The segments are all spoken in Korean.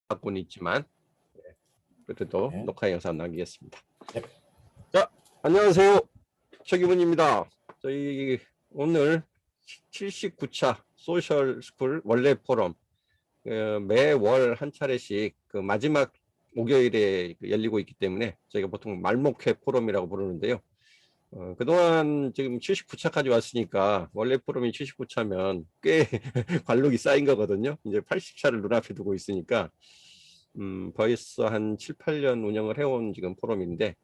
갖고는 있지만 그래도 네. 녹화 영상 남기겠습니다. 네. 자, 안녕하세요. 최기문입니다. 저희 오늘 79차 소셜스쿨 원래 포럼 매월 한 차례씩 그 마지막 목요일에 열리고 있기 때문에 저희가 보통 말목회 포럼이라고 부르는데요. 그동안 지금 79차까지 왔으니까 원래 포럼이 79차면 꽤 관록이 쌓인 거거든요. 이제 80차를 눈앞에 두고 있으니까 벌써 한 7, 8년 운영을 해온 지금 포럼인데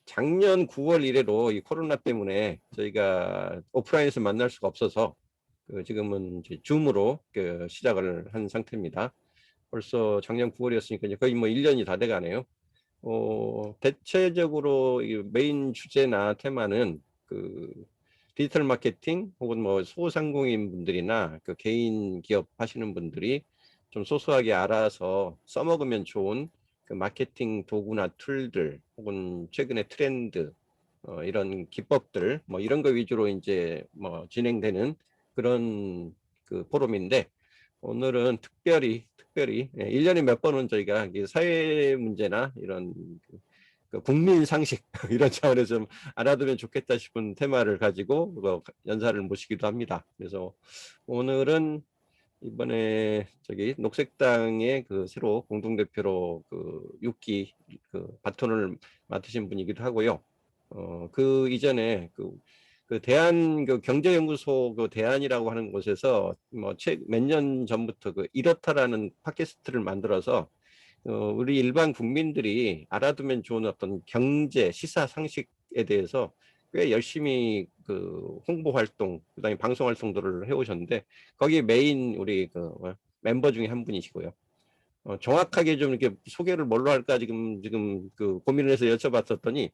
작년 9월 이래로 이 코로나 때문에 저희가 오프라인에서 만날 수가 없어서 지금은 이제 줌으로 시작을 한 상태입니다. 벌써 작년 9월이었으니까 이제 거의 뭐 1년이 다 돼가네요. 대체적으로 이 메인 주제나 테마는 그 디지털 마케팅 혹은 뭐 소상공인 분들이나 그 개인 기업 하시는 분들이 좀 소소하게 알아서 써먹으면 좋은 그 마케팅 도구나 툴들 혹은 최근의 트렌드 이런 기법들 뭐 이런 거 위주로 이제 뭐 진행되는 그런 그 포럼인데 오늘은 특별히 1년에 몇 번은 저희가 사회 문제나 이런 그 국민 상식 이런 차원에서 좀 알아두면 좋겠다 싶은 테마를 가지고 연사를 모시기도 합니다. 그래서 오늘은 이번에 저기 녹색당의 그 새로 공동대표로 그 6기 그 바톤을 맡으신 분이기도 하고요. 그 이전에 그 대한 그 경제연구소 그 대안이라고 하는 곳에서 뭐 몇 년 전부터 그 이렇다라는 팟캐스트를 만들어서 우리 일반 국민들이 알아두면 좋은 어떤 경제 시사 상식에 대해서 꽤 열심히 그 홍보 활동, 그다음에 방송 활동들을 해오셨는데 거기 메인 우리 그 멤버 중에 한 분이시고요. 정확하게 좀 이렇게 소개를 뭘로 할까 지금 그 고민을 해서 여쭤봤었더니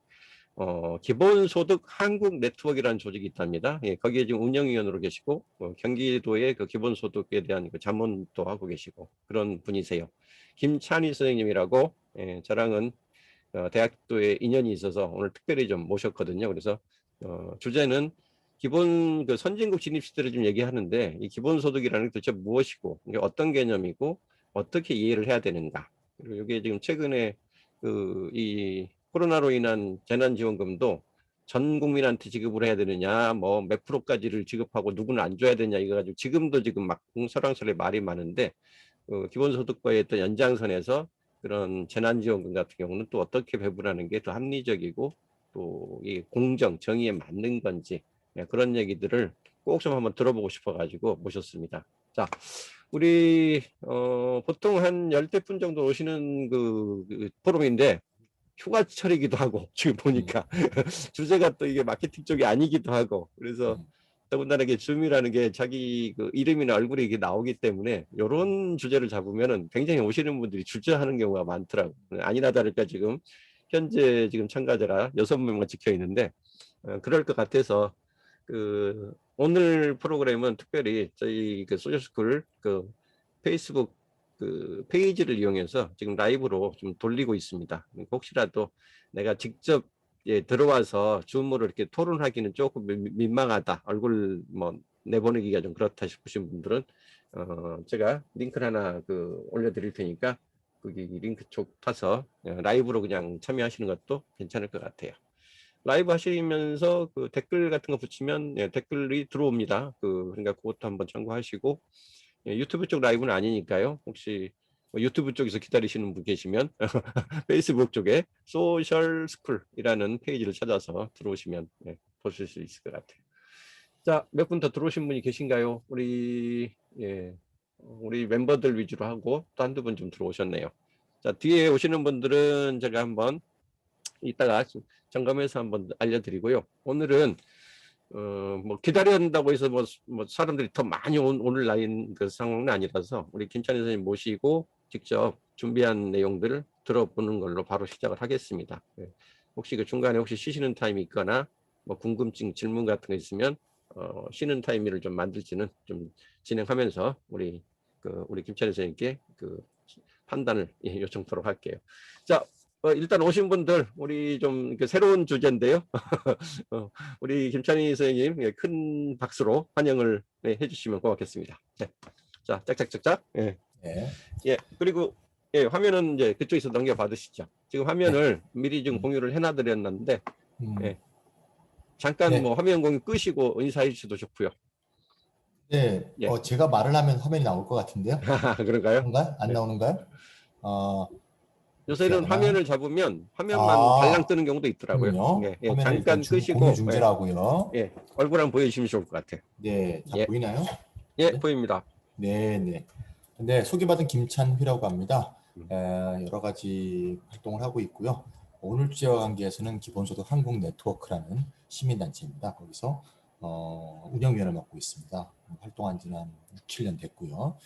기본소득 한국 네트워크라는 조직이 있답니다. 예, 거기에 지금 운영위원으로 계시고 경기도의 그 기본소득에 대한 그 자문도 하고 계시고 그런 분이세요. 김찬희 선생님이라고 저랑은 대학도에 인연이 있어서 오늘 특별히 좀 모셨거든요. 그래서 주제는 기본 그 선진국 진입 시대를 좀 얘기하는데 이 기본소득이라는 게 도대체 무엇이고 이게 어떤 개념이고 어떻게 이해를 해야 되는가. 그리고 이게 지금 최근에 이 코로나로 인한 재난지원금도 전 국민한테 지급을 해야 되느냐, 뭐 몇 프로까지를 지급하고 누구는 안 줘야 되냐 이거 가지고 지금도 지금 막 설왕설래 말이 많은데 기본소득과의 어떤 연장선에서 그런 재난지원금 같은 경우는 또 어떻게 배분하는 게 더 합리적이고 또 이 공정, 정의에 맞는 건지 그런 얘기들을 꼭 좀 한번 들어보고 싶어가지고 모셨습니다. 자, 우리 보통 한 10대 분 정도 오시는 그 포럼인데 휴가철이기도 하고 지금 보니까 주제가 또 이게 마케팅 쪽이 아니기도 하고 그래서 더군다나 이게 줌이라는 게 자기 그 이름이나 얼굴이 이게 나오기 때문에 이런 주제를 잡으면은 굉장히 오시는 분들이 주저하는 경우가 많더라고요. 아니나 다를까 지금 현재 지금 참가자가 6명만 찍혀 있는데 그럴 것 같아서 그 오늘 프로그램은 특별히 저희 그 소셜스쿨 그 페이스북 그 페이지를 이용해서 지금 라이브로 좀 돌리고 있습니다. 혹시라도 내가 직접 들어와서 줌으로 이렇게 토론하기는 조금 민망하다. 얼굴 뭐 내보내기가 좀 그렇다 싶으신 분들은 제가 링크를 하나 올려드릴 테니까 거기 링크 쪽 타서 라이브로 그냥 참여하시는 것도 괜찮을 것 같아요. 라이브 하시면서 그 댓글 같은 거 붙이면 댓글이 들어옵니다. 그러니까 그것도 한번 참고하시고 유튜브 쪽 라이브는 아니니까요. 혹시 뭐 유튜브 쪽에서 기다리시는 분 계시면 페이스북 쪽에 소셜스쿨이라는 페이지를 찾아서 들어오시면 보실 수 있을 것 같아요. 자, 몇 분 더 들어오신 분이 계신가요? 우리 멤버들 위주로 하고 또 한두 분 좀 들어오셨네요. 자, 뒤에 오시는 분들은 제가 한번 이따가 점검해서 한번 알려드리고요. 오늘은 뭐 기다려야 한다고 해서 뭐 사람들이 더 많이 오늘 나인 그 상황은 아니라서 우리 김찬희 선생님 모시고 직접 준비한 내용들을 들어보는 걸로 바로 시작을 하겠습니다. 혹시 그 중간에 혹시 쉬시는 타임이 있거나 뭐 궁금증 질문 같은 거 있으면 쉬는 타임을 좀 만들지는 좀 진행하면서 우리 김찬희 선생님께 판단을 요청토록 할게요. 자, 일단 오신 분들 우리 좀 새로운 주제인데요. 우리 김찬희 선생님 큰 박수로 환영을 해주시면 고맙겠습니다. 네. 자, 짝짝짝짝. 예. 네. 예. 그리고 예, 화면은 이제 그쪽에서 넘겨받으시죠. 지금 화면을 미리 좀 공유를 해놔드렸는데, 예, 잠깐 네. 뭐 화면 공유 끄시고 인사해 주셔도 좋고요. 네, 예. 제가 말을 하면 화면이 나올 것 같은데요. 그런가요? 그런가요? 안 네. 나오는가요? 어떻게 해야 요새는 되나? 화면을 잡으면 화면만 발랑 아, 뜨는 경우도 있더라고요. 그러면요. 예, 예, 화면을 일단 잠깐 공유 끄시고, 예, 중지하고요. 예, 얼굴 한번 보여주시면 좋을 것 같아요. 네, 자, 예, 보이나요? 예, 네, 보입니다. 네, 네. 네, 소개받은 김찬휘라고 합니다. 음. 여러 가지 활동을 하고 있고요. 오늘 주제와 관계에서는 기본소득 한국 네트워크라는 시민단체입니다. 거기서 운영위원을 맡고 있습니다. 활동한 지는 한 6, 7년 됐고요.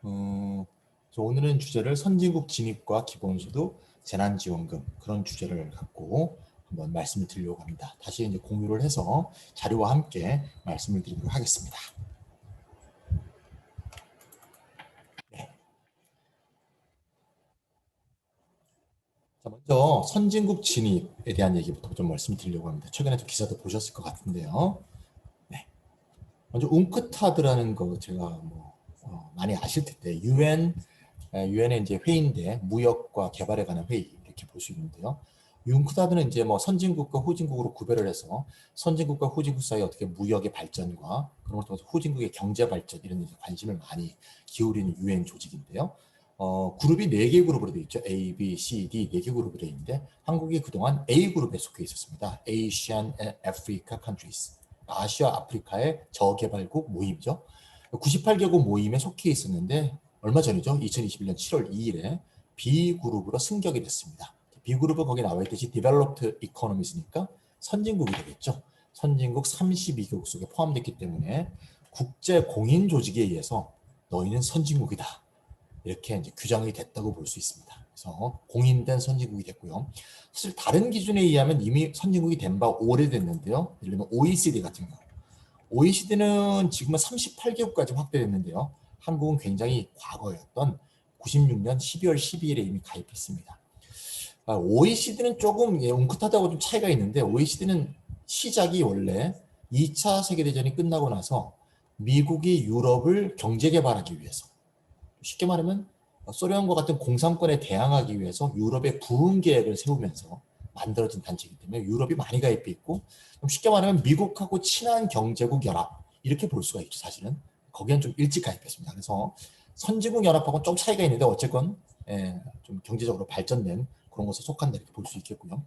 그래서 오늘은 주제를 선진국 진입과 기본소득 재난지원금 그런 주제를 갖고 한번 말씀을 드리려고 합니다. 다시 이제 공유를 해서 자료와 함께 말씀을 드리도록 하겠습니다. 자, 먼저 선진국 진입에 대한 얘기부터 좀 말씀드리려고 합니다. 최근에도 기사도 보셨을 것 같은데요. 네. 먼저 웅크타드라는 거 제가 많이 아실 텐데 유엔의 이제 회의인데 무역과 개발에 관한 회의 이렇게 볼 수 있는데요. 웅크타드는 이제 뭐 선진국과 후진국으로 구별을 해서 선진국과 후진국 사이 어떻게 무역의 발전과 그런 걸 통해서 후진국의 경제 발전 이런 데 관심을 많이 기울이는 유엔 조직인데요. 그룹이 4개 그룹으로 되어 있죠. A, B, C, D 4개 그룹으로 되어 있는데 한국이 그동안 A 그룹에 속해 있었습니다. Asian and Africa Countries. 아시아, 아프리카의 저개발국 모임이죠. 98개국 모임에 속해 있었는데 얼마 전이죠. 2021년 7월 2일에 B 그룹으로 승격이 됐습니다. B 그룹은 거기 나와 있듯이 Developed Economies니까 선진국이 되겠죠. 선진국 32개국 속에 포함됐기 때문에 국제 공인 조직에 의해서 너희는 선진국이다. 이렇게 이제 규정이 됐다고 볼 수 있습니다. 그래서 공인된 선진국이 됐고요. 사실 다른 기준에 의하면 이미 선진국이 된 바 오래됐는데요. 예를 들면 OECD 같은 경우. OECD는 지금은 38개국까지 확대됐는데요. 한국은 굉장히 과거였던 96년 12월 12일에 이미 가입했습니다. OECD는 조금 웅크타드하고 좀 차이가 있는데 OECD는 시작이 원래 2차 세계대전이 끝나고 나서 미국이 유럽을 경제개발하기 위해서 쉽게 말하면 소련과 같은 공산권에 대항하기 위해서 유럽의 부흥 계획을 세우면서 만들어진 단체이기 때문에 유럽이 많이 가입해 있고 쉽게 말하면 미국하고 친한 경제국 연합 이렇게 볼 수가 있죠. 사실은 거기엔 좀 일찍 가입했습니다. 그래서 선진국 연합하고 좀 차이가 있는데 어쨌건 좀 경제적으로 발전된 그런 것에 속한다 이렇게 볼 수 있겠고요.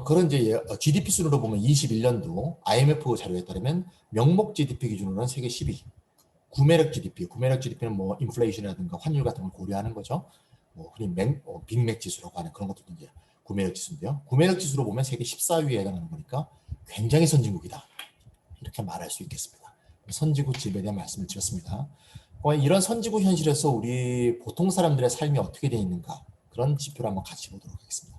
그런 이제 GDP 순으로 보면 21년도 IMF 자료에 따르면 명목 GDP 기준으로는 세계 10위. 구매력 GDP는 뭐 인플레이션이라든가 환율 같은 걸 고려하는 거죠. 뭐 흔히 빅맥 지수라고 하는 그런 것들도 이제 구매력 지수인데요. 구매력 지수로 보면 세계 14위에 해당하는 거니까 굉장히 선진국이다. 이렇게 말할 수 있겠습니다. 선진국 진입에 대한 말씀을 드렸습니다. 이런 선진국 현실에서 우리 보통 사람들의 삶이 어떻게 되어 있는가 그런 지표를 한번 같이 보도록 하겠습니다.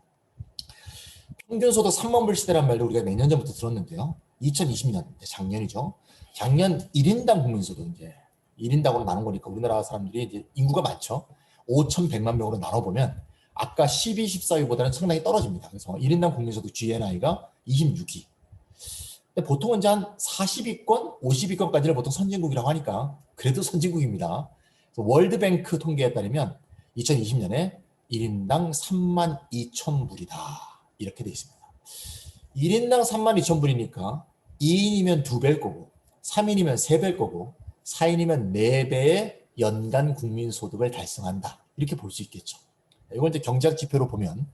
평균 소득 3만 불 시대란 말도 우리가 몇 년 전부터 들었는데요. 2020년 작년이죠. 작년 1인당 국민소득 이제 1인당으로 나눈 거니까 우리나라 사람들이 이제 인구가 많죠. 5,100만 명으로 나눠보면 아까 12, 14위보다는 상당히 떨어집니다. 그래서 1인당 국민소득 GNI가 26위. 근데 보통은 이제 한 40위권, 50위권까지를 보통 선진국이라고 하니까 그래도 선진국입니다. 그래서 월드뱅크 통계에 따르면 2020년에 1인당 3만 2천 불이다. 이렇게 돼 있습니다. 1인당 3만 2천 불이니까 2인이면 2배일 거고 3인이면 3배일 거고 4인이면 4배의 연간 국민소득을 달성한다. 이렇게 볼 수 있겠죠. 이걸 이제 경제학 지표로 보면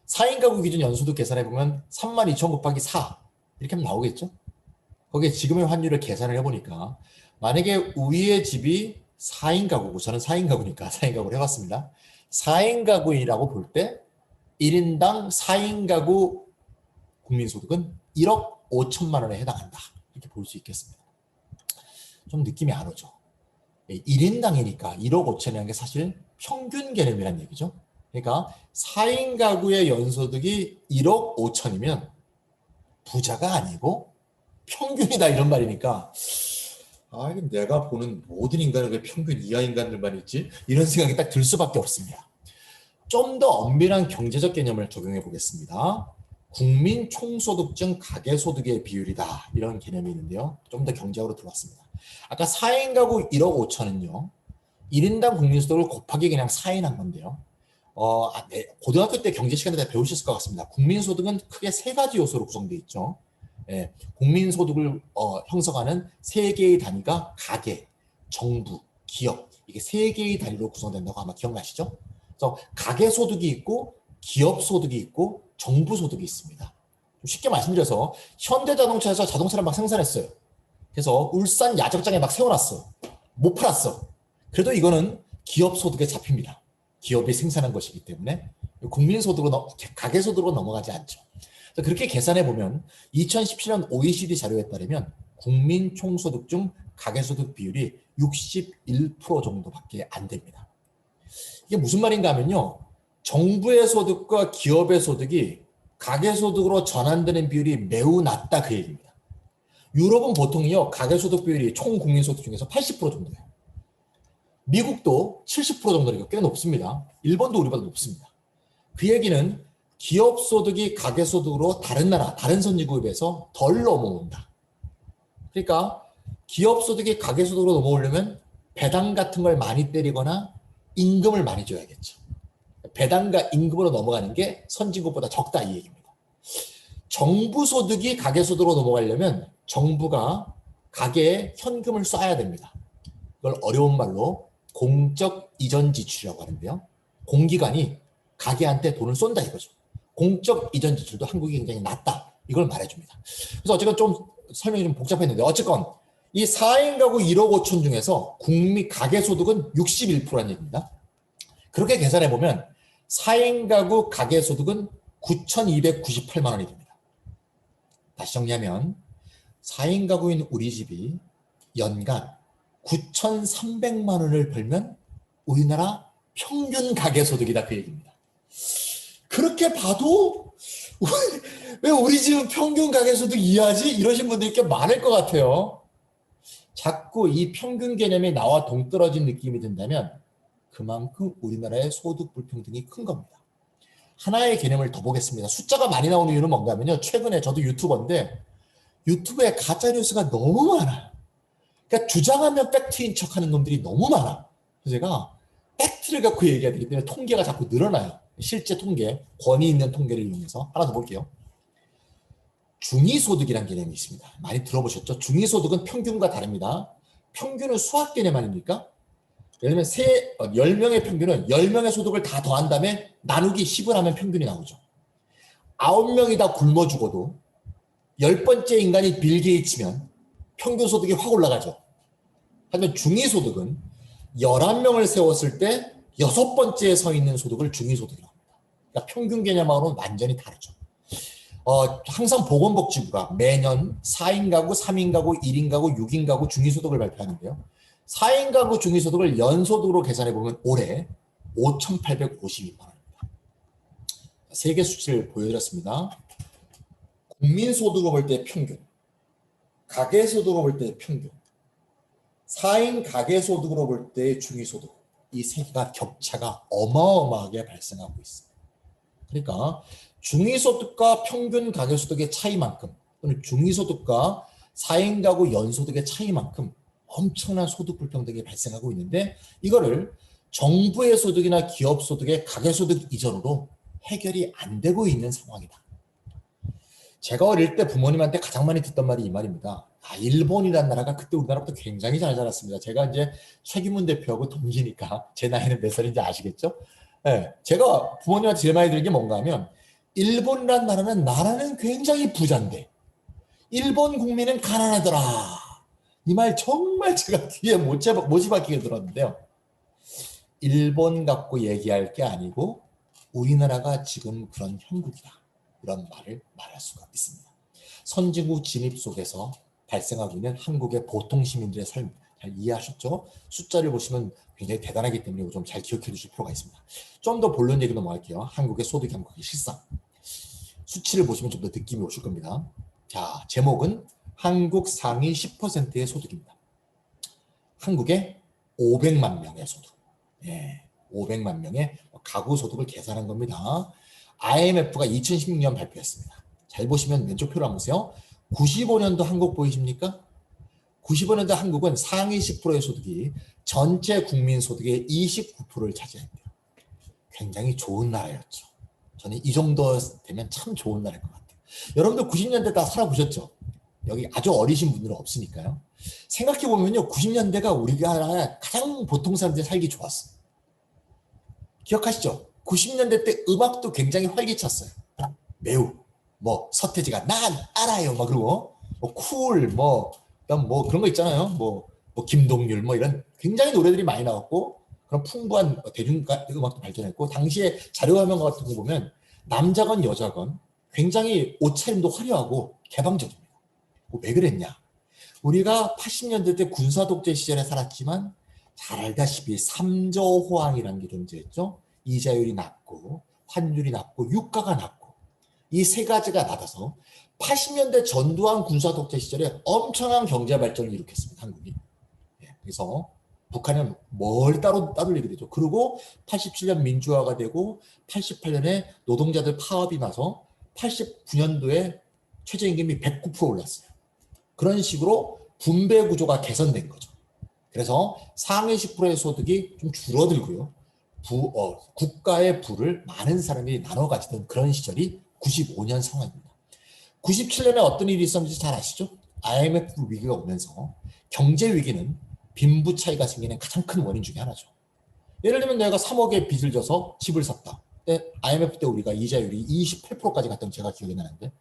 4인 가구 기준 연소득 계산해 보면 3만 2천 곱하기 4 이렇게 하면 나오겠죠. 거기에 지금의 환율을 계산을 해보니까 만약에 우리의 집이 4인 가구고 저는 4인 가구니까 4인 가구를 해봤습니다. 4인 가구이라고 볼 때 1인당 4인 가구 국민소득은 1억 5천만 원에 해당한다. 이렇게 볼 수 있겠습니다. 좀 느낌이 안 오죠. 1인당이니까 1억 5천이라는 게 사실 평균 개념이란 얘기죠. 그러니까 4인 가구의 연소득이 1억 5천이면 부자가 아니고 평균이다 이런 말이니까 이게 내가 보는 모든 인간은 왜 평균 이하 인간들만 있지? 이런 생각이 딱 들 수밖에 없습니다. 좀 더 엄밀한 경제적 개념을 적용해 보겠습니다. 국민 총소득 중 가계소득의 비율이다. 이런 개념이 있는데요. 좀 더 경제학으로 들어왔습니다. 아까 4인 가구 1억 5천은요. 1인당 국민소득을 곱하기 그냥 4인 한 건데요. 네, 고등학교 때 경제 시간에 다 배우셨을 것 같습니다. 국민소득은 크게 세 가지 요소로 구성되어 있죠. 예, 국민소득을 형성하는 세 개의 단위가 가계, 정부, 기업, 이게 세 개의 단위로 구성된다고 아마 기억나시죠? 그래서 가계소득이 있고 기업소득이 있고 정부소득이 있습니다. 쉽게 말씀드려서 현대자동차에서 자동차를 막 생산했어요. 그래서 울산 야적장에 막 세워놨어. 못 팔았어. 그래도 이거는 기업소득에 잡힙니다. 기업이 생산한 것이기 때문에 국민소득으로 가계소득으로 넘어가지 않죠. 그렇게 계산해 보면 2017년 OECD 자료에 따르면 국민 총소득 중 가계소득 비율이 61% 정도밖에 안 됩니다. 이게 무슨 말인가 하면요. 정부의 소득과 기업의 소득이 가계소득으로 전환되는 비율이 매우 낮다 그 얘기입니다. 유럽은 보통요. 가계소득 비율이 총 국민소득 중에서 80% 정도예요. 미국도 70% 정도니까 꽤 높습니다. 일본도 우리보다 높습니다. 그 얘기는 기업 소득이 가계 소득으로 다른 나라, 다른 선진국에 비해서 덜 넘어온다. 그러니까 기업 소득이 가계 소득으로 넘어오려면 배당 같은 걸 많이 때리거나 임금을 많이 줘야겠죠. 배당과 임금으로 넘어가는 게 선진국보다 적다 이 얘기입니다. 정부 소득이 가계 소득으로 넘어가려면 정부가 가계에 현금을 쏴야 됩니다. 이걸 어려운 말로 공적 이전 지출이라고 하는데요. 공기관이 가계한테 돈을 쏜다 이거죠. 공적 이전 지출도 한국이 굉장히 낮다. 이걸 말해줍니다. 그래서 어쨌건 좀 설명이 좀 복잡했는데 어쨌건 이 4인 가구 1억 5천 중에서 국민 가계소득은 61%라는 얘기입니다. 그렇게 계산해보면 4인 가구 가계소득은 9,298만 원이 됩니다. 다시 정리하면 4인 가구인 우리 집이 연간 9,300만 원을 벌면 우리나라 평균 가계소득이다 그 얘기입니다. 그렇게 봐도 왜 우리 집은 평균 가계소득 이하지? 이러신 분들이 꽤 많을 것 같아요. 자꾸 이 평균 개념이 나와 동떨어진 느낌이 든다면 그만큼 우리나라의 소득 불평등이 큰 겁니다. 하나의 개념을 더 보겠습니다. 숫자가 많이 나오는 이유는 뭔가 하면요. 최근에 저도 유튜버인데 유튜브에 가짜뉴스가 너무 많아요. 그러니까 주장하면 팩트인 척하는 놈들이 너무 많아. 그래서 제가 팩트를 갖고 얘기해야 되기 때문에 통계가 자꾸 늘어나요. 실제 통계, 권위 있는 통계를 이용해서 하나 더 볼게요. 중위소득이라는 개념이 있습니다. 많이 들어보셨죠? 중위소득은 평균과 다릅니다. 평균은 수학 개념 아닙니까? 예를 들면 10명의 평균은 10명의 소득을 다 더한 다음에 나누기 10을 하면 평균이 나오죠. 9명이 다 굶어 죽어도 10번째 인간이 빌 게이츠면 평균 소득이 확 올라가죠. 하지만 중위소득은 11명을 세웠을 때 6번째에 서 있는 소득을 중위소득이라고 합니다. 그러니까 평균 개념하고는 완전히 다르죠. 항상 보건복지부가 매년 4인 가구, 3인 가구, 1인 가구, 6인 가구 중위소득을 발표하는데요. 4인 가구 중위소득을 연소득으로 계산해보면 올해 5,852만 원입니다. 세 개 수치를 보여드렸습니다. 국민소득으로 볼 때 평균, 가계소득으로 볼 때 평균, 4인 가계소득으로 볼 때 중위소득, 이 세 개가 격차가 어마어마하게 발생하고 있습니다. 그러니까 중위소득과 평균 가계소득의 차이만큼 또는 중위소득과 4인 가구 연소득의 차이만큼 엄청난 소득 불평등이 발생하고 있는데 이거를 정부의 소득이나 기업 소득의 가계소득 이전으로 해결이 안 되고 있는 상황이다. 제가 어릴 때 부모님한테 가장 많이 듣던 말이 이 말입니다. 일본이라는 나라가 그때 우리나라보다 굉장히 잘 자랐습니다. 제가 이제 최기문 대표하고 동기니까 제 나이는 몇 살인지 아시겠죠? 네, 제가 부모님한테 제일 많이 들은 게 뭔가 하면 일본이라는 나라는 굉장히 부자인데 일본 국민은 가난하더라. 이 말 정말 제가 귀에 못이 박히게 들었는데요. 일본 갖고 얘기할 게 아니고 우리나라가 지금 그런 형국이다. 이런 말을 말할 수가 있습니다. 선진국 진입 속에서 발생하고 있는 한국의 보통 시민들의 삶 잘 이해하셨죠? 숫자를 보시면 굉장히 대단하기 때문에 좀 잘 기억해 두실 필요가 있습니다. 좀 더 본론 얘기 넘어갈게요. 한국의 소득 양극의 실상. 수치를 보시면 좀 더 느낌이 오실 겁니다. 자, 제목은 한국 상위 10%의 소득입니다. 한국의 500만 명의 소득. 예, 500만 명의 가구 소득을 계산한 겁니다. IMF가 2016년 발표했습니다. 잘 보시면 왼쪽 표를 한번 보세요. 95년도 한국 보이십니까? 95년대 한국은 상위 10%의 소득이 전체 국민 소득의 29%를 차지했대요. 굉장히 좋은 나라였죠. 저는 이 정도 되면 참 좋은 나라일 것 같아요. 여러분들 90년대 다 살아보셨죠? 여기 아주 어리신 분들은 없으니까요. 생각해보면요. 90년대가 우리가 가장 보통 사람들이 살기 좋았어요. 기억하시죠? 90년대 때 음악도 굉장히 활기찼어요. 매우. 뭐 서태지가 난 알아요. 막 그러고 뭐 쿨, 뭐 그런 거 있잖아요. 뭐 김동률 뭐 이런 굉장히 노래들이 많이 나왔고 그런 풍부한 대중음악도 발전했고 당시에 자료화면 같은 거 보면 남자건 여자건 굉장히 옷차림도 화려하고 개방적입니다. 왜 그랬냐? 우리가 80년대 때 군사독재 시절에 살았지만 잘 알다시피 삼저호황이라는 게 존재했죠. 이자율이 낮고 환율이 낮고 유가가 낮고 이 세 가지가 낮아서 80년대 전두환 군사독재 시절에 엄청난 경제 발전을 일으켰습니다. 한국이. 그래서 북한은 뭘 따돌리게 되죠. 그리고 87년 민주화가 되고 88년에 노동자들 파업이 나서 89년도에 최저임금이 109% 올랐어요. 그런 식으로 분배 구조가 개선된 거죠. 그래서 상위 10%의 소득이 좀 줄어들고요. 국가의 부를 많은 사람이 나눠 가지던 그런 시절이 95년 상황입니다. 97년에 어떤 일이 있었는지 잘 아시죠? IMF 위기가 오면서 경제 위기는 빈부 차이가 생기는 가장 큰 원인 중에 하나죠. 예를 들면 내가 3억의 빚을 져서 집을 샀다. IMF 때 우리가 이자율이 28%까지 갔던 제가 기억이 나는데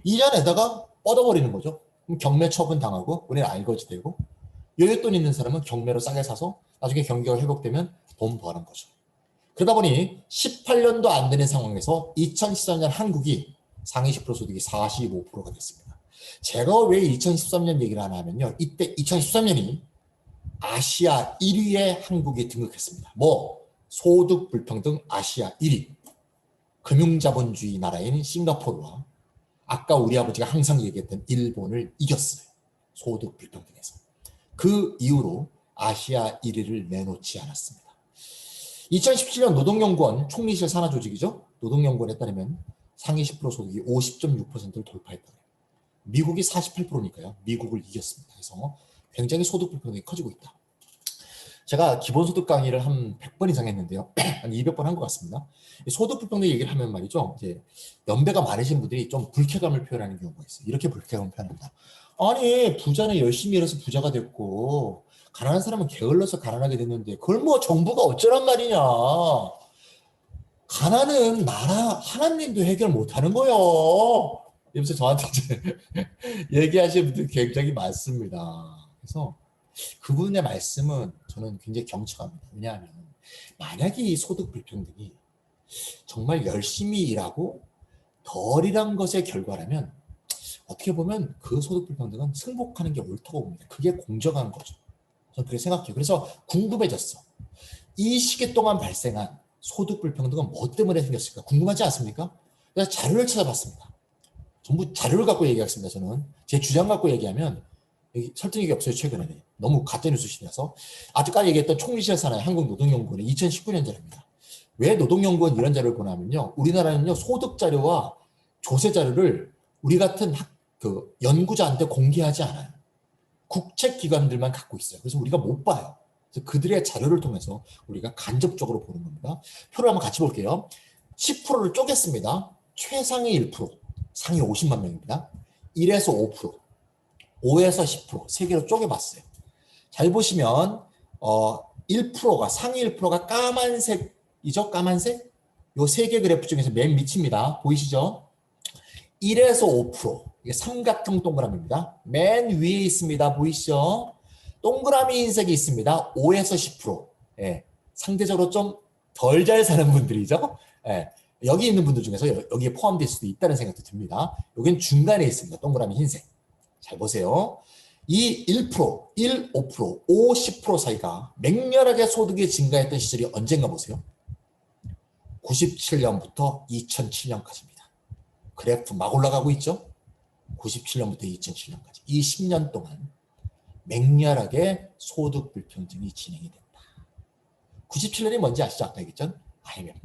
이자 내다가 뻗어버리는 거죠. 그럼 경매 처분 당하고 우리는 알거지 되고 여윳돈 있는 사람은 경매로 싸게 사서 나중에 경기가 회복되면 돈 버는 거죠. 그러다 보니 18년도 안 되는 상황에서 2013년 한국이 상위 10% 소득이 45%가 됐습니다. 제가 왜 2013년 얘기를 하냐면요. 이때 2013년이 아시아 1위에 한국이 등극했습니다. 소득 불평등 아시아 1위. 금융자본주의 나라인 싱가포르와 아까 우리 아버지가 항상 얘기했던 일본을 이겼어요. 소득 불평등에서. 그 이후로 아시아 1위를 내놓지 않았습니다. 2017년 노동연구원 총리실 산하 조직이죠. 노동연구원에 따르면 상위 10% 소득이 50.6%를 돌파했다. 미국이 48%니까요. 미국을 이겼습니다. 그래서 굉장히 소득 불평등이 커지고 있다. 제가 기본소득 강의를 한 100번 이상 했는데요. 한 200번 한 것 같습니다. 소득 불평등 얘기를 하면 말이죠. 이제 연배가 많으신 분들이 좀 불쾌감을 표현하는 경우가 있어요. 이렇게 불쾌감을 표현합니다. 아니 부자는 열심히 일해서 부자가 됐고 가난한 사람은 게을러서 가난하게 됐는데 그걸 뭐 정부가 어쩌란 말이냐. 가난은 나라 하나님도 해결 못하는 거예요. 이러면서 저한테 이제 얘기하시는 분들이 굉장히 많습니다. 그래서 그분의 말씀은 저는 굉장히 경청합니다. 왜냐하면 만약에 이 소득 불평등이 정말 열심히 일하고 덜 일한 것의 결과라면 어떻게 보면 그 소득 불평등은 승복하는 게 옳다고 봅니다. 그게 공정한 거죠. 저는 그렇게 생각해요. 그래서 궁금해졌어. 이 시기 동안 발생한 소득 불평등은 뭐 때문에 생겼을까? 궁금하지 않습니까? 그래서 자료를 찾아봤습니다. 전부 자료를 갖고 얘기하겠습니다. 저는 제 주장 갖고 얘기하면 여기 설득력이 없어요. 최근에 너무 가짜뉴스시라서 아직까지 얘기했던 총리실 산하의 한국노동연구원의 2019년 자료입니다. 왜 노동연구원 이런 자료를 보냐면요. 우리나라는요 소득 자료와 조세 자료를 우리 같은 연구자한테 공개하지 않아요. 국책기관들만 갖고 있어요. 그래서 우리가 못 봐요. 그래서 그들의 자료를 통해서 우리가 간접적으로 보는 겁니다. 표를 한번 같이 볼게요. 10%를 쪼갰습니다. 최상위 1%, 상위 50만 명입니다. 1에서 5%, 5에서 10%, 세 개로 쪼개봤어요. 잘 보시면 1%가 상위 1%가 까만색이죠. 까만색. 요 세 개 그래프 중에서 맨 밑입니다. 보이시죠? 1에서 5%. 이게 삼각형 동그라미입니다. 맨 위에 있습니다. 보이시죠? 동그라미 흰색이 있습니다. 5에서 10%. 예, 상대적으로 좀 덜 잘 사는 분들이죠. 예, 여기 있는 분들 중에서 여기에 포함될 수도 있다는 생각도 듭니다. 여기는 중간에 있습니다. 동그라미 흰색. 잘 보세요. 이 1%, 1, 5%, 5, 10% 사이가 맹렬하게 소득이 증가했던 시절이 언젠가 보세요. 97년부터 2007년까지입니다. 그래프 막 올라가고 있죠? 97년부터 2007년까지. 이 10년 동안 맹렬하게 소득 불평등이 진행이 됐다. 97년이 뭔지 아시죠? 아까 얘기했죠? IMF.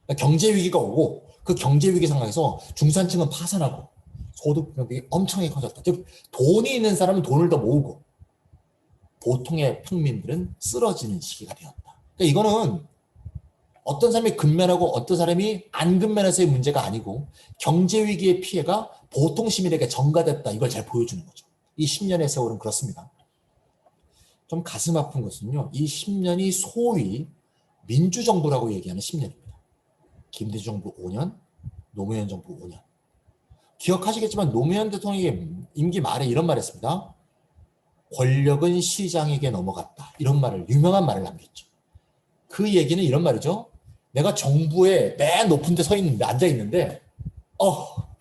그러니까 경제 위기가 오고 그 경제 위기 상황에서 중산층은 파산하고 소득 불평등이 엄청나게 커졌다. 즉 돈이 있는 사람은 돈을 더 모으고 보통의 평민들은 쓰러지는 시기가 되었다. 그러니까 이거는 어떤 사람이 근면하고 어떤 사람이 안 근면해서의 문제가 아니고 경제 위기의 피해가 보통 시민에게 전가됐다. 이걸 잘 보여주는 거죠. 이 10년의 세월은 그렇습니다. 좀 가슴 아픈 것은요. 이 10년이 소위 민주정부라고 얘기하는 10년입니다. 김대중 정부 5년, 노무현 정부 5년. 기억하시겠지만 노무현 대통령이 임기 말에 이런 말을 했습니다. 권력은 시장에게 넘어갔다. 이런 말을, 유명한 말을 남겼죠. 그 얘기는 이런 말이죠. 내가 정부에 맨 높은 데 서 있는데, 앉아 있는데,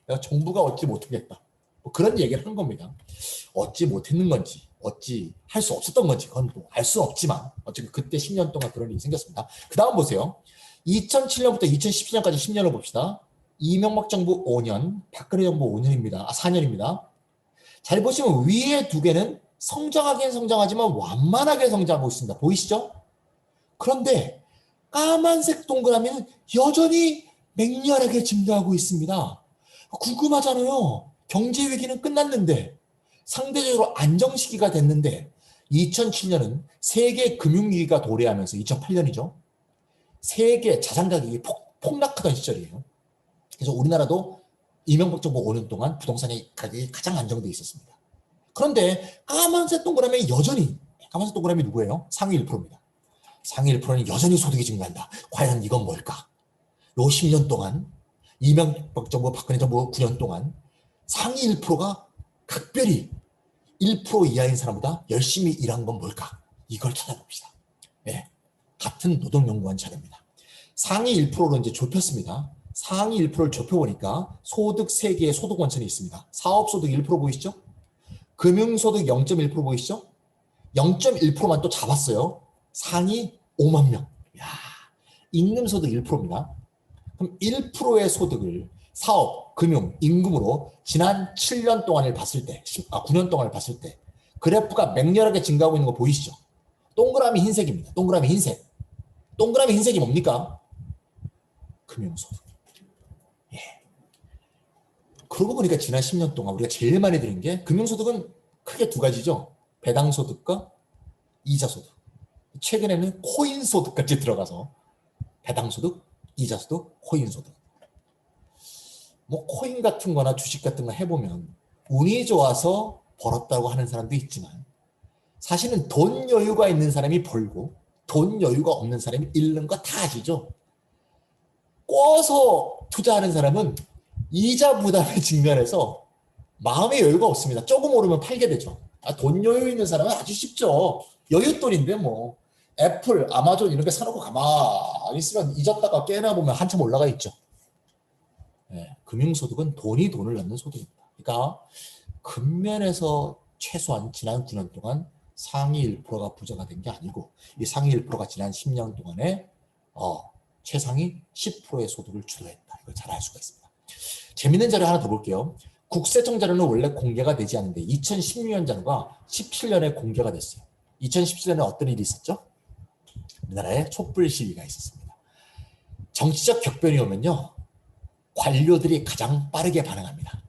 내가 정부가 어찌 못하겠다. 뭐 그런 얘기를 한 겁니다. 어찌 못했는 건지, 어찌 할 수 없었던 건지, 그건 뭐 알 수 없지만, 어쨌든 그때 10년 동안 그런 일이 생겼습니다. 그 다음 보세요. 2007년부터 2017년까지 10년을 봅시다. 이명박 정부 5년, 박근혜 정부 5년입니다. 4년입니다. 잘 보시면 위에 두 개는 성장하긴 성장하지만 완만하게 성장하고 있습니다. 보이시죠? 그런데 까만색 동그라미는 여전히 맹렬하게 증가하고 있습니다. 궁금하잖아요. 경제 위기는 끝났는데 상대적으로 안정 시기가 됐는데 2007년은 세계 금융위기가 도래하면서 2008년이죠. 세계 자산 가격이 폭락하던 시절이에요. 그래서 우리나라도 이명박 정부 5년 동안 부동산 가격이 가장 안정돼 있었습니다. 그런데 까만색 동그라미 여전히, 까만색 동그라미 누구예요? 상위 1%입니다. 상위 1%는 여전히 소득이 증가한다. 과연 이건 뭘까? 요 10년 동안 이명박 정부, 박근혜 정부 9년 동안 상위 1%가 각별히 1% 이하인 사람보다 열심히 일한 건 뭘까? 이걸 찾아봅시다. 네, 같은 노동연구원 자료입니다. 상위 1%로 이제 좁혔습니다. 상위 1%를 좁혀보니까 소득 3개의 소득 원천이 있습니다. 사업소득 1% 보이시죠? 금융소득 0.1% 보이시죠? 0.1%만 또 잡았어요. 상위 5만 명. 야, 임금소득 1%입니다. 그럼 1%의 소득을 사업, 금융, 임금으로 지난 7년 동안을 봤을 때, 9년 동안을 봤을 때 그래프가 맹렬하게 증가하고 있는 거 보이시죠? 동그라미 흰색입니다. 동그라미 흰색. 동그라미 흰색이 뭡니까? 금융소득. 예. 그러고 보니까 지난 10년 동안 우리가 제일 많이 들은 게 금융소득은 크게 두 가지죠. 배당소득과 이자소득. 최근에는 코인소득까지 들어가서 배당소득, 이자소득, 코인소득. 뭐 코인 같은 거나 주식 같은 거 해보면 운이 좋아서 벌었다고 하는 사람도 있지만 사실은 돈 여유가 있는 사람이 벌고 돈 여유가 없는 사람이 잃는 거 다 아시죠? 꿔서 투자하는 사람은 이자 부담에 직면해서 마음의 여유가 없습니다. 조금 오르면 팔게 되죠. 돈 여유 있는 사람은 아주 쉽죠. 여윳돈인데 뭐 애플, 아마존 이런 게 사놓고 가만히 있으면 잊었다가 깨나 보면 한참 올라가 있죠. 네, 금융소득은 돈이 돈을 낳는 소득입니다. 그러니까 근면에서 최소한 지난 9년 동안 상위 1%가 부자가 된 게 아니고 이 상위 1%가 지난 10년 동안에 최상위 10%의 소득을 주도했다. 이걸 잘 알 수가 있습니다. 재밌는 자료 하나 더 볼게요. 국세청 자료는 원래 공개가 되지 않는데 2016년 자료가 17년에 공개가 됐어요. 2017년에 어떤 일이 있었죠? 우리나라에 촛불 시위가 있었습니다. 정치적 격변이 오면요. 관료들이 가장 빠르게 반응합니다.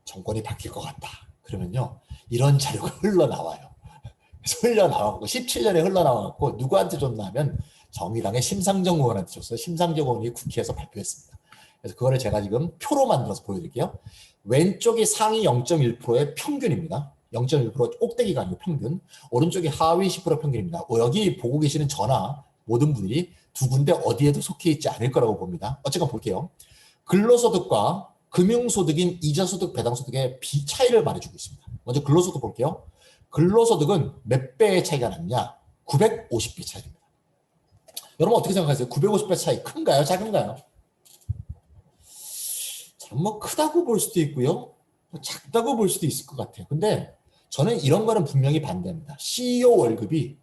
정권이 바뀔 것 같다. 그러면요. 이런 자료가 흘러나와요. 흘러나와고 17년에 흘러나와갖고 누구한테 줬나 하면 정의당의 심상정 의원한테 줬어요. 심상정 의원이 국회에서 발표했습니다. 그래서 그거를 제가 지금 표로 만들어서 보여드릴게요. 왼쪽이 상위 0.1%의 평균입니다. 0.1% 꼭대기가 아니고 평균. 오른쪽이 하위 10% 평균입니다. 여기 보고 계시는 저나 모든 분들이 두 군데 어디에도 속해 있지 않을 거라고 봅니다. 어쨌건 볼게요. 근로소득과 금융소득인 이자소득, 배당소득의 차이를 말해주고 있습니다. 먼저 근로소득 볼게요. 근로소득은 몇 배의 차이가 났냐? 950배 차이입니다. 여러분 어떻게 생각하세요? 950배 차이 큰가요? 작은가요? 뭐 크다고 볼 수도 있고요. 작다고 볼 수도 있을 것 같아요. 근데 저는 이런 거는 분명히 반대합니다. CEO 월급이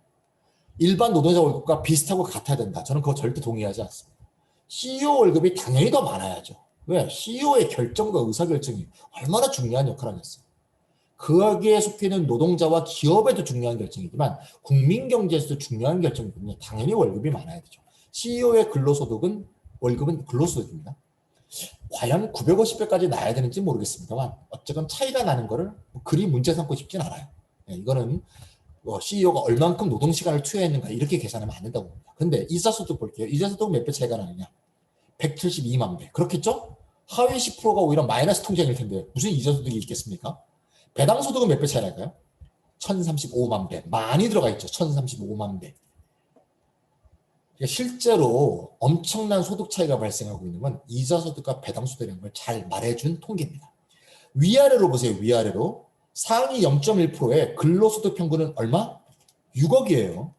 일반 노동자 월급과 비슷하고 같아야 된다. 저는 그거 절대 동의하지 않습니다. CEO 월급이 당연히 더 많아야죠. 왜? CEO의 결정과 의사결정이 얼마나 중요한 역할을 하겠어요. 거기에 속해 있는 노동자와 기업에도 중요한 결정이지만 국민 경제에서도 중요한 결정이거든요. 당연히 월급이 많아야 되죠. CEO의 근로소득은 월급은 근로소득입니다. 과연 950배까지 나야 되는지 모르겠습니다만 어쨌건 차이가 나는 거를 그리 문제 삼고 싶진 않아요. 이거는 CEO가 얼만큼 노동시간을 투여했는가 이렇게 계산하면 안 된다고 봅니다. 근데 이자소득 볼게요. 이자소득 몇 배 차이가 나느냐. 172만 배. 그렇겠죠? 하위 10%가 오히려 마이너스 통장일 텐데 무슨 이자소득이 있겠습니까? 배당소득은 몇 배 차이 날까요? 1035만 배. 많이 들어가 있죠. 1035만 배. 실제로 엄청난 소득 차이가 발생하고 있는 건 이자소득과 배당소득이라는 걸 잘 말해준 통계입니다. 위아래로 보세요. 위아래로. 상위 0.1%의 근로소득 평균은 얼마? 6억이에요.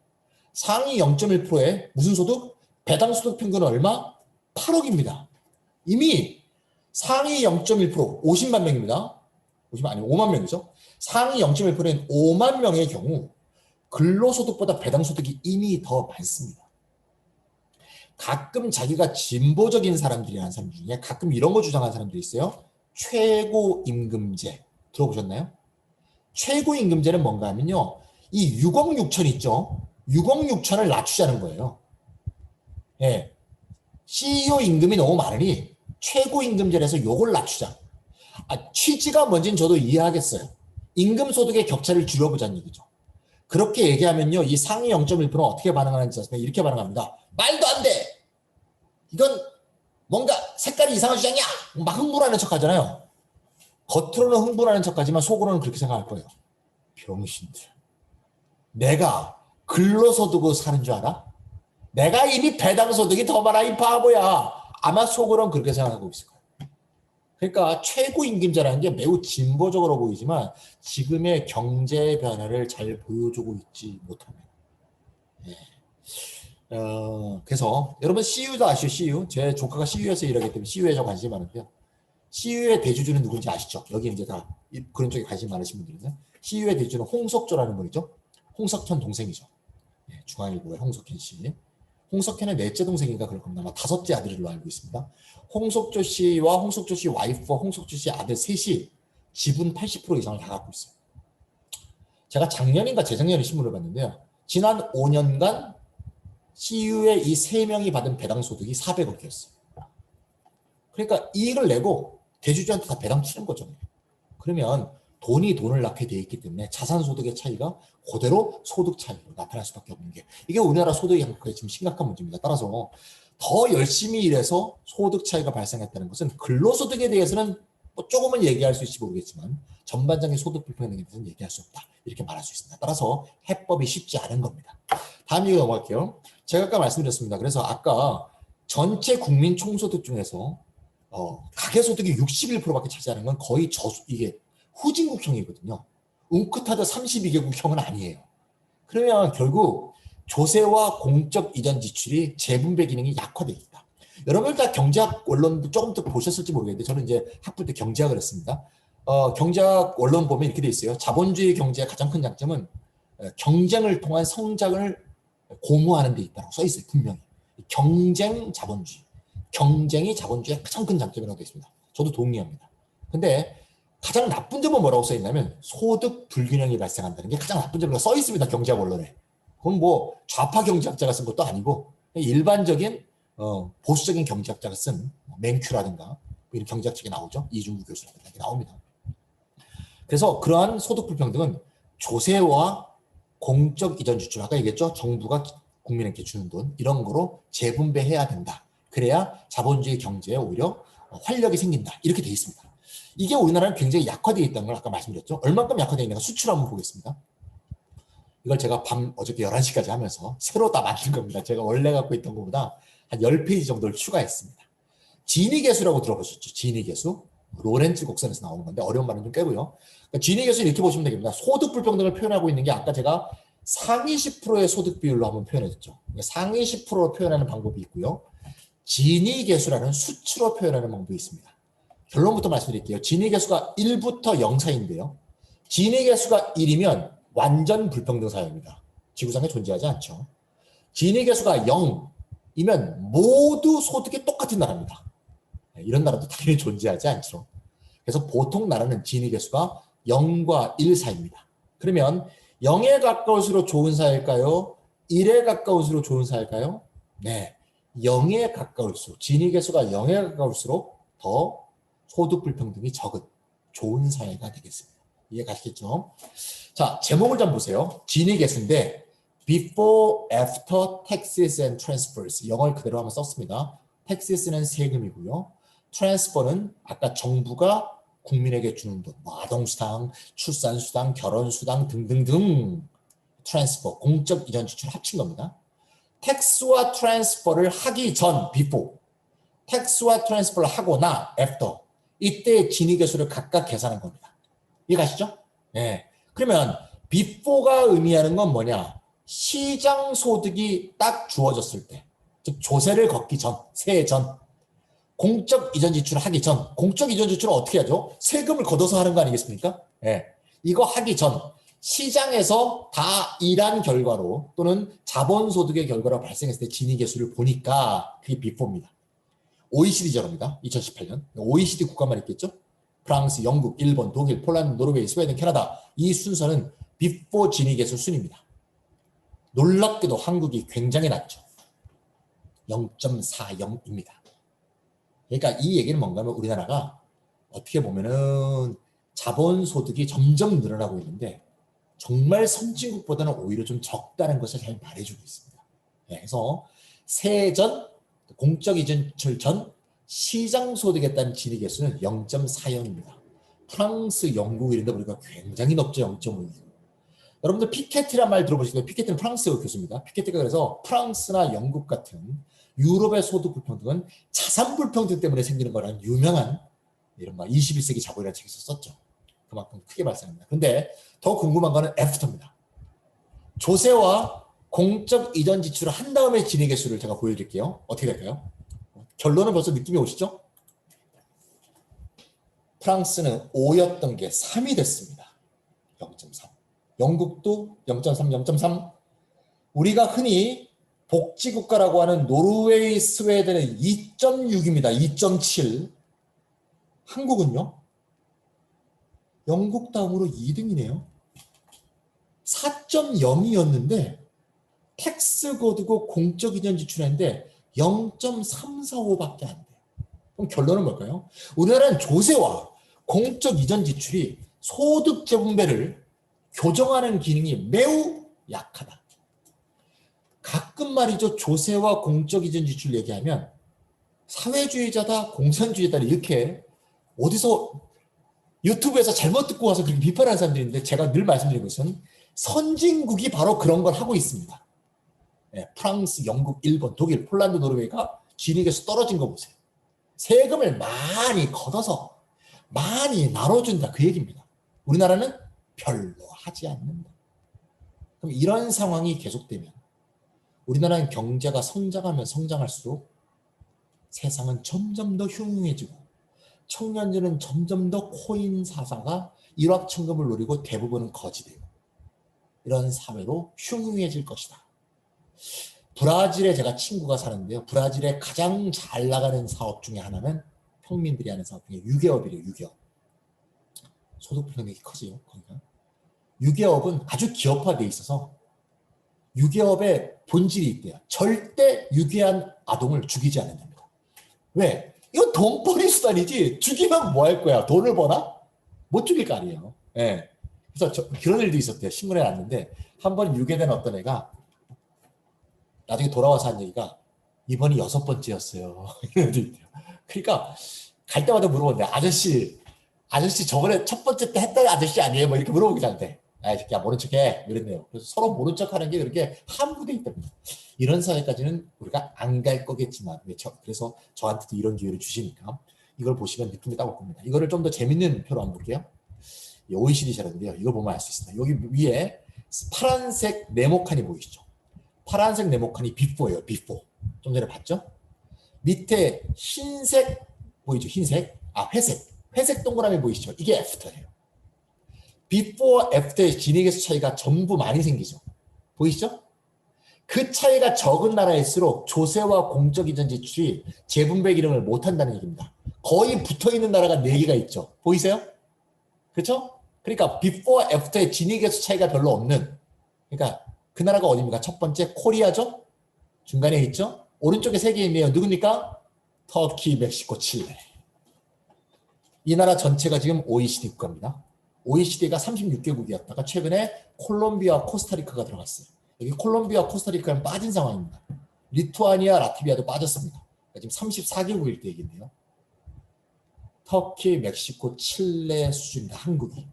상위 0.1%의 무슨 소득? 배당소득 평균은 얼마? 8억입니다. 이미 상위 0.1% 50만 명입니다. 50만 아니 5만 명이죠. 상위 0.1%인 5만 명의 경우 근로소득보다 배당소득이 이미 더 많습니다. 가끔 진보적인 사람들이라는 사람 중에 가끔 이런 거 주장하는 사람들이 있어요. 최고임금제 들어보셨나요? 최고임금제는 뭔가 하면요. 이 6억 6천 있죠. 6억 6천을 낮추자는 거예요. 예. CEO 임금이 너무 많으니 최고임금제에서 요걸 낮추자. 취지가 뭔지는 저도 이해하겠어요. 임금소득의 격차를 줄여보자는 얘기죠. 그렇게 얘기하면요. 이 상위 0.1%는 어떻게 반응하는지 아시면 이렇게 반응합니다. 말도 안 돼! 이건 뭔가 색깔이 이상한 주장이야! 막 흥분하는 척 하잖아요. 겉으로는 흥분하는 척 하지만 속으로는 그렇게 생각할 거예요. 병신들. 내가 근로소득으로 사는 줄 알아? 내가 이미 배당소득이 더 많아 이 바보야. 아마 속으로는 그렇게 생각하고 있을 거예요. 그러니까 최고임금제라는 게 매우 진보적으로 보이지만 지금의 경제 변화를 잘 보여주고 있지 못합니다. 네. 그래서 여러분 CU도 아시죠? CU? 제 조카가 CU에서 일하기 때문에 CU에 저 관심이 많은데요. CU의 대주주는 누군지 아시죠? 여기 이제 다 그런 쪽에 관심 많으신 분들은요. CU의 대주주는 홍석조라는 분이죠. 홍석현 동생이죠. 네, 중앙일보의 홍석현 씨. 홍석현의 넷째 동생인가 그럴 겁니다. 아마 5째 아들로 알고 있습니다. 홍석조 씨와 홍석조 씨 와이프와 홍석조 씨 아들 셋이 지분 80% 이상을 다 갖고 있어요. 제가 작년인가 재작년에 신문을 봤는데요. 지난 5년간 CU의 이 3명이 받은 배당소득이 400억이었어요. 그러니까 이익을 내고 대주주한테 다 배당 치는 거죠. 그러면 돈이 돈을 낳게 돼 있기 때문에 자산소득의 차이가 그대로 소득 차이로 나타날 수밖에 없는 게 이게 우리나라 소득 양극화의 지금 심각한 문제입니다. 따라서 더 열심히 일해서 소득 차이가 발생했다는 것은 근로소득에 대해서는 뭐 조금은 얘기할 수 있을지 모르겠지만 전반적인 소득 불평등에 대해서는 얘기할 수 없다. 이렇게 말할 수 있습니다. 따라서 해법이 쉽지 않은 겁니다. 다음 얘기 넘어갈게요. 제가 아까 말씀드렸습니다. 그래서 아까 전체 국민 총소득 중에서 가계소득이 61%밖에 차지하는 건 거의 이게 후진국형이거든요. 웅크타드 32개국형은 아니에요. 그러면 결국 조세와 공적 이전 지출이 재분배 기능이 약화되어 있다. 여러분 다 경제학 원론도 조금 더 보셨을지 모르겠는데 저는 이제 학부 때 경제학을 했습니다. 경제학 원론 보면 이렇게 돼 있어요. 자본주의 경제의 가장 큰 장점은 경쟁을 통한 성장을 고무하는 데 있다고 써 있어요. 분명히. 경쟁 자본주의. 경쟁이 자본주의의 가장 큰 장점이라고 되어 있습니다. 저도 동의합니다. 근데 가장 나쁜 점은 뭐라고 써 있냐면 소득 불균형이 발생한다는 게 가장 나쁜 점이라고 써 있습니다. 경제학 원론에. 그건 뭐 좌파 경제학자가 쓴 것도 아니고 일반적인 보수적인 경제학자가 쓴 맨큐라든가 이런 경제학 책에 나오죠. 이중구 교수라든가 이렇게 나옵니다. 그래서 그러한 소득 불평등은 조세와 공적 이전 지출, 아까 얘기했죠. 정부가 국민에게 주는 돈 이런 거로 재분배해야 된다. 그래야 자본주의 경제에 오히려 활력이 생긴다. 이렇게 돼 있습니다. 이게 우리나라는 굉장히 약화되어 있다는 걸 아까 말씀드렸죠. 얼마큼 약화되어 있는가 수치로 한번 보겠습니다. 이걸 제가 어저께 11시까지 하면서 새로 다 만든 겁니다. 제가 원래 갖고 있던 것보다 한 10페이지 정도를 추가했습니다. 지니계수라고 들어보셨죠? 지니계수. 로렌츠 곡선에서 나오는 건데 어려운 말은 좀 깨고요. 그러니까 지니계수는 이렇게 보시면 되겠습니다. 소득 불평등을 표현하고 있는 게 아까 제가 상위 10%의 소득 비율로 한번 표현해줬죠. 그러니까 상위 10%로 표현하는 방법이 있고요. 지니계수라는 수치로 표현하는 방법이 있습니다. 결론부터 말씀드릴게요. 지니계수가 1부터 0 사이인데요. 지니계수가 1이면 완전 불평등 사회입니다. 지구상에 존재하지 않죠. 지니계수가 0이면 모두 소득이 똑같은 나라입니다. 이런 나라도 당연히 존재하지 않죠. 그래서 보통 나라는 지니계수가 0과 1 사이입니다. 그러면 0에 가까울수록 좋은 사회일까요? 1에 가까울수록 좋은 사회일까요? 네. 0에 가까울수록, 지니계수가 0에 가까울수록 더 소득 불평등이 적은 좋은 사회가 되겠습니다. 이해 가시겠죠? 자, 제목을 좀 보세요. 지니 계수인데 before, after taxes and transfers 영어를 그대로 한번 썼습니다. taxes는 세금이고요. transfer는 아까 정부가 국민에게 주는 돈, 뭐 아동수당, 출산수당, 결혼수당 등등등 transfer, 공적 이전 지출 합친 겁니다. 텍스와 트랜스퍼를 하기 전 before, 텍스와 트랜스퍼를 하고 나 after, 이때 진위계수를 각각 계산한 겁니다. 이해가시죠? 네. 그러면 before가 의미하는 건 뭐냐? 시장 소득이 딱 주어졌을 때, 즉 조세를 걷기 전, 세해 전, 공적 이전 지출을 하기 전, 공적 이전 지출은 어떻게 하죠? 세금을 걷어서 하는 거 아니겠습니까? 네. 이거 하기 전, 시장에서 다 일한 결과로 또는 자본소득의 결과로 발생했을 때 진위계수를 보니까 그게 before입니다. OECD 저럽니다. 2018년. OECD 국가만 있겠죠? 프랑스, 영국, 일본, 독일, 폴란드, 노르웨이, 스웨덴, 캐나다 이 순서는 before 진위계수 순입니다. 놀랍게도 한국이 굉장히 낮죠. 0.40입니다. 그러니까 이 얘기는 뭔가 하면 우리나라가 어떻게 보면은 자본소득이 점점 늘어나고 있는데 정말 선진국보다는 오히려 좀 적다는 것을 잘 말해주고 있습니다. 그래서 세해 전, 공적 이전 전, 시장 소득에 따른 진위계수는 0.40입니다. 프랑스, 영국 이런 데 보니까 굉장히 높죠. 0.5. 여러분들 피케티란 말 들어보시면 피케티는 프랑스 교수입니다. 피케티가 그래서 프랑스나 영국 같은 유럽의 소득 불평등은 자산 불평등 때문에 생기는 거라는 유명한 이른바 21세기 자본이라는 책에서 썼죠. 그만큼 크게 발생합니다. 근데 더 궁금한 거는 애프터입니다. 조세와 공적 이전 지출을 한 다음에 진위계수를 제가 보여드릴게요. 어떻게 될까요? 결론은 벌써 느낌이 오시죠? 프랑스는 5였던 게 3이 됐습니다. 0.3. 영국도 0.3, 0.3. 우리가 흔히 복지국가라고 하는 노르웨이, 스웨덴은 2.6입니다. 2.7. 한국은요? 영국 다음으로 2등이네요. 4.0이었는데 텍스 거두고 공적 이전 지출했는데 0.345밖에 안 돼요. 그럼 결론은 뭘까요? 우리나라는 조세와 공적 이전 지출이 소득 재분배를 교정하는 기능이 매우 약하다. 가끔 말이죠. 조세와 공적 이전 지출 얘기하면 사회주의자다, 공산주의자다 이렇게 어디서 유튜브에서 잘못 듣고 와서 그렇게 비판하는 사람들이 있는데 제가 늘 말씀드린 것은 선진국이 바로 그런 걸 하고 있습니다. 네, 프랑스, 영국, 일본, 독일, 폴란드, 노르웨이가 진위계수 떨어진 거 보세요. 세금을 많이 걷어서 많이 나눠준다 그 얘기입니다. 우리나라는 별로 하지 않는다. 그럼 이런 상황이 계속되면 우리나라는 경제가 성장하면 성장할수록 세상은 점점 더 흉흉해지고 청년들은 점점 더 코인 사사가 일확천금을 노리고 대부분은 거지되고 이런 사회로 흉흉해질 것이다. 브라질에 제가 친구가 사는데요. 브라질에 가장 잘 나가는 사업 중에 하나는 평민들이 하는 사업 중에 유계업이래요. 유계업. 소득 불평등이 커지요. 거기가. 유계업은 아주 기업화되어 있어서 유계업의 본질이 있대요. 절대 유계한 아동을 죽이지 않는답니다. 왜? 이거 돈벌이 수단이지 죽이면 뭐 할 거야? 돈을 버나? 못 죽일 거 아니에요. 예. 그래서 그런 일도 있었대요. 신문에 났는데 한 번 유괴된 어떤 애가 나중에 돌아와서 한 얘기가 이번이 6번째였어요. 이런 일도 있대요. 그러니까 갈 때마다 물어보는데 아저씨 저번에 첫 번째 때 했던 아저씨 아니에요? 뭐 이렇게 물어보기 잘돼. 아, 이 새끼야 모른 척해. 이랬네요. 그래서 서로 모른 척하는 게 그렇게 함부돼 있답니다. 이런 사회까지는 우리가 안 갈 거겠지만 그래서 저한테도 이런 기회를 주시니까 이걸 보시면 느낌이 딱 올 겁니다. 이거를 좀 더 재밌는 표로 한번 볼게요. OECD 자료인데요. 이거 보면 알 수 있습니다. 여기 위에 파란색 네모칸이 보이시죠? 파란색 네모칸이 before예요. before. 좀 전에 봤죠? 밑에 흰색 보이죠? 흰색. 회색 동그라미 보이시죠? 이게 after예요. before, after의 진위계수 차이가 전부 많이 생기죠. 보이시죠? 그 차이가 적은 나라일수록 조세와 공적 이전 지출이 재분배 기능을 못한다는 얘기입니다. 거의 붙어있는 나라가 4개가 있죠. 보이세요? 그렇죠? 그러니까 before, after의 진위계수 차이가 별로 없는, 그러니까 그 나라가 어디입니까? 첫 번째 코리아죠? 중간에 있죠? 오른쪽에 3개 있네요. 누굽니까? 터키, 멕시코, 칠레. 이 나라 전체가 지금 OECD 국가입니다. OECD가 36개국이었다가 최근에 콜롬비아와 코스타리카가 들어갔어요. 여기 콜롬비아, 코스타리카는 빠진 상황입니다. 리투아니아, 라트비아도 빠졌습니다. 그러니까 지금 34개국일 때 얘기인데요. 터키, 멕시코, 칠레 수준입니다. 한국이.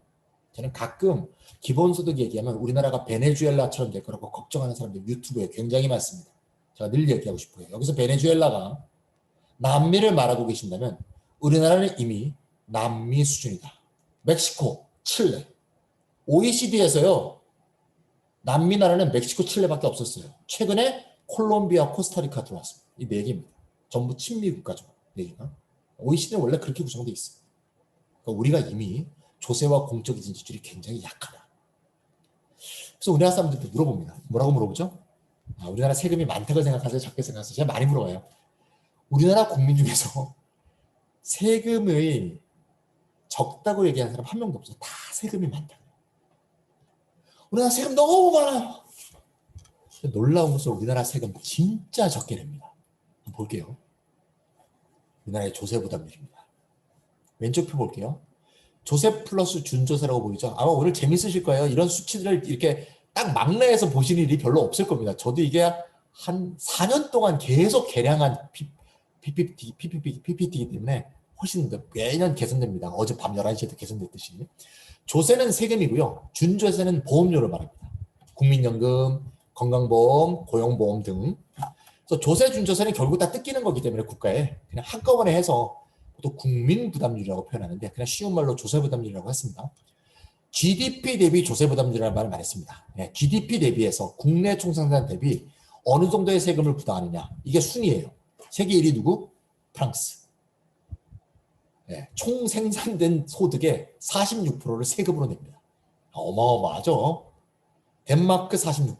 저는 가끔 기본소득 얘기하면 우리나라가 베네수엘라처럼 될 거라고 걱정하는 사람들 유튜브에 굉장히 많습니다. 제가 늘 얘기하고 싶어요. 여기서 베네수엘라가 남미를 말하고 계신다면 우리나라는 이미 남미 수준이다. 멕시코, 칠레. OECD에서요. 남미 나라는 멕시코, 칠레밖에 없었어요. 최근에 콜롬비아, 코스타리카 들어왔습니다. 이 네 개입니다. 전부 친미 국가죠. 네 개가. OECD는 원래 그렇게 구성되어 있습니다. 그러니까 우리가 이미 조세와 공적 이전 지출이 굉장히 약하다. 그래서 우리나라 사람들한테 물어봅니다. 뭐라고 물어보죠? 우리나라 세금이 많다고 생각하세요? 적게 생각하세요? 제가 많이 물어봐요. 우리나라 국민 중에서 세금의 적다고 얘기하는 사람 한 명도 없어요. 다 세금이 많다. 우리나라 세금 너무 많아요. 놀라운 것은 우리나라 세금 진짜 적게 냅니다. 한번 볼게요. 우리나라의 조세 부담률입니다. 왼쪽 표 볼게요. 조세 플러스 준조세라고 보이죠? 아마 오늘 재밌으실 거예요. 이런 수치들을 이렇게 딱 막내에서 보시는 일이 별로 없을 겁니다. 저도 이게 한 4년 동안 계속 개량한 PPT이기 때문에 훨씬 더 매년 개선됩니다. 어젯밤 11시에도 개선됐듯이. 조세는 세금이고요. 준조세는 보험료를 말합니다. 국민연금, 건강보험, 고용보험 등. 그래서 조세, 준조세는 결국 다 뜯기는 거기 때문에 국가에 그냥 한꺼번에 해서 또 국민부담률이라고 표현하는데 그냥 쉬운 말로 조세부담률이라고 했습니다. GDP 대비 조세부담률이라는 말을 말했습니다. 네, GDP 대비해서 국내 총생산 대비 어느 정도의 세금을 부담하느냐. 이게 순위예요. 세계 1위 누구? 프랑스. 네, 총 생산된 소득의 46%를 세금으로 냅니다. 어마어마하죠. 덴마크 46%,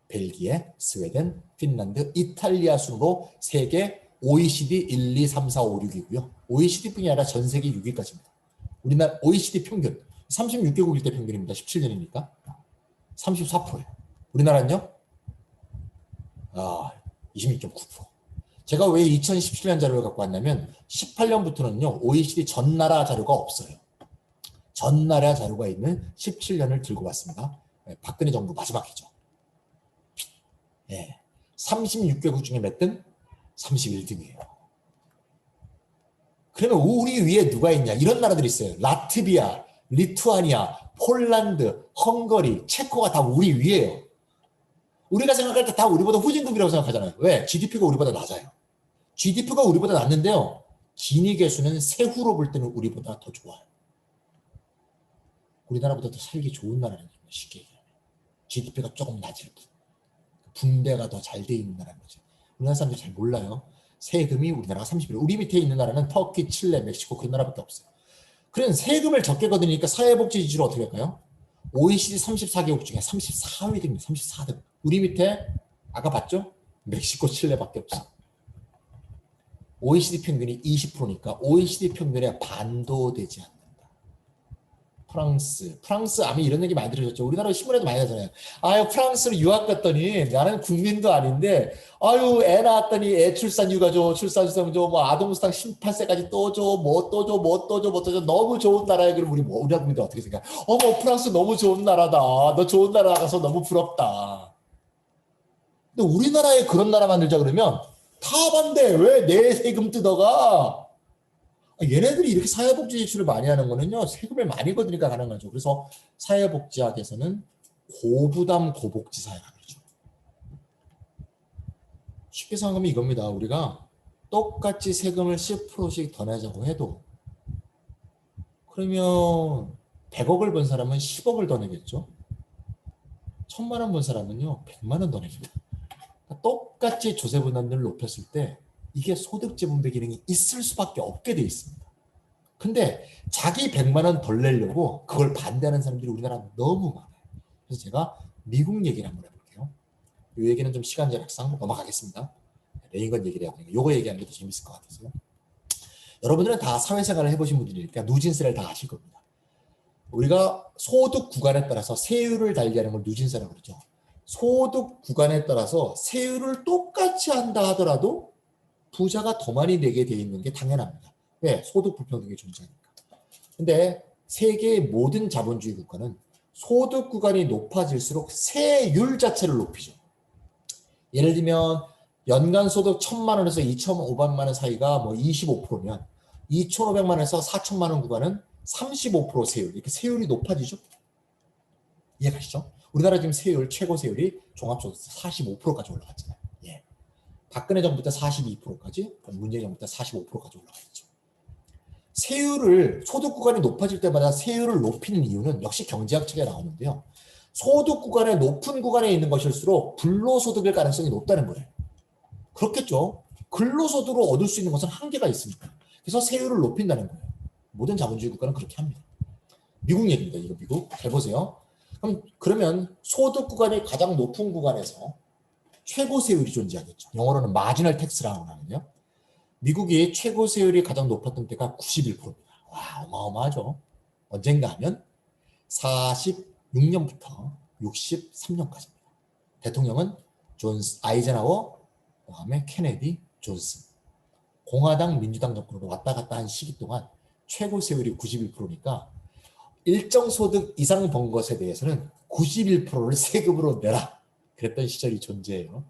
벨기에, 스웨덴, 핀란드, 이탈리아 순으로 세계 OECD 1, 2, 3, 4, 5, 6이고요. OECD뿐이 아니라 전 세계 6위까지입니다. 우리나라 OECD 평균 36개국일 때 평균입니다. 17년이니까 34%예요. 우리나라는요? 26.9%. 제가 왜 2017년 자료를 갖고 왔냐면 18년부터는요. OECD 전 나라 자료가 없어요. 전 나라 자료가 있는 17년을 들고 왔습니다. 박근혜 정부 마지막 해죠. 36개국 중에 몇 등? 31등이에요. 그러면 우리 위에 누가 있냐? 이런 나라들이 있어요. 라트비아, 리투아니아, 폴란드, 헝가리, 체코가 다 우리 위에요. 우리가 생각할 때 다 우리보다 후진국이라고 생각하잖아요. 왜? GDP가 우리보다 낮아요. GDP가 우리보다 낮는데요. 기니 개수는 세후로 볼 때는 우리보다 더 좋아요. 우리나라보다 더 살기 좋은 나라는 거예요. 쉽게 얘기하면. GDP가 조금 낮을 뿐. 분배가 더 잘 돼 있는 나라인 거죠. 우리나라 사람들이 잘 몰라요. 세금이 우리나라가 31. 우리 밑에 있는 나라는 터키, 칠레, 멕시코 그런 나라밖에 없어요. 그런 세금을 적게 걷으니까 사회복지 지수를 어떻게 할까요? OECD 34개국 중에 34위입니다. 34등. 우리 밑에 아까 봤죠? 멕시코, 칠레밖에 없어. OECD 평균이 20%니까 OECD 평균에 반도 되지 않는다. 프랑스 아마 이런 얘기 많이 들으셨죠? 우리나라 신문에도 많이 나잖아요. 아유 프랑스로 유학 갔더니 나는 국민도 아닌데 아유 애 낳았더니 애 출산휴가 줘, 출산수당 줘, 뭐 아동수당 18세까지 또 줘, 뭐 또 줘, 뭐 또 줘, 뭐 또 줘. 너무 좋은 나라야. 그럼 우리 국민들 어떻게 생각해? 어머 프랑스 너무 좋은 나라다. 너 좋은 나라 가서 너무 부럽다. 근데 우리나라에 그런 나라 만들자 그러면 다 반대. 왜 내 세금 뜯어가? 얘네들이 이렇게 사회복지 지출을 많이 하는 거는요. 세금을 많이 걷으니까 가능하죠. 그래서 사회복지학에서는 고부담 고복지 사회라고 그러죠. 쉽게 생각하면 이겁니다. 우리가 똑같이 세금을 10%씩 더 내자고 해도 그러면 100억을 번 사람은 10억을 더 내겠죠. 1000만 원 번 사람은요. 100만 원 더 냅니다. 그러니까 똑같이 조세 부담률을 높였을 때 이게 소득재분배 기능이 있을 수밖에 없게 돼 있습니다. 근데 자기 100만 원 덜 내려고 그걸 반대하는 사람들이 우리나라 너무 많아요. 그래서 제가 미국 얘기를 한번 해볼게요. 이 얘기는 좀 시간 제약상 넘어가겠습니다. 레인건 얘기를 해야 되니까 요거 얘기하는 게 더 재밌을 것 같아서요. 여러분들은 다 사회생활을 해보신 분들이니까 누진세를 다 아실 겁니다. 우리가 소득 구간에 따라서 세율을 달리하는 걸 누진세라고 그러죠. 소득 구간에 따라서 세율을 똑같이 한다 하더라도 부자가 더 많이 내게 돼 있는 게 당연합니다. 왜? 소득 불평등이 존재하니까. 근데 세계의 모든 자본주의 국가는 소득 구간이 높아질수록 세율 자체를 높이죠. 예를 들면 연간 소득 1,000만 원에서 2,500만 원 사이가 뭐 25%면 2,500만 원에서 4,000만 원 구간은 35% 세율. 이렇게 세율이 높아지죠. 이해가시죠? 우리나라 지금 세율 최고 세율이 종합소득 45%까지 올라갔잖아요. 예. 박근혜 정부 때 42%까지, 문재인 정부 때 45%까지 올라갔죠. 세율을 소득 구간이 높아질 때마다 세율을 높이는 이유는 역시 경제학 책에 나오는데요. 소득 구간의 높은 구간에 있는 것일수록 불로소득일 가능성이 높다는 거예요. 그렇겠죠. 근로소득으로 얻을 수 있는 것은 한계가 있으니까. 그래서 세율을 높인다는 거예요. 모든 자본주의 국가는 그렇게 합니다. 미국 얘기입니다. 이거 미국. 잘 보세요. 그러면 소득 구간이 가장 높은 구간에서 최고 세율이 존재하겠죠. 영어로는 마지널 텍스라고 하는데요. 미국이 최고 세율이 가장 높았던 때가 91%입니다. 와, 어마어마하죠. 언젠가 하면 46년부터 63년까지입니다. 대통령은 아이젠하워, 그다음에 케네디, 존슨. 공화당, 민주당 정권으로 왔다 갔다 한 시기 동안 최고 세율이 91%니까 일정 소득 이상 번 것에 대해서는 91%를 세금으로 내라. 그랬던 시절이 존재해요.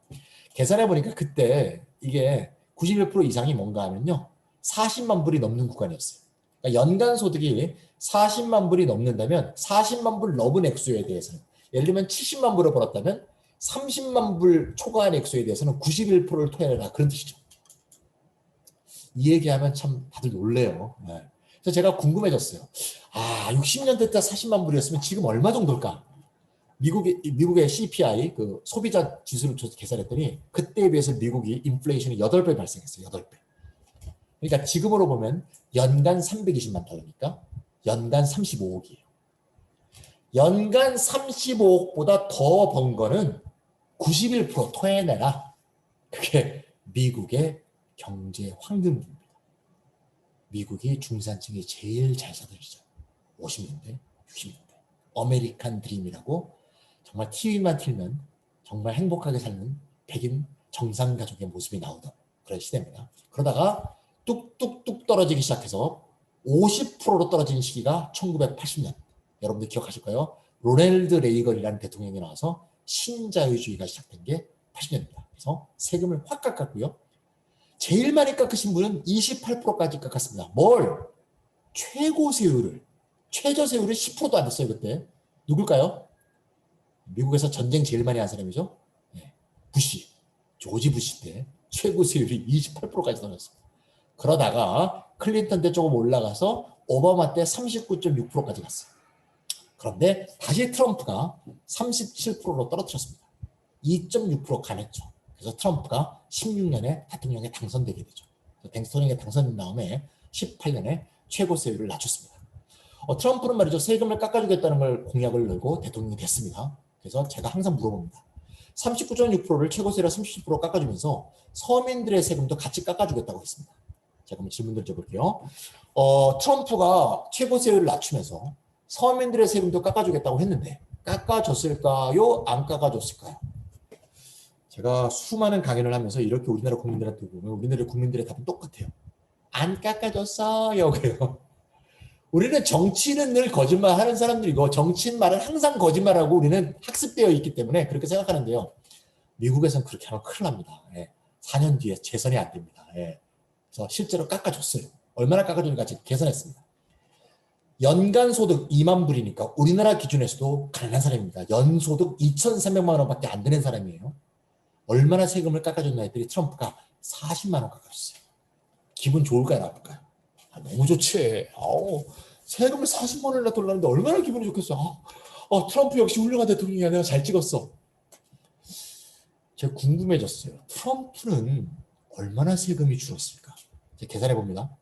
계산해 보니까 그때 이게 91% 이상이 뭔가 하면요. 40만 불이 넘는 구간이었어요. 그러니까 연간 소득이 40만 불이 넘는다면 40만 불 넘은 액수에 대해서는 예를 들면 70만 불을 벌었다면 30만 불 초과한 액수에 대해서는 91%를 토해내라. 그런 뜻이죠. 이 얘기하면 참 다들 놀래요. 네. 그래서 제가 궁금해졌어요. 60년대 때 40만 불이었으면 지금 얼마 정도일까? 미국의 CPI, 그 소비자 지수를 계산했더니 그때에 비해서 미국이 인플레이션이 8배 발생했어요. 8배. 그러니까 지금으로 보면 연간 320만 달러니까 연간 35억이에요. 연간 35억보다 더 번 거는 91% 토해내라. 그게 미국의 경제 황금기입니다. 미국이 중산층이 제일 잘 사던 시절. 50년대, 60년대. 아메리칸 드림이라고 정말 TV만 틀면 정말 행복하게 사는 백인 정상 가족의 모습이 나오던 그런 시대입니다. 그러다가 뚝뚝뚝 떨어지기 시작해서 50%로 떨어진 시기가 1980년. 여러분들 기억하실 거예요. 로널드 레이건이라는 대통령이 나와서 신자유주의가 시작된 게 80년입니다. 그래서 세금을 확 깎았고요. 제일 많이 깎으신 분은 28%까지 깎았습니다. 뭘? 최고 세율을. 최저 세율이 10%도 안 됐어요. 그때. 누굴까요? 미국에서 전쟁 제일 많이 한 사람이죠. 네. 부시. 조지 부시 때 최고 세율이 28%까지 떨어졌습니다. 그러다가 클린턴 때 조금 올라가서 오바마 때 39.6%까지 갔어요. 그런데 다시 트럼프가 37%로 떨어뜨렸습니다. 2.6% 가냈죠. 그래서 트럼프가 16년에 대통령에 당선되게 되죠. 대통령에 당선된 다음에 18년에 최고 세율을 낮췄습니다. 트럼프는 말이죠. 세금을 깎아주겠다는 걸 공약을 내고 대통령이 됐습니다. 그래서 제가 항상 물어봅니다. 39.6%를 최고세율 30% 깎아주면서 서민들의 세금도 같이 깎아주겠다고 했습니다. 제가 한번 질문 드려볼게요. 트럼프가 최고세율을 낮추면서 서민들의 세금도 깎아주겠다고 했는데 깎아줬을까요? 안 깎아줬을까요? 제가 수많은 강연을 하면서 이렇게 우리나라 국민들한테 보면 우리나라 국민들의 답은 똑같아요. 안 깎아줬어요. 그래요. 우리는 정치는 늘 거짓말하는 사람들이고 정치인 말은 항상 거짓말하고 우리는 학습되어 있기 때문에 그렇게 생각하는데요. 미국에서는 그렇게 하면 큰일 납니다. 4년 뒤에 재선이 안 됩니다. 그래서 실제로 깎아줬어요. 얼마나 깎아주는가 제가 계산했습니다. 연간 소득 2만 불이니까 우리나라 기준에서도 가난한 사람입니다. 연소득 2,300만 원밖에 안 되는 사람이에요. 얼마나 세금을 깎아줬나 했더니 트럼프가 40만 원 깎아줬어요. 기분 좋을까요? 나쁠까요? 너무 좋지. 세금을 40만 원이나 돌렸는데 얼마나 기분이 좋겠어. 트럼프 역시 훌륭한 대통령이야. 내가 잘 찍었어. 제가 궁금해졌어요. 트럼프는 얼마나 세금이 줄었을까? 제가 계산해 봅니다.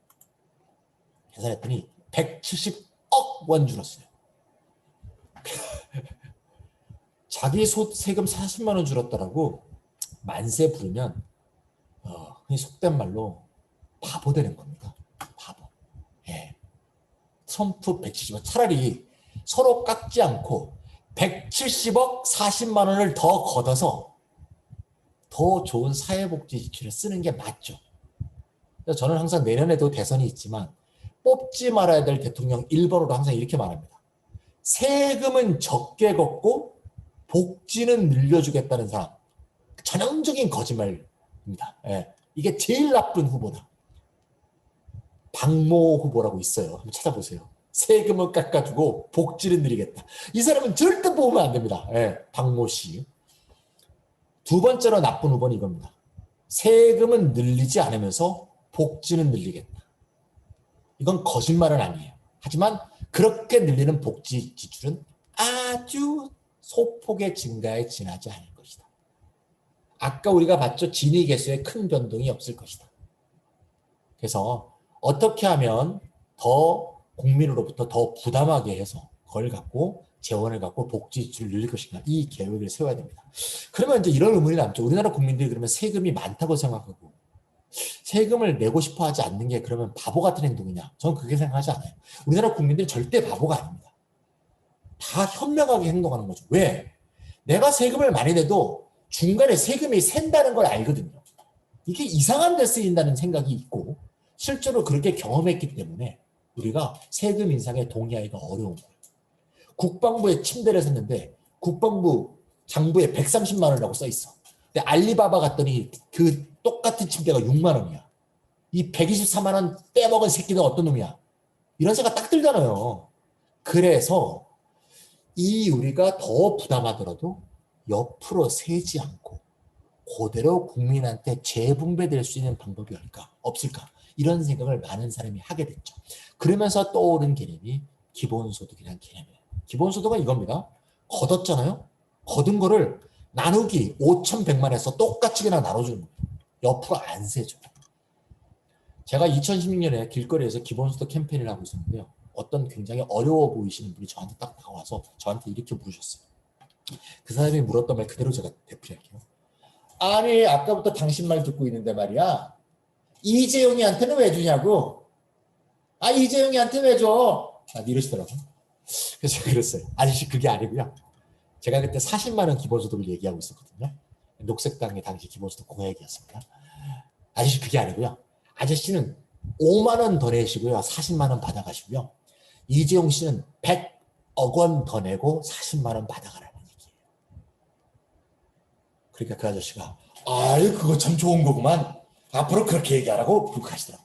계산했더니 170억 원 줄었어요. 자기 세금 40만 원 줄었다라고 만세 부르면 그냥 속된 말로 바보 되는 겁니다. 바보. 트럼프 170억 차라리 서로 깎지 않고 170억 40만 원을 더 걷어서 더 좋은 사회복지 지출에 쓰는 게 맞죠. 그래서 저는 항상 내년에도 대선이 있지만 뽑지 말아야 될 대통령 1번으로 항상 이렇게 말합니다. 세금은 적게 걷고 복지는 늘려주겠다는 사람. 전형적인 거짓말입니다. 예. 이게 제일 나쁜 후보다. 박모 후보라고 있어요. 한번 찾아보세요. 세금은 깎아주고 복지는 늘리겠다. 이 사람은 절대 뽑으면 안 됩니다. 예. 박모 씨. 두 번째로 나쁜 후보는 이겁니다. 세금은 늘리지 않으면서 복지는 늘리겠다. 이건 거짓말은 아니에요. 하지만 그렇게 늘리는 복지 지출은 아주 소폭의 증가에 지나지 않을 것이다. 아까 우리가 봤죠. 진위 개수에 큰 변동이 없을 것이다. 그래서 어떻게 하면 더 국민으로부터 더 부담하게 해서 그걸 갖고 재원을 갖고 복지 지출을 늘릴 것인가, 이 계획을 세워야 됩니다. 그러면 이제 이런 의문이 남죠. 우리나라 국민들이 그러면 세금이 많다고 생각하고 세금을 내고 싶어 하지 않는 게 그러면 바보 같은 행동이냐? 저는 그렇게 생각하지 않아요. 우리나라 국민들이 절대 바보가 아닙니다. 다 현명하게 행동하는 거죠. 왜? 내가 세금을 많이 내도 중간에 세금이 샌다는 걸 알거든요. 이게 이상한 데 쓰인다는 생각이 있고 실제로 그렇게 경험했기 때문에 우리가 세금 인상에 동의하기가 어려운 거예요. 국방부에 침대를 샀는데 국방부 장부에 130만 원이라고 써 있어. 근데 알리바바 갔더니 그 똑같은 침대가 6만 원이야. 이 124만 원 빼먹은 새끼는 어떤 놈이야? 이런 생각 딱 들잖아요. 그래서 이 우리가 더 부담하더라도 옆으로 세지 않고 그대로 국민한테 재분배될 수 있는 방법이 없을까? 이런 생각을 많은 사람이 하게 됐죠. 그러면서 떠오른 개념이 기본소득이라는 개념이에요. 기본소득은 이겁니다. 걷었잖아요. 걷은 거를 나누기 5,100만에서 똑같이 그냥 나눠주는 거예요. 옆으로 안 세죠. 제가 2016년에 길거리에서 기본소득 캠페인을 하고 있었는데요. 어떤 굉장히 어려워 보이시는 분이 저한테 딱 다가와서 저한테 이렇게 물으셨어요. 그 사람이 물었던 말 그대로 제가 되풀이할게요. 아니 아까부터 당신 말 듣고 있는데 말이야. 이재용이한테는 왜 주냐고. 아 이재용이한테 왜 줘. 이러시더라고요. 그래서 제가 그랬어요. 아저씨 그게 아니고요. 제가 그때 40만 원 기본소득을 얘기하고 있었거든요. 녹색당의 당시 기본소득 공약이었습니다. 아저씨 그게 아니고요. 아저씨는 5만 원 더 내시고요. 40만 원 받아가시고요. 이재용 씨는 100억 원 더 내고 40만 원 받아가라는 얘기예요. 그러니까 그 아저씨가 아이 그거 참 좋은 거구만. 앞으로 그렇게 얘기하라고 불쾌하시더라고요.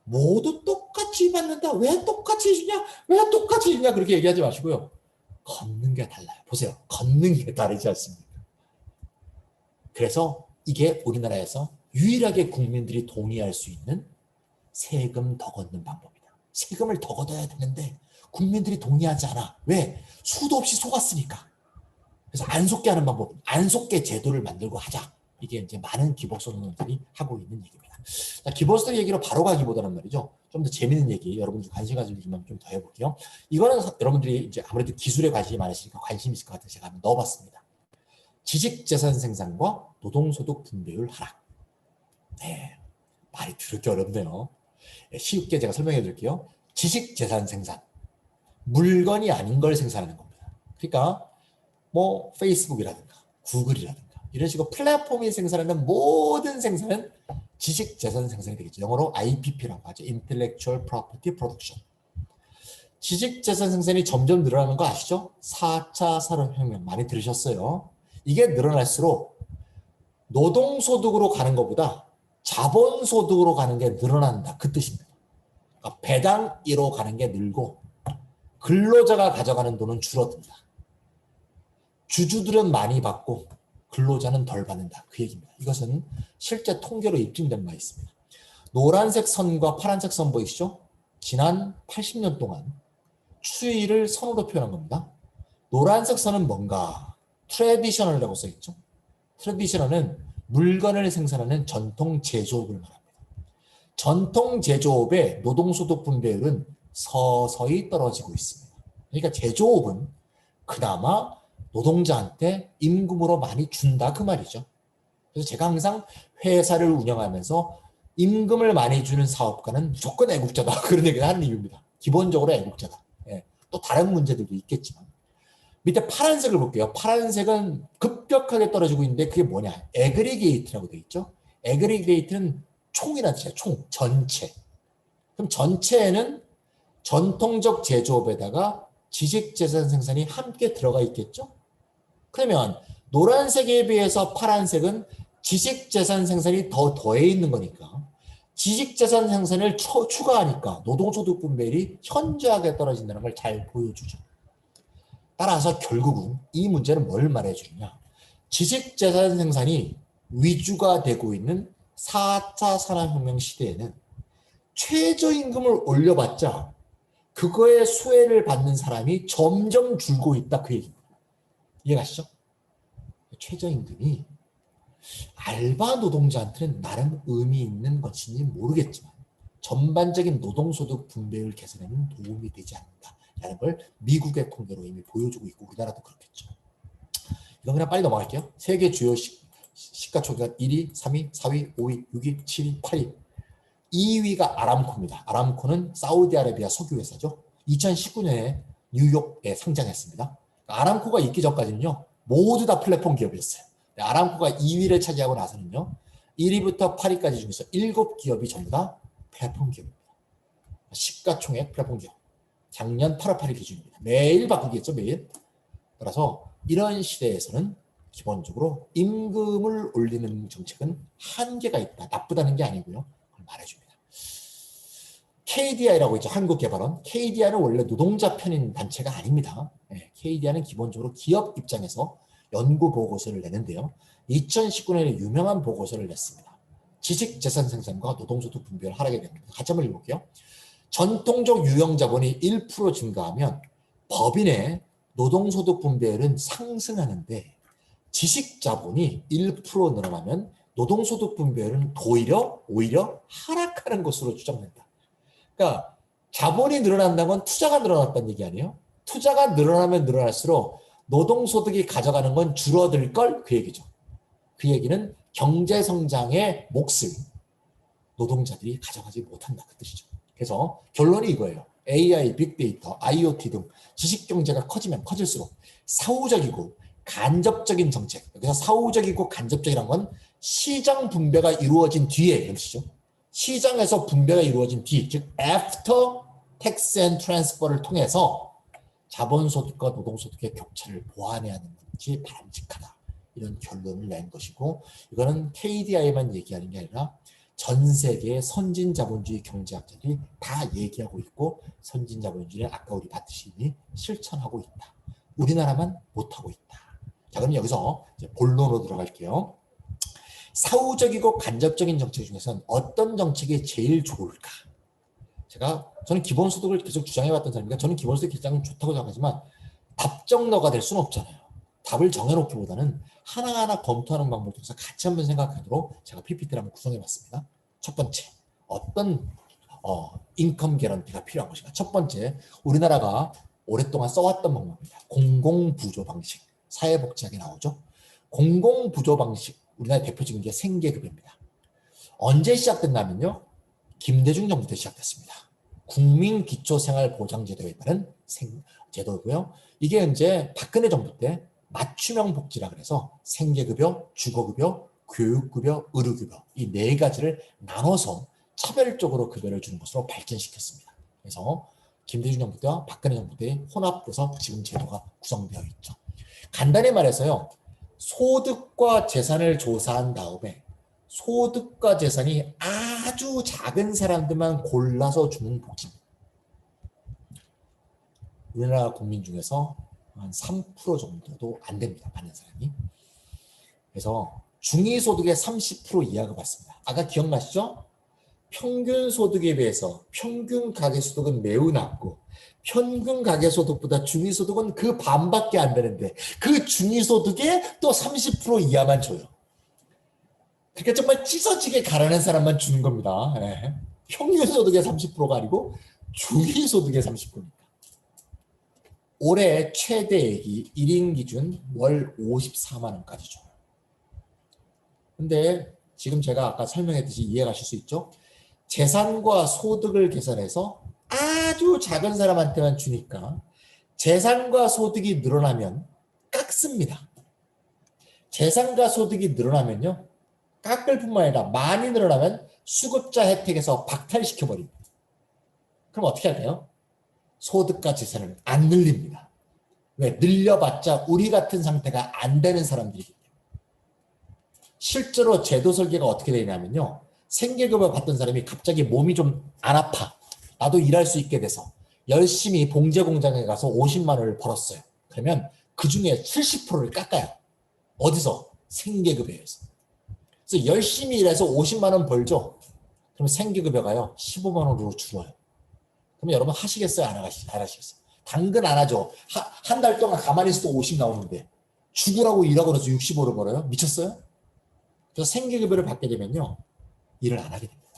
모두 똑같이 받는다. 왜 똑같이 주냐? 왜 똑같이 주냐? 그렇게 얘기하지 마시고요. 걷는 게 달라요. 보세요. 걷는 게 다르지 않습니까? 그래서 이게 우리나라에서 유일하게 국민들이 동의할 수 있는 세금 더 걷는 방법이다. 세금을 더 걷어야 되는데 국민들이 동의하지 않아. 왜? 수도 없이 속았으니까. 그래서 안 속게 하는 방법, 안 속게 제도를 만들고 하자. 이게 이제 많은 기본소득론자들이 하고 있는 얘기입니다. 자, 기본소득 얘기로 바로 가기보다는 말이죠. 좀 더 재밌는 얘기, 여러분들 관심 가지고 좀 더 해볼게요. 이거는 여러분들이 이제 아무래도 기술에 관심이 많으시니까 관심 있을 것 같아서 제가 한번 넣어봤습니다. 지식재산 생산과 노동소득 분배율 하락. 네, 말이 그렇게 어렵네요. 쉽게 제가 설명해 드릴게요. 지식재산 생산. 물건이 아닌 걸 생산하는 겁니다. 그러니까 뭐 페이스북이라든가 구글이라든가 이런 식으로 플랫폼이 생산하는 모든 생산은 지식재산 생산이 되겠죠. 영어로 IPP라고 하죠. Intellectual Property Production. 지식재산 생산이 점점 늘어나는 거 아시죠? 4차 산업혁명 많이 들으셨어요. 이게 늘어날수록 노동소득으로 가는 것보다 자본소득으로 가는 게 늘어난다. 그 뜻입니다. 그러니까 배당 1호 가는 게 늘고 근로자가 가져가는 돈은 줄어든다. 주주들은 많이 받고 근로자는 덜 받는다. 그 얘기입니다. 이것은 실제 통계로 입증된 바 있습니다. 노란색 선과 파란색 선 보이시죠? 지난 80년 동안 추이를 선으로 표현한 겁니다. 노란색 선은 뭔가? 트래디셔널이라고 써있죠. 트래디셔널은 물건을 생산하는 전통 제조업을 말합니다. 전통 제조업의 노동소득 분배율은 서서히 떨어지고 있습니다. 그러니까 제조업은 그나마 노동자한테 임금으로 많이 준다 그 말이죠. 그래서 제가 항상 회사를 운영하면서 임금을 많이 주는 사업가는 무조건 애국자다 그런 얘기를 하는 이유입니다. 기본적으로 애국자다. 예. 또 다른 문제들도 있겠지만 밑에 파란색을 볼게요. 파란색은 급격하게 떨어지고 있는데 그게 뭐냐? 애그리게이트라고 되어 있죠. 애그리게이트는 총이라는 뜻이에요. 총, 전체. 그럼 전체에는 전통적 제조업에다가 지식재산 생산이 함께 들어가 있겠죠? 그러면 노란색에 비해서 파란색은 지식재산 생산이 더 더해 있는 거니까 지식재산 생산을 추가하니까 노동소득 분배율이 현저하게 떨어진다는 걸 잘 보여주죠. 따라서 결국은 이 문제는 뭘 말해주느냐. 지식재산 생산이 위주가 되고 있는 4차 산업혁명 시대에는 최저임금을 올려봤자 그거의 수혜를 받는 사람이 점점 줄고 있다 그 얘기입니다. 이해가시죠? 최저임금이 알바 노동자한테는 나름 의미 있는 것인지 모르겠지만 전반적인 노동소득 분배율 개선에는 도움이 되지 않는다라는 걸 미국의 통계로 이미 보여주고 있고 우리나라도 그렇겠죠. 이건 그냥 빨리 넘어갈게요. 세계 주요 시가총액 1위, 3위, 4위, 5위, 6위, 7위, 8위. 2위가 아람코입니다. 아람코는 사우디아라비아 석유회사죠. 2019년에 뉴욕에 상장했습니다. 아람코가 있기 전까지는요. 모두 다 플랫폼 기업이었어요. 아람코가 2위를 차지하고 나서는요. 1위부터 8위까지 중에서 7기업이 전부 다 플랫폼 기업입니다. 시가총액 플랫폼 기업. 작년 8월 8일 기준입니다. 매일 바꾸겠죠. 매일. 따라서 이런 시대에서는 기본적으로 임금을 올리는 정책은 한계가 있다. 나쁘다는 게 아니고요. 그걸 말해줍니다. KDI라고 있죠. 한국개발원. KDI는 원래 노동자 편인 단체가 아닙니다. KDI는 기본적으로 기업 입장에서 연구 보고서를 내는데요. 2019년에 유명한 보고서를 냈습니다. 지식재산 생산과 노동소득 분배율 하락에 됩니다. 같이 한번 읽어볼게요. 전통적 유형자본이 1% 증가하면 법인의 노동소득 분배율은 상승하는데 지식자본이 1% 늘어나면 노동소득 분배율은 오히려 하락하는 것으로 추정된다. 그러니까 자본이 늘어난다는 건 투자가 늘어났다는 얘기 아니에요? 투자가 늘어나면 늘어날수록 노동소득이 가져가는 건 줄어들 걸 그 얘기죠. 그 얘기는 경제성장의 몫을 노동자들이 가져가지 못한다 그 뜻이죠. 그래서 결론이 이거예요. AI, 빅데이터, IoT 등 지식경제가 커지면 커질수록 사후적이고 간접적인 정책, 여기서 사후적이고 간접적이란 건 시장 분배가 이루어진 뒤에 이런 뜻이죠. 시장에서 분배가 이루어진 뒤, 즉 after tax and transfer를 통해서 자본소득과 노동소득의 격차를 보완해야 하는 것이 바람직하다. 이런 결론을 낸 것이고 이거는 KDI만 얘기하는 게 아니라 전 세계의 선진자본주의 경제학자들이 다 얘기하고 있고 선진자본주의는 아까 우리 봤듯이 실천하고 있다. 우리나라만 못하고 있다. 자, 그럼 여기서 이제 본론으로 들어갈게요. 사후적이고 간접적인 정책 중에서는 어떤 정책이 제일 좋을까? 저는 기본소득을 계속 주장해왔던 사람이니까 저는 기본소득이 가장 좋다고 생각하지만 답정너가 될 수는 없잖아요. 답을 정해놓기보다는 하나하나 검토하는 방법을 통해서 같이 한번 생각하도록 제가 PPT를 한번 구성해봤습니다. 첫 번째, 어떤 인컴 개런티가 필요한 것인가? 첫 번째, 우리나라가 오랫동안 써왔던 방법입니다. 공공부조 방식, 사회복지학에 나오죠. 공공부조 방식, 우리나라의 대표적인 게 생계급여입니다. 언제 시작됐냐면요. 김대중 정부 때 시작됐습니다. 국민기초생활보장제도에 따른 제도고요. 이게 이제 박근혜 정부 때 맞춤형 복지라 그래서 생계급여, 주거급여, 교육급여, 의료급여 이 네 가지를 나눠서 차별적으로 급여를 주는 것으로 발전시켰습니다. 그래서 김대중 정부 때와 박근혜 정부 때 혼합돼서 지금 제도가 구성되어 있죠. 간단히 말해서요. 소득과 재산을 조사한 다음에 소득과 재산이 아주 작은 사람들만 골라서 주는 복지입니다. 우리나라 국민 중에서 한 3% 정도도 안 됩니다. 받는 사람이. 그래서 중위소득의 30% 이하가 받습니다. 아까 기억나시죠? 평균 소득에 비해서 평균 가계소득은 매우 낮고 평균 가계소득보다 중위소득은 그 반밖에 안 되는데 그 중위소득에 또 30% 이하만 줘요. 그러니까 정말 찢어지게 가난한 사람만 주는 겁니다. 네. 평균 소득의 30%가 아니고 중위소득의 30%입니다. 올해 최대액이 1인 기준 월 54만 원까지 줘요. 근데 지금 제가 아까 설명했듯이 이해가실 수 있죠? 재산과 소득을 계산해서 아주 작은 사람한테만 주니까 재산과 소득이 늘어나면 깎습니다. 재산과 소득이 늘어나면요. 깎을 뿐만 아니라 많이 늘어나면 수급자 혜택에서 박탈시켜버립니다. 그럼 어떻게 해야 돼요? 소득과 재산을 안 늘립니다. 왜? 늘려봤자 우리 같은 상태가 안 되는 사람들이기 때문에. 실제로 제도 설계가 어떻게 되냐면요. 생계급여 받던 사람이 갑자기 몸이 좀 안 아파. 나도 일할 수 있게 돼서 열심히 봉제 공장에 가서 50만 원을 벌었어요. 그러면 그 중에 70%를 깎아요. 어디서? 생계급여에서. 그래서 열심히 일해서 50만 원 벌죠. 그럼 생계급여가요 15만 원으로 줄어요. 그럼 여러분 하시겠어요? 안 하시겠어요? 당근 안 하죠. 한 달 동안 가만히 있어도 50 나오는데 죽으라고 일하고 그래서 65를 벌어요? 미쳤어요? 그래서 생계급여를 받게 되면요 일을 안 하게 됩니다.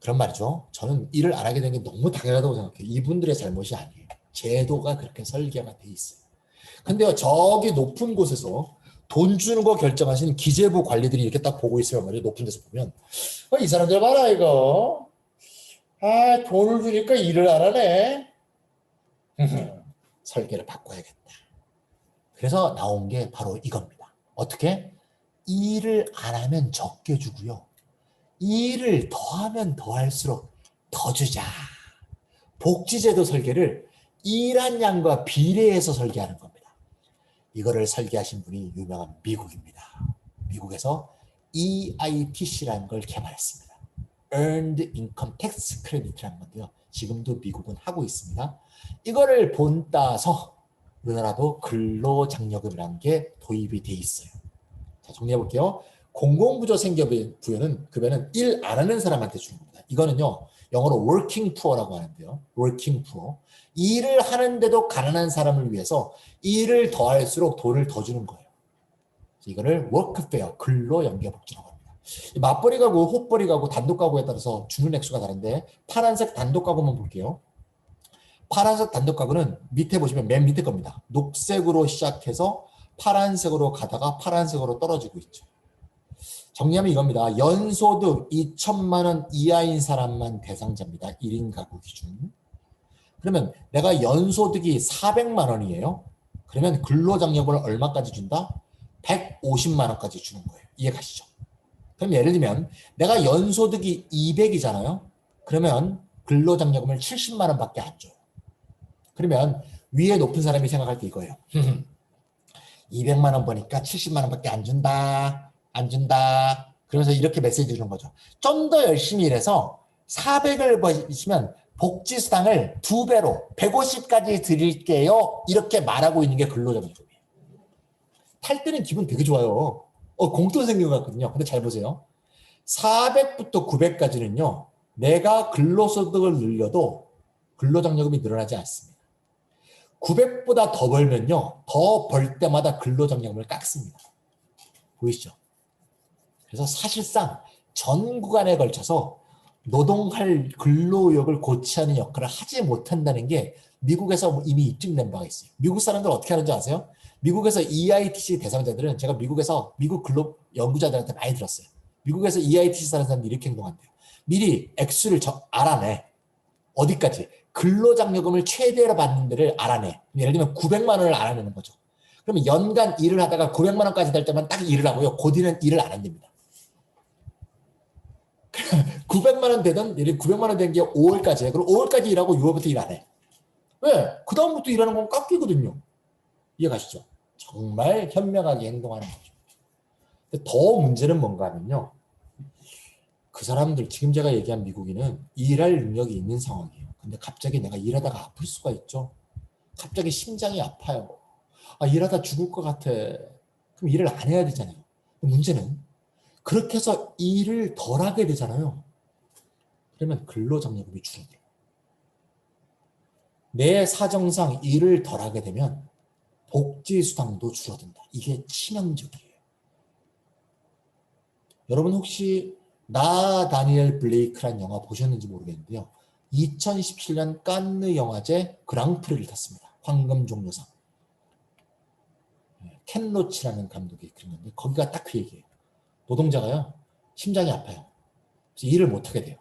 그런 말이죠. 저는 일을 안 하게 된 게 너무 당연하다고 생각해요. 이분들의 잘못이 아니에요. 제도가 그렇게 설계가 돼 있어요. 근데요 저기 높은 곳에서 돈 주는 거 결정하시는 기재부 관리들이 이렇게 딱 보고 있어요. 말이에요. 높은 데서 보면 이 사람들 봐라 이거. 돈을 주니까 일을 안 하네. 설계를 바꿔야겠다. 그래서 나온 게 바로 이겁니다. 어떻게? 일을 안 하면 적게 주고요. 일을 더하면 더할수록 더 주자. 복지제도 설계를 일한 양과 비례해서 설계하는 겁니다. 이거를 설계하신 분이 유명한 미국입니다. 미국에서 EITC라는 걸 개발했습니다. Earned Income Tax Credit라는 건데요. 지금도 미국은 하고 있습니다. 이거를 본따서 우리나라도 근로장려금이라는 게 도입이 돼 있어요. 자, 정리해 볼게요. 공공부조 생계부여는 급여는 일 안 하는 사람한테 주는 겁니다. 이거는요 영어로 working poor라고 하는데요. working poor. 일을 하는데도 가난한 사람을 위해서 일을 더할수록 돈을 더 주는 거예요. 이거를 workfare, 근로연계복지라고 합니다. 맞벌이 가구, 호벌이 가구, 단독 가구에 따라서 주는 액수가 다른데 파란색 단독 가구만 볼게요. 파란색 단독 가구는 밑에 보시면 맨 밑에 겁니다. 녹색으로 시작해서 파란색으로 가다가 파란색으로 떨어지고 있죠. 정리하면 이겁니다. 연소득 2천만 원 이하인 사람만 대상자입니다. 1인 가구 기준. 그러면 내가 연소득이 400만 원이에요. 그러면 근로장려금을 얼마까지 준다? 150만 원까지 주는 거예요. 이해 가시죠? 그럼 예를 들면 내가 연소득이 200이잖아요. 그러면 근로장려금을 70만 원밖에 안 줘요. 그러면 위에 높은 사람이 생각할 때 이거예요. 200만 원 버니까 70만 원밖에 안 준다. 안 준다. 그러면서 이렇게 메시지 주는 거죠. 좀 더 열심히 일해서 400을 버시면 복지수당을 2배로 150까지 드릴게요. 이렇게 말하고 있는 게 근로장려금이에요. 탈 때는 기분 되게 좋아요. 공돈 생긴 것 같거든요. 근데 잘 보세요. 400부터 900까지는요. 내가 근로소득을 늘려도 근로장려금이 늘어나지 않습니다. 900보다 더 벌면요. 더 벌 때마다 근로장려금을 깎습니다. 보이시죠? 그래서 사실상 전 구간에 걸쳐서 노동할 근로의욕을 고취하는 역할을 하지 못한다는 게 미국에서 이미 입증된 바가 있어요. 미국 사람들 어떻게 하는지 아세요? 미국에서 EITC 대상자들은 제가 미국 근로 연구자들한테 많이 들었어요. 미국에서 EITC 사는 사람들이 이렇게 행동한대요. 미리 액수를 알아내. 어디까지? 근로장려금을 최대로 받는 데를 알아내. 예를 들면 900만 원을 알아내는 거죠. 그러면 연간 일을 하다가 900만 원까지 될 때만 딱 일을 하고요. 그 뒤는 일을 안 한답니다. 900만 원 되던 900만 원 된 게 5월까지예요. 그럼 5월까지 일하고 6월부터 일 안 해. 왜? 그 다음부터 일하는 건 깎이거든요. 이해 가시죠? 정말 현명하게 행동하는 거죠. 근데 더 문제는 뭔가 하면요. 그 사람들 지금 제가 얘기한 미국인은 일할 능력이 있는 상황이에요. 근데 갑자기 내가 일하다가 아플 수가 있죠. 갑자기 심장이 아파요. 일하다 죽을 것 같아. 그럼 일을 안 해야 되잖아요. 문제는 그렇게 해서 일을 덜 하게 되잖아요. 그러면 근로장려금이 줄어들어요. 내 사정상 일을 덜 하게 되면 복지수당도 줄어든다. 이게 치명적이에요. 여러분 혹시 나 다니엘 블레이크란 영화 보셨는지 모르겠는데요. 2017년 칸느 영화제 그랑프리를 탔습니다. 황금종려상. 켄 로치라는 감독이 그런 건데 거기가 딱 그 얘기예요. 노동자가요. 심장이 아파요. 그래서 일을 못하게 돼요.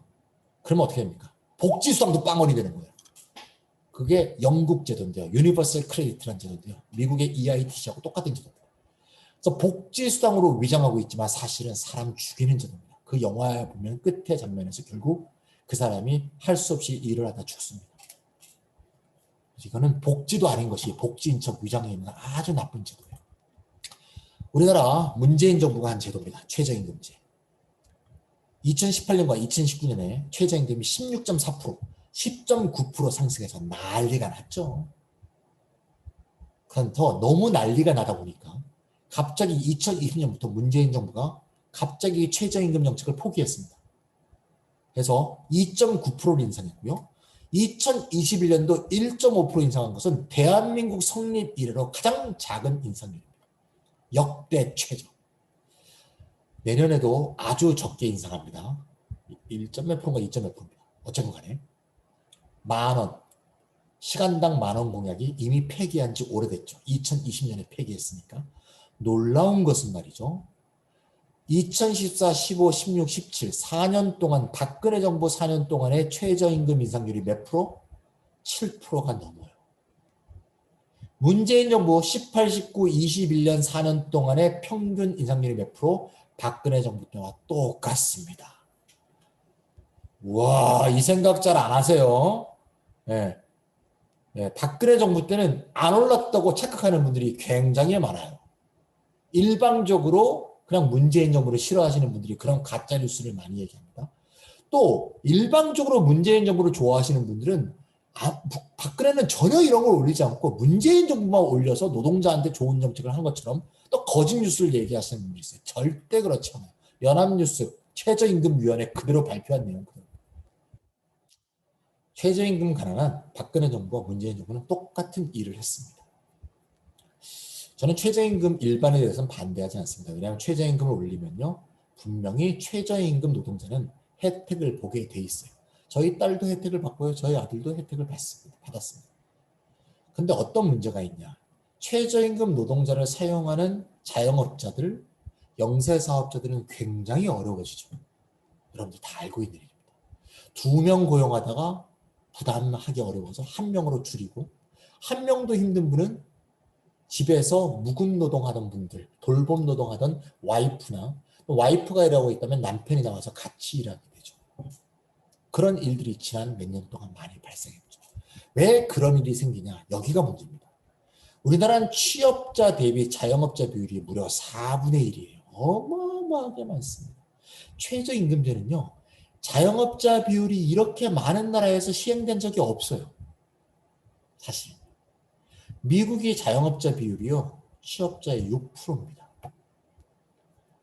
그러면 어떻게 됩니까? 복지수당도 빵원이 되는 거예요. 그게 영국 제도인데요. 유니버설 크레디트라는 제도인데요. 미국의 EITC하고 똑같은 제도입니다. 그래서 복지수당으로 위장하고 있지만 사실은 사람 죽이는 제도입니다. 그 영화에 보면 끝에 장면에서 결국 그 사람이 할 수 없이 일을 하다 죽습니다. 이거는 복지도 아닌 것이 복지인 척 위장해 있는 아주 나쁜 제도예요. 우리나라 문재인 정부가 한 제도입니다. 최저임금제. 2018년과 2019년에 최저임금이 16.4%, 10.9% 상승해서 난리가 났죠. 그건 더 너무 난리가 나다 보니까 갑자기 2020년부터 문재인 정부가 갑자기 최저임금 정책을 포기했습니다. 그래서 2.9%를 인상했고요. 2021년도 1.5% 인상한 것은 대한민국 성립 이래로 가장 작은 인상률입니다. 역대 최저. 내년에도 아주 적게 인상합니다. 1몇 프로인가 2.몇 프로입니다. 어쨌든 간에 10,000원, 시간당 10,000원 공약이 이미 폐기한 지 오래됐죠. 2020년에 폐기했으니까. 놀라운 것은 말이죠. 2014, 15, 16, 17, 4년 동안 박근혜 정부 4년 동안의 최저임금 인상률이 몇 프로? 7%가 넘어요. 문재인 정부 18, 19, 21년 4년 동안의 평균 인상률이 몇 프로? 박근혜 정부 때와 똑같습니다. 와, 이 생각 잘 안 하세요. 예. 예, 박근혜 정부 때는 안 올랐다고 착각하는 분들이 굉장히 많아요. 일방적으로 그냥 문재인 정부를 싫어하시는 분들이 그런 가짜 뉴스를 많이 얘기합니다. 또 일방적으로 문재인 정부를 좋아하시는 분들은 박근혜는 전혀 이런 걸 올리지 않고 문재인 정부만 올려서 노동자한테 좋은 정책을 한 것처럼 또 거짓 뉴스를 얘기하시는 분들이 있어요. 절대 그렇지 않아요. 연합뉴스 최저임금위원회 그대로 발표한 내용 그대로. 최저임금 가능한 박근혜 정부와 문재인 정부는 똑같은 일을 했습니다. 저는 최저임금 일반에 대해서는 반대하지 않습니다. 왜냐하면 최저임금을 올리면요. 분명히 최저임금 노동자는 혜택을 보게 돼 있어요. 저희 딸도 혜택을 받고요. 저희 아들도 혜택을 받았습니다. 근데 어떤 문제가 있냐. 최저임금 노동자를 사용하는 자영업자들, 영세사업자들은 굉장히 어려워지죠. 여러분들 다 알고 있는 일입니다. 2명 고용하다가 부담하기 어려워서 1명으로 줄이고 1명도 힘든 분은 집에서 묵은 노동하던 분들, 돌봄 노동하던 와이프가 일하고 있다면 남편이 나와서 같이 일하게 되죠. 그런 일들이 지난 몇 년 동안 많이 발생했죠. 왜 그런 일이 생기냐? 여기가 문제입니다. 우리나라는 취업자 대비 자영업자 비율이 무려 4분의 1이에요. 어마어마하게 많습니다. 최저임금제는요. 자영업자 비율이 이렇게 많은 나라에서 시행된 적이 없어요. 사실. 미국이 자영업자 비율이요. 취업자의 6%입니다.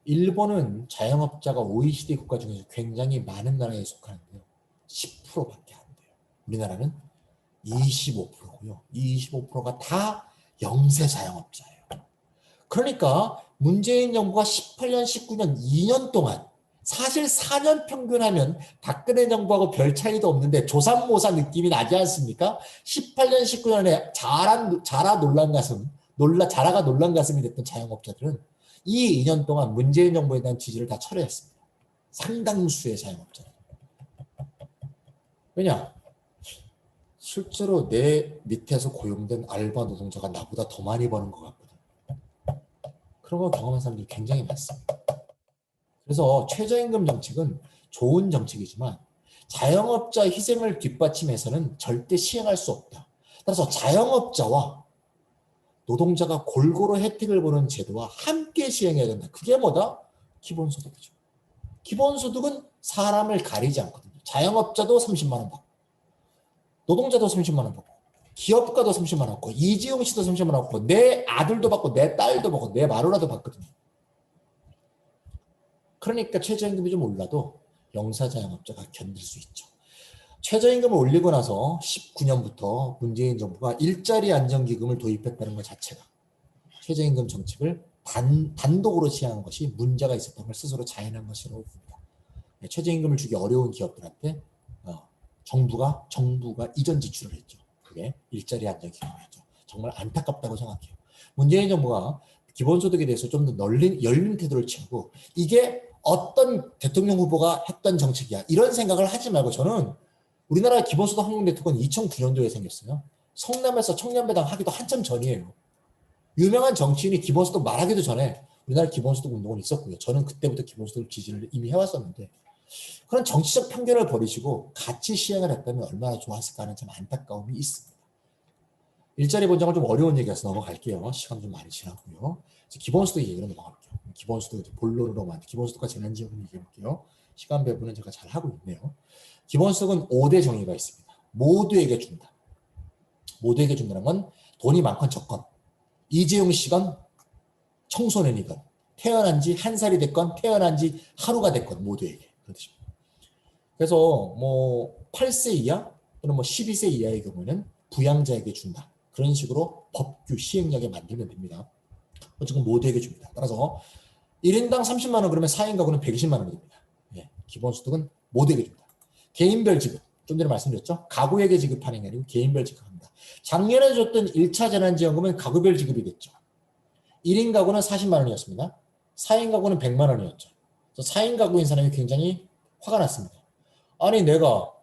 일본은 자영업자가 OECD 국가 중에서 굉장히 많은 나라에 속하는데요. 10%밖에 안 돼요. 우리나라는 25%고요. 이 25%가 다 영세 자영업자예요. 그러니까 문재인 정부가 18년, 19년 2년 동안 사실 4년 평균하면 박근혜 정부하고 별 차이도 없는데 조삼모사 느낌이 나지 않습니까? 18년, 19년에 자라가 놀란 가슴이 됐던 자영업자들은 이 2년 동안 문재인 정부에 대한 지지를 다 철회했습니다. 상당수의 자영업자들. 왜냐? 실제로 내 밑에서 고용된 알바 노동자가 나보다 더 많이 버는 것 같거든. 그런 걸 경험한 사람들이 굉장히 많습니다. 그래서 최저임금 정책은 좋은 정책이지만 자영업자 희생을 뒷받침해서는 절대 시행할 수 없다. 따라서 자영업자와 노동자가 골고루 혜택을 보는 제도와 함께 시행해야 된다. 그게 뭐다? 기본소득이죠. 기본소득은 사람을 가리지 않거든요. 자영업자도 30만 원 받고 노동자도 30만 원 받고 기업가도 30만 원 받고 이지용 씨도 30만 원 받고 내 아들도 받고 내 딸도 받고 내 마누라도 받거든요. 그러니까 최저임금이 좀 올라도 영사자영업자가 견딜 수 있죠. 최저임금을 올리고 나서 19년부터 문재인 정부가 일자리 안정기금을 도입했다는 것 자체가 최저임금 정책을 단독으로 시행한 것이 문제가 있었던 걸 스스로 자인한 것이라고 봅니다. 최저임금을 주기 어려운 기업들한테 정부가 이전 지출을 했죠. 그게 일자리 안정기금이었죠. 정말 안타깝다고 생각해요. 문재인 정부가 기본소득에 대해서 좀 더 열린 태도를 취하고 이게 어떤 대통령 후보가 했던 정책이야 이런 생각을 하지 말고 저는 우리나라 기본소득 한국 네트워크는 2009년도에 생겼어요. 성남에서 청년배당 하기도 한참 전이에요. 유명한 정치인이 기본소득 말하기도 전에 우리나라 기본소득 운동은 있었고요. 저는 그때부터 기본소득 지지를 이미 해왔었는데 그런 정치적 편견을 버리시고 같이 시행을 했다면 얼마나 좋았을까 하는 참 안타까움이 있습니다. 일자리 보장을 좀 어려운 얘기라서 넘어갈게요. 시간 좀 많이 지났고요. 기본소득 얘기로 넘어갈게요. 기본소득 본론으로 만든 기본소득과 재난지원금 얘기해볼게요. 시간 배분은 제가 잘 하고 있네요. 기본소득은 5대 정의가 있습니다. 모두에게 준다. 모두에게 준다는 건 돈이 많건 적건, 이재용 씨건 청소년이건, 태어난 지 한 살이 됐건 태어난 지 하루가 됐건 모두에게. 그렇죠. 그래서 뭐 8세 이하 또는 뭐 12세 이하의 경우에는 부양자에게 준다. 그런 식으로 법규 시행령에 만들면 됩니다. 지금 모두에게 줍니다. 따라서 1인당 30만 원 그러면 4인 가구는 120만 원이 됩니다. 예, 기본소득은 모두에게 줍니다. 개인별 지급, 좀 전에 말씀드렸죠? 가구에게 지급하는 게 아니고 개인별 지급합니다. 작년에 줬던 1차 재난지원금은 가구별 지급이 됐죠. 1인 가구는 40만 원이었습니다. 4인 가구는 100만 원이었죠. 그래서 4인 가구인 사람이 굉장히 화가 났습니다. 아니 내가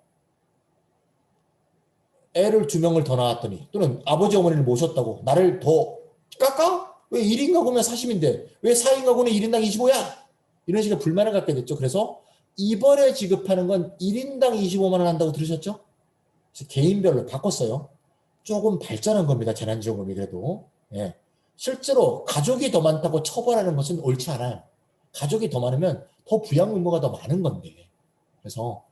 애를 2명을 더 낳았더니 또는 아버지 어머니를 모셨다고 나를 더 깎아? 왜 1인 가구면 40인데 왜 4인 가구는 1인당 25야? 이런 식의 불만을 갖게 됐죠. 그래서 이번에 지급하는 건 1인당 25만 원 한다고 들으셨죠? 그래서 개인별로 바꿨어요. 조금 발전한 겁니다. 재난지원금이 그래도. 예. 실제로 가족이 더 많다고 처벌하는 것은 옳지 않아요. 가족이 더 많으면 더 부양 의무가 더 많은 건데. 그래서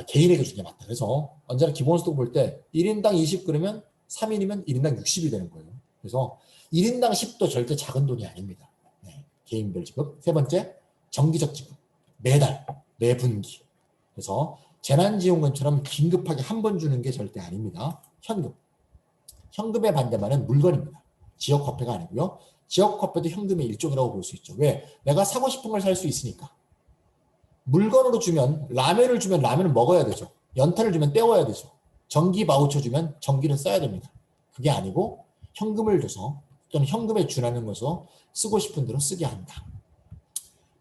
개인에게 주는 게 맞다. 그래서 언제나 기본소득 볼 때 1인당 20 그러면 3인이면 1인당 60이 되는 거예요. 그래서 1인당 10도 절대 작은 돈이 아닙니다. 네. 개인별 지급. 세 번째, 정기적 지급. 매달, 매분기. 그래서 재난지원금처럼 긴급하게 한 번 주는 게 절대 아닙니다. 현금. 현금의 반대말은 물건입니다. 지역화폐가 아니고요. 지역화폐도 현금의 일종이라고 볼 수 있죠. 왜? 내가 사고 싶은 걸 살 수 있으니까. 물건으로 주면 라면을 주면 라면을 먹어야 되죠. 연탄을 주면 때워야 되죠. 전기 바우처 주면 전기를 써야 됩니다. 그게 아니고 현금을 줘서 또는 현금에 준하는 것으로 쓰고 싶은 대로 쓰게 한다.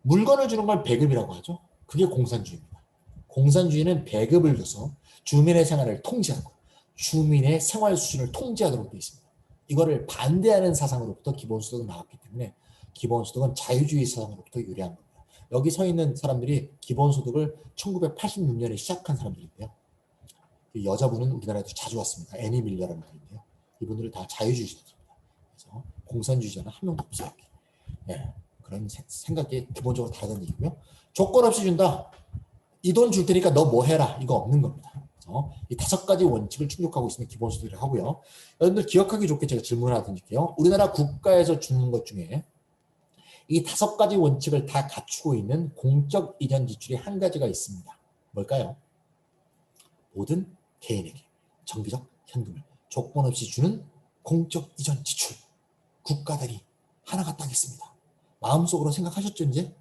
물건을 주는 걸 배급이라고 하죠. 그게 공산주의입니다. 공산주의는 배급을 줘서 주민의 생활을 통제하고 주민의 생활 수준을 통제하도록 되어 있습니다. 이거를 반대하는 사상으로부터 기본소득은 나왔기 때문에 기본소득은 자유주의 사상으로부터 유래한 겁니다. 여기 서 있는 사람들이 기본소득을 1986년에 시작한 사람들인데요. 여자분은 우리나라에도 자주 왔습니다. 애니 밀러라는 분인데요. 이분들은 다 자유주의자입니다. 그래서 공산주의자는 한 명도 없어요. 네, 그런 생각이 기본적으로 다르다는 얘기고요. 조건 없이 준다. 이 돈 줄 테니까 너 뭐 해라. 이거 없는 겁니다. 그래서 이 5가지 원칙을 충족하고 있으면 기본소득을 하고요. 여러분들 기억하기 좋게 제가 질문을 하나 던질게요. 우리나라 국가에서 주는 것 중에 이 5가지 원칙을 다 갖추고 있는 공적 이전 지출이 한 가지가 있습니다. 뭘까요? 모든 개인에게 정기적 현금을 조건 없이 주는 공적 이전 지출. 국가들이 하나가 딱 있습니다. 마음속으로 생각하셨죠 이제?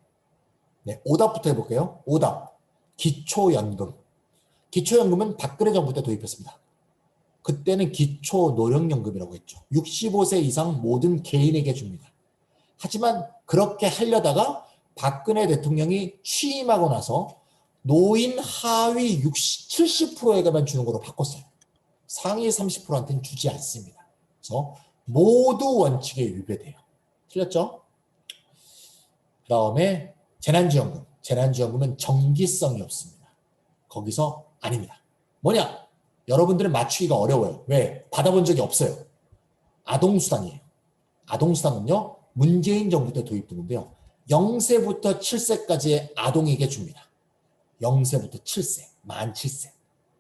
네, 오답부터 해볼게요. 오답. 기초연금. 기초연금은 박근혜 정부 때 도입했습니다. 그때는 기초노령연금이라고 했죠. 65세 이상 모든 개인에게 줍니다. 하지만 그렇게 하려다가 박근혜 대통령이 취임하고 나서 노인 하위 70%에게만 주는 걸로 바꿨어요. 상위 30%한테는 주지 않습니다. 그래서 모두 원칙에 위배돼요. 틀렸죠? 그 다음에 재난지원금. 재난지원금은 정기성이 없습니다. 거기서 아닙니다. 뭐냐? 여러분들은 맞추기가 어려워요. 왜? 받아본 적이 없어요. 아동수당이에요. 아동수당은요. 문재인 정부 때 도입되는데요. 0세부터 7세까지의 아동에게 줍니다. 0세부터 7세, 만 7세.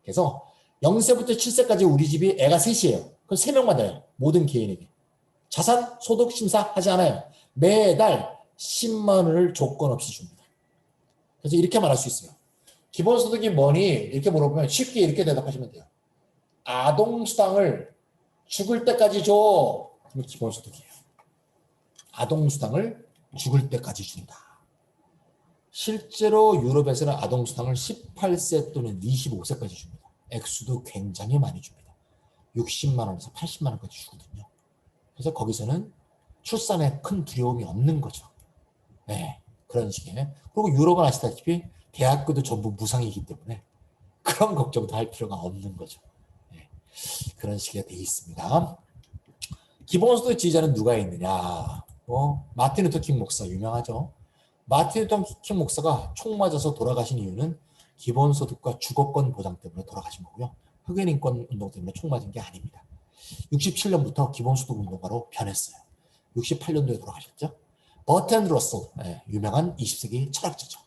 그래서 0세부터 7세까지 우리 집이 애가 셋이에요. 그럼 3명 받아요. 모든 개인에게. 자산, 소득 심사 하지 않아요. 매달 10만 원을 조건 없이 줍니다. 그래서 이렇게 말할 수 있어요. 기본소득이 뭐니? 이렇게 물어보면 쉽게 이렇게 대답하시면 돼요. 아동수당을 죽을 때까지 줘. 그러면 기본소득이에요. 아동수당을 죽을 때까지 준다. 실제로 유럽에서는 아동수당을 18세 또는 25세까지 줍니다. 액수도 굉장히 많이 줍니다. 60만 원에서 80만 원까지 주거든요. 그래서 거기서는 출산에 큰 두려움이 없는 거죠. 네, 그런 식의. 그리고 유럽은 아시다시피 대학교도 전부 무상이기 때문에 그런 걱정도 할 필요가 없는 거죠. 네, 그런 식의 돼 있습니다. 기본소득 지지자는 누가 있느냐? 마틴 루터 킹 목사 유명하죠. 마틴 루터 킹 목사가 총 맞아서 돌아가신 이유는 기본소득과 주거권 보장 때문에 돌아가신 거고요. 흑인 인권 운동 때문에 총 맞은 게 아닙니다. 67년부터 기본소득 운동가로 변했어요. 68년도에 돌아가셨죠. 버트랜드 러셀, 유명한 20세기 철학자죠.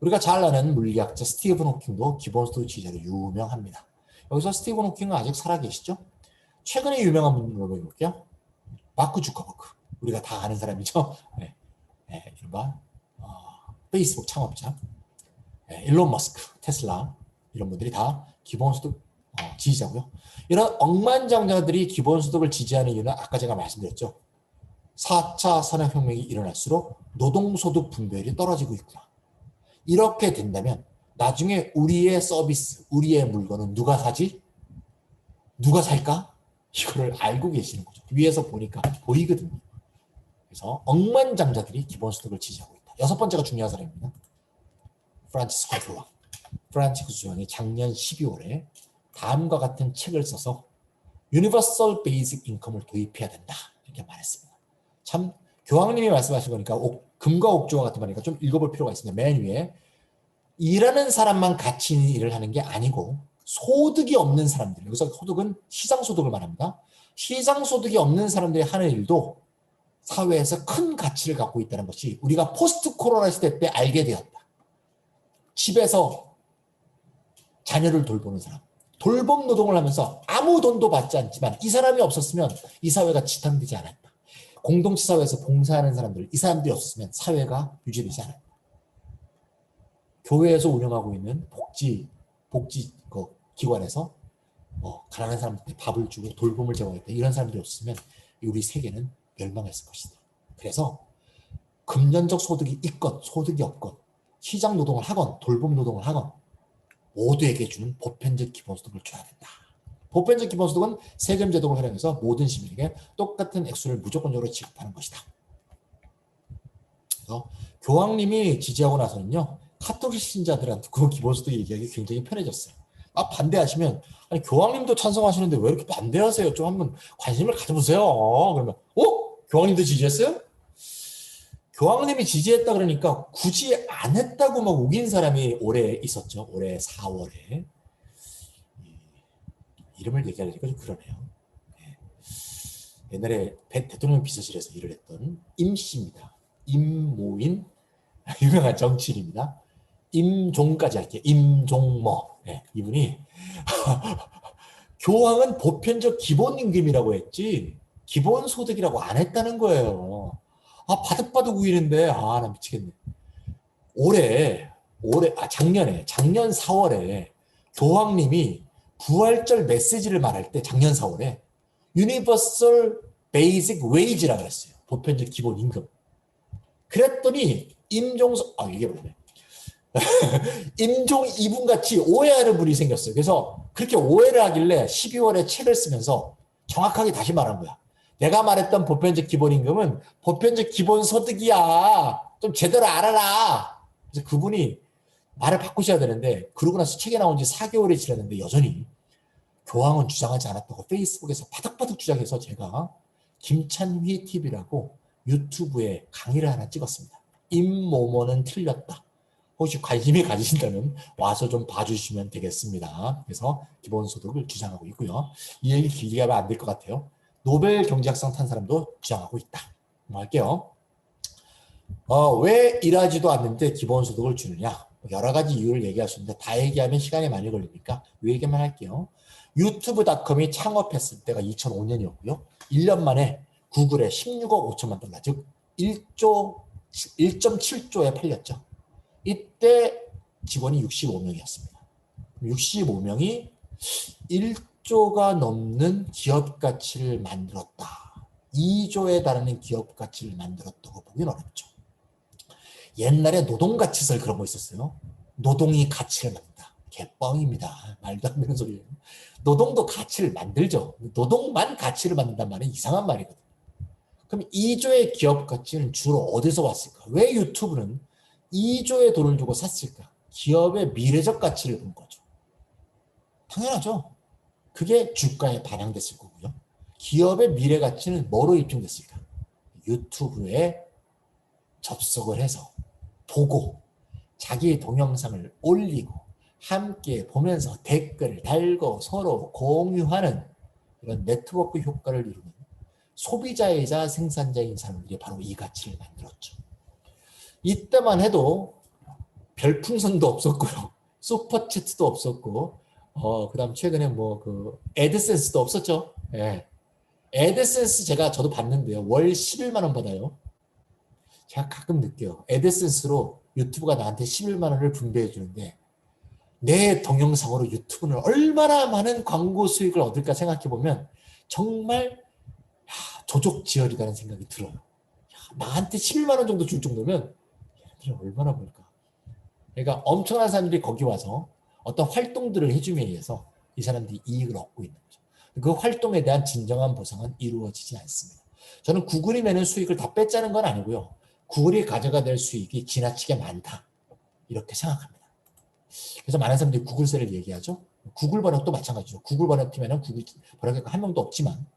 우리가 잘 아는 물리학자 스티븐 호킹도 기본소득 지지자로 유명합니다. 여기서 스티븐 호킹은 아직 살아계시죠? 최근에 유명한 분으로 볼게요. 마크 주커버그, 우리가 다 아는 사람이죠. 이른바 페이스북 창업자, 일론 머스크, 테슬라, 이런 분들이 다 기본소득 지지자고요. 이런 억만장자들이 기본소득을 지지하는 이유는 아까 제가 말씀드렸죠. 4차 산업혁명이 일어날수록 노동소득 분배율이 떨어지고 있구나. 이렇게 된다면 나중에 우리의 서비스, 우리의 물건은 누가 사지? 누가 살까? 이거를 알고 계시는 거죠. 위에서 보니까 보이거든요. 그래서 억만장자들이 기본소득을 지지하고 있다. 6번째가 중요한 사람입니다. 프란치스코 조왕. 프란치스코 조왕이 작년 12월에 다음과 같은 책을 써서 유니버설 베이직 인컴을 도입해야 된다. 이렇게 말했습니다. 참 교황님이 말씀하신 거니까 금과 옥조와 같은 말이니까 좀 읽어볼 필요가 있습니다. 맨 위에 일하는 사람만 가치 있는 일을 하는 게 아니고 소득이 없는 사람들, 여기서 소득은 시장소득을 말합니다. 시장소득이 없는 자들이 하는 일도 사회에서 큰 가치를 갖고 있다는 것이 우리가 포스트 코로나 시대 때 알게 되었다. 집에서 자녀를 돌보는 사람, 돌봄 노동을 하면서 아무 돈도 받지 않지만 이 사람이 없었으면 이 사회가 지탱되지 않았다. 공동체 사회에서 봉사하는 사람들, 이 사람들이 없었으면 사회가 유지되지 않았다. 교회에서 운영하고 있는 복지 기관에서 가난한 사람들한테 밥을 주고 돌봄을 제공했다. 이런 사람들이 없었으면 우리 세계는 멸망했을 것이다. 그래서 금전적 소득이 있건 소득이 없건 시장 노동을 하건 돌봄 노동을 하건 모두에게 주는 보편적 기본소득을 줘야 된다. 보편적 기본소득은 세금 제도를 활용해서 모든 시민에게 똑같은 액수를 무조건적으로 지급하는 것이다. 그래서 교황님이 지지하고 나서는요, 카톨릭 신자들한테 그 기본소득 얘기하기 굉장히 편해졌어요. 반대하시면 아니 교황님도 찬성하시는데 왜 이렇게 반대하세요? 좀 한번 관심을 가져보세요. 그러면 교황님도 지지했어요? 교황님이 지지했다 그러니까 굳이 안 했다고 막 우긴 사람이 올해 있었죠. 올해 4월에. 이름을 얘기하려니까 좀 그러네요. 옛날에 대통령 비서실에서 일을 했던 임씨입니다. 임모인, 유명한 정치인입니다. 임종까지 할게요. 임종모. 이분이 교황은 보편적 기본임금이라고 했지 기본소득이라고 안 했다는 거예요. 바득바득 우이는데 나 미치겠네. 작년 4월에 교황님이 부활절 메시지를 말할 때 작년 4월에 Universal Basic Wage라고 했어요. 보편적 기본임금. 그랬더니 이게 뭐네. 임종 이분같이 오해하는 분이 생겼어요. 그래서 그렇게 오해를 하길래 12월에 책을 쓰면서 정확하게 다시 말한 거야. 내가 말했던 보편적 기본임금은 보편적 기본소득이야. 좀 제대로 알아라. 그래서 그분이 말을 바꾸셔야 되는데 그러고 나서 책이 나온 지 4개월이 지났는데 여전히 교황은 주장하지 않았다고 페이스북에서 바닥바닥 주장해서 제가 김찬휘 TV라고 유튜브에 강의를 하나 찍었습니다. 임모모는 틀렸다. 혹시 관심이 가지신다면 와서 좀 봐주시면 되겠습니다. 그래서 기본소득을 주장하고 있고요. 이 얘기 길게 하면 안 될 것 같아요. 노벨 경제학상 탄 사람도 주장하고 있다. 할게요. 왜 일하지도 않는데 기본소득을 주느냐? 여러 가지 이유를 얘기할 수 있는데 다 얘기하면 시간이 많이 걸리니까 이 얘기만 할게요. 유튜브닷컴이 창업했을 때가 2005년이었고요. 1년 만에 구글에 16억 5천만 달러, 즉 1.7조에 팔렸죠. 이때 직원이 65명이었습니다. 65명이 1조가 넘는 기업 가치를 만들었다. 2조에 달하는 기업 가치를 만들었다고 보기는 어렵죠. 옛날에 노동가치설 그런 거 있었어요. 노동이 가치를 만든다. 개뻥입니다. 말도 안 되는 소리예요. 노동도 가치를 만들죠. 노동만 가치를 만든단 말은 이상한 말이거든요. 그럼 2조의 기업 가치는 주로 어디서 왔을까? 왜 유튜브는 2조의 돈을 주고 샀을까? 기업의 미래적 가치를 본 거죠. 당연하죠. 그게 주가에 반영됐을 거고요. 기업의 미래 가치는 뭐로 입증됐을까? 유튜브에 접속을 해서 보고 자기 동영상을 올리고 함께 보면서 댓글을 달고 서로 공유하는 이런 네트워크 효과를 이루는 소비자이자 생산자인 사람들이 바로 이 가치를 만들었죠. 이때만 해도 별풍선도 없었고요. 슈퍼챗도 없었고 그다음 최근에 뭐 그 애드센스도 없었죠. 예. 애드센스 저도 봤는데요. 월 11만 원 받아요. 제가 가끔 느껴요. 애드센스로 유튜브가 나한테 11만 원을 분배해 주는데 내 동영상으로 유튜브는 얼마나 많은 광고 수익을 얻을까 생각해 보면 정말 조족지혈이라는 생각이 들어요. 나한테 11만 원 정도 줄 정도면 얘네들이 얼마나 벌까. 그러니까 엄청난 사람들이 거기 와서 어떤 활동들을 해주기 위해서 이 사람들이 이익을 얻고 있는 거죠. 그 활동에 대한 진정한 보상은 이루어지지 않습니다. 저는 구글이 내는 수익을 다 뺏자는 건 아니고요. 구글이 가져가 될 수익이 지나치게 많다. 이렇게 생각합니다. 그래서 많은 사람들이 구글세를 얘기하죠. 구글 번역도 마찬가지죠. 구글 번역팀에는 구글 번역가 한 명도 없지만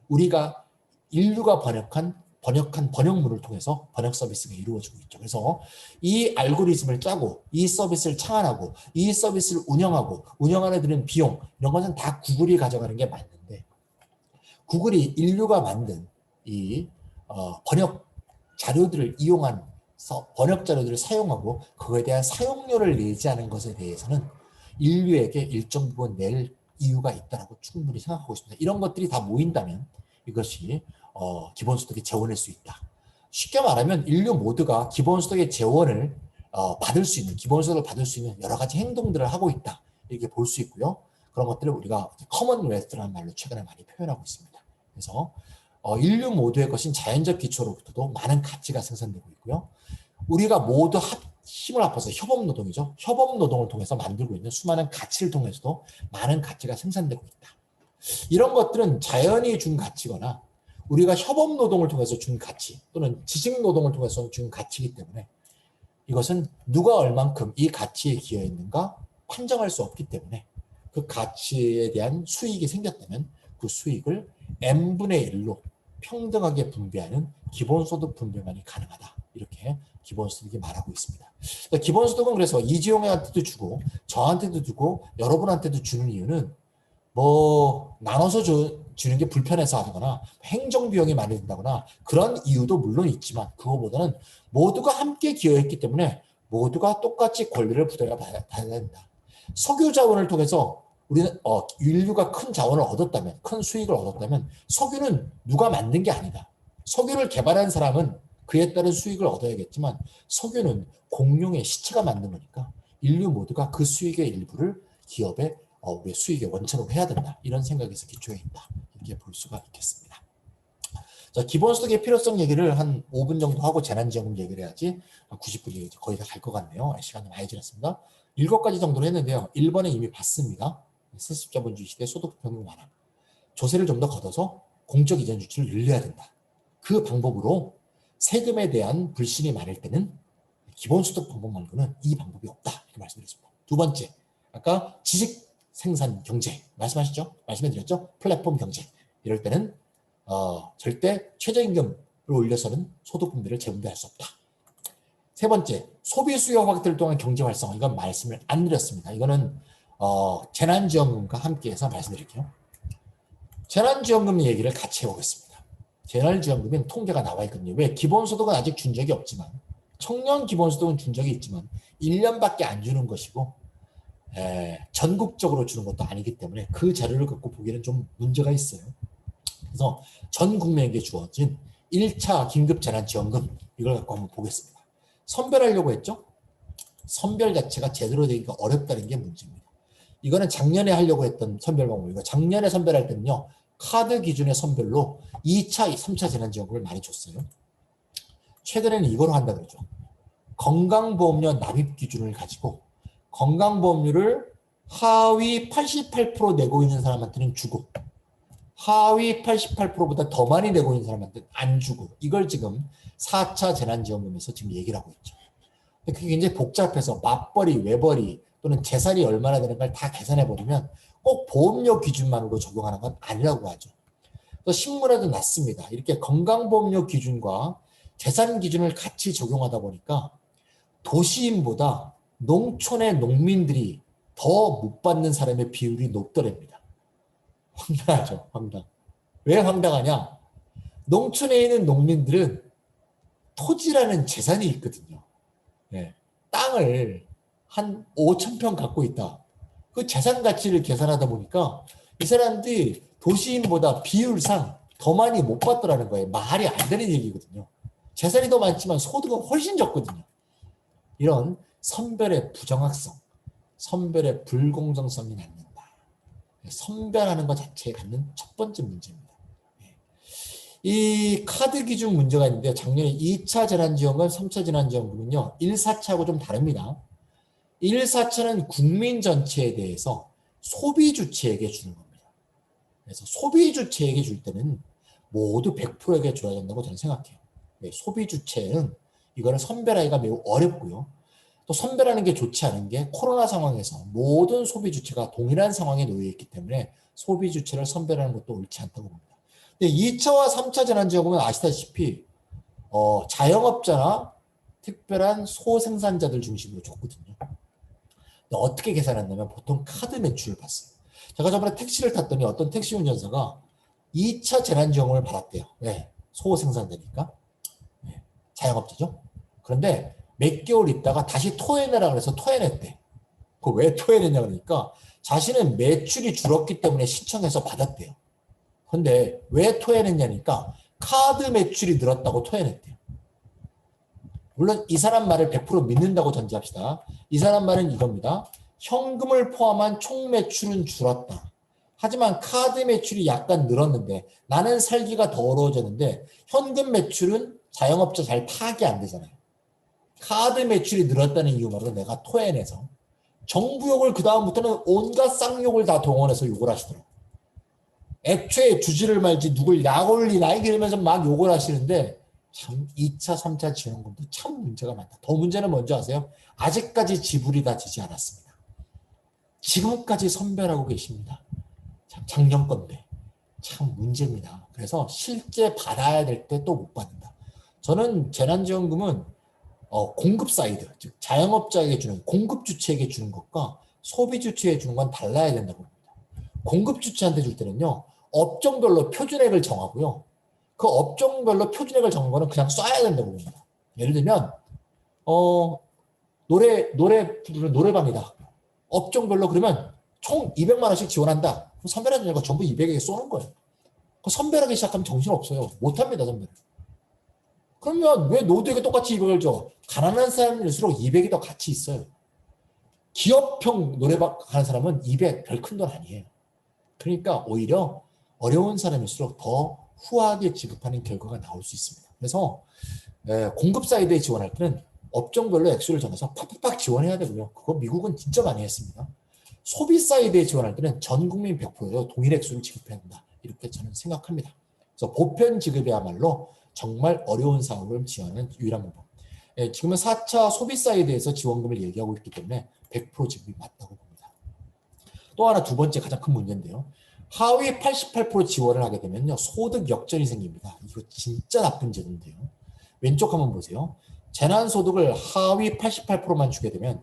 우리가 인류가 번역한 번역물을 통해서 번역 서비스가 이루어지고 있죠. 그래서 이 알고리즘을 짜고 이 서비스를 창안하고 이 서비스를 운영하는 드는 비용 이런 것은 다 구글이 가져가는 게 맞는데 구글이 인류가 만든 이 번역 자료들을 이용한 번역 자료들을 사용하고 그거에 대한 사용료를 내지 않은 것에 대해서는 인류에게 일정 부분 낼 이유가 있다고 충분히 생각하고 있습니다. 이런 것들이 다 모인다면 이것이 기본소득의 재원일 수 있다. 쉽게 말하면 인류 모두가 기본소득의 재원을 받을 수 있는 기본소득을 받을 수 있는 여러 가지 행동들을 하고 있다. 이렇게 볼 수 있고요. 그런 것들을 우리가 커먼웰스라는 말로 최근에 많이 표현하고 있습니다. 그래서 인류 모두의 것인 자연적 기초로부터도 많은 가치가 생산되고 있고요. 우리가 모두 힘을 합해서 협업노동이죠. 협업노동을 통해서 만들고 있는 수많은 가치를 통해서도 많은 가치가 생산되고 있다. 이런 것들은 자연이 준 가치거나 우리가 협업노동을 통해서 준 가치 또는 지식노동을 통해서 준 가치이기 때문에 이것은 누가 얼만큼 이 가치에 기여했는가 판정할 수 없기 때문에 그 가치에 대한 수익이 생겼다면 그 수익을 n분의 1로 평등하게 분배하는 기본소득 분배만이 가능하다. 이렇게 기본소득이 말하고 있습니다. 그러니까 기본소득은 그래서 이지용한테도 주고 저한테도 주고 여러분한테도 주는 이유는 뭐 나눠서 주는 게 불편해서 하거나 행정비용이 많이 든다거나 그런 이유도 물론 있지만 그거보다는 모두가 함께 기여했기 때문에 모두가 똑같이 권리를 부여받아야 된다. 석유 자원을 통해서 우리는 인류가 큰 자원을 얻었다면 큰 수익을 얻었다면 석유는 누가 만든 게 아니다. 석유를 개발한 사람은 그에 따른 수익을 얻어야겠지만 석유는 공룡의 시체가 만든 거니까 인류 모두가 그 수익의 일부를 기업에 우리의 수익의 원천으로 해야 된다. 이런 생각에서 기초해 있다. 이렇게 볼 수가 있겠습니다. 자, 기본소득의 필요성 얘기를 한 5분 정도 하고 재난지원금 얘기를 해야지 90분이 거의 다 갈 것 같네요. 시간이 많이 지났습니다. 7가지 정도로 했는데요. 1번은 이미 봤습니다. 세습자본주의 시대 소득평등 완화. 조세를 좀 더 걷어서 공적 이전 유치를 늘려야 된다. 그 방법으로 세금에 대한 불신이 많을 때는 기본소득 방법 말고는 이 방법이 없다. 이렇게 말씀드렸습니다. 두 번째, 아까 지식 생산 경제 말씀해드렸죠? 플랫폼 경제. 이럴 때는 절대 최저임금을 올려서는 소득 분배를 재분배할 수 없다. 세 번째, 소비 수요 확대를 통한 경제 활성화. 이건 말씀을 안 드렸습니다. 이거는 재난지원금과 함께해서 말씀드릴게요. 재난지원금 얘기를 같이 해보겠습니다. 재난지원금은 통계가 나와 있거든요. 왜? 기본소득은 아직 준 적이 없지만 청년 기본소득은 준 적이 있지만 1년밖에 안 주는 것이고 전국적으로 주는 것도 아니기 때문에 그 자료를 갖고 보기에는 좀 문제가 있어요. 그래서 전 국민에게 주어진 1차 긴급재난지원금 이걸 갖고 한번 보겠습니다. 선별하려고 했죠? 선별 자체가 제대로 되기가 어렵다는 게 문제입니다. 이거는 작년에 하려고 했던 선별 방법이고 작년에 선별할 때는요. 카드 기준의 선별로 2차, 3차 재난지원금을 많이 줬어요. 최근에는 이거로 한다 그러죠. 건강보험료 납입 기준을 가지고 건강보험료를 하위 88% 내고 있는 사람한테는 주고 하위 88%보다 더 많이 내고 있는 사람한테는 안 주고 이걸 지금 4차 재난지원금에서 지금 얘기를 하고 있죠. 그게 굉장히 복잡해서 맞벌이, 외벌이 또는 재산이 얼마나 되는가를 다 계산해버리면 꼭 보험료 기준만으로 적용하는 건 아니라고 하죠. 그래서 신문에도 났습니다. 이렇게 건강보험료 기준과 재산 기준을 같이 적용하다 보니까 도시인보다 농촌의 농민들이 더 못 받는 사람의 비율이 높더랍니다. 황당하죠, 황당. 왜 황당하냐? 농촌에 있는 농민들은 토지라는 재산이 있거든요. 네. 땅을 한 5천 평 갖고 있다. 그 재산 가치를 계산하다 보니까 이 사람들이 도시인보다 비율상 더 많이 못 받더라는 거예요. 말이 안 되는 얘기거든요. 재산이 더 많지만 소득은 훨씬 적거든요. 이런 선별의 부정확성, 선별의 불공정성이 낳는다. 선별하는 것 자체에 갖는 첫 번째 문제입니다. 이 카드 기준 문제가 있는데 작년에 2차 재난지원금, 3차 재난지원금은요. 1, 4차하고 좀 다릅니다. 1, 4차는 국민 전체에 대해서 소비 주체에게 주는 겁니다. 그래서 소비 주체에게 줄 때는 모두 100%에게 줘야 된다고 저는 생각해요. 소비 주체는 이거를 선별하기가 매우 어렵고요. 또 선별하는 게 좋지 않은 게 코로나 상황에서 모든 소비 주체가 동일한 상황에 놓여 있기 때문에 소비 주체를 선별하는 것도 옳지 않다고 봅니다. 근데 2차와 3차 재난지원금은 아시다시피 자영업자나 특별한 소생산자들 중심으로 줬거든요. 어떻게 계산했냐면 보통 카드 매출을 봤어요. 제가 저번에 택시를 탔더니 어떤 택시 운전사가 2차 재난지원금을 받았대요. 왜? 소생산자니까. 네. 자영업자죠. 그런데 몇 개월 있다가 다시 토해내라 그래서 토해냈대. 그 왜 토해냈냐 그러니까 자신은 매출이 줄었기 때문에 신청해서 받았대요. 근데 왜 토해냈냐니까 카드 매출이 늘었다고 토해냈대요. 물론 이 사람 말을 100% 믿는다고 전제합시다. 이 사람 말은 이겁니다. 현금을 포함한 총 매출은 줄었다. 하지만 카드 매출이 약간 늘었는데 나는 살기가 더 어려워졌는데 현금 매출은 자영업자 잘 파악이 안 되잖아요. 카드 매출이 늘었다는 이유만으로 내가 토해내서 정부 욕을 그 다음부터는 온갖 쌍욕을 다 동원해서 욕을 하시더라고요. 애초에 주지를 말지 누굴 약 올리나 이러면서 막 욕을 하시는데 참 2차, 3차 지원금도 참 문제가 많다. 더 문제는 뭔지 아세요? 아직까지 지불이 다 되지 않았습니다. 지금까지 선별하고 계십니다. 참 작년 건데 참 문제입니다. 그래서 실제 받아야 될 때 또 못 받는다. 저는 재난지원금은 공급 사이드, 즉 자영업자에게 주는 공급 주체에게 주는 것과 소비 주체에 주는 건 달라야 된다고 봅니다. 공급 주체한테 줄 때는요. 업종별로 표준액을 정하고요. 그 업종별로 표준액을 정한 거는 그냥 쏴야 된다고 봅니다. 예를 들면 노래방이다. 업종별로 그러면 총 200만 원씩 지원한다. 그럼 선별하는 거 전부 200에게 쏘는 거예요. 선별하기 시작하면 정신없어요. 못합니다. 선별. 그러면 왜 노드에게 똑같이 200을 줘? 가난한 사람일수록 200이 더 가치 있어요. 기업형 노래방 가는 사람은 200 별 큰 돈 아니에요. 그러니까 오히려 어려운 사람일수록 더 후하게 지급하는 결과가 나올 수 있습니다. 그래서 공급 사이드에 지원할 때는 업종별로 액수를 정해서 팍팍팍 지원해야 되고요. 그거 미국은 진짜 많이 했습니다. 소비 사이드에 지원할 때는 전 국민 100%로 동일 액수를 지급해야 된다. 이렇게 저는 생각합니다. 그래서 보편 지급이야말로 정말 어려운 상황을 지원하는 유일한 방법. 지금은 4차 소비 사이드에서 지원금을 얘기하고 있기 때문에 100% 지급이 맞다고 봅니다. 또 하나 두 번째 가장 큰 문제인데요. 하위 88% 지원을 하게 되면요. 소득 역전이 생깁니다. 이거 진짜 나쁜 제도인데요. 왼쪽 한번 보세요. 재난소득을 하위 88%만 주게 되면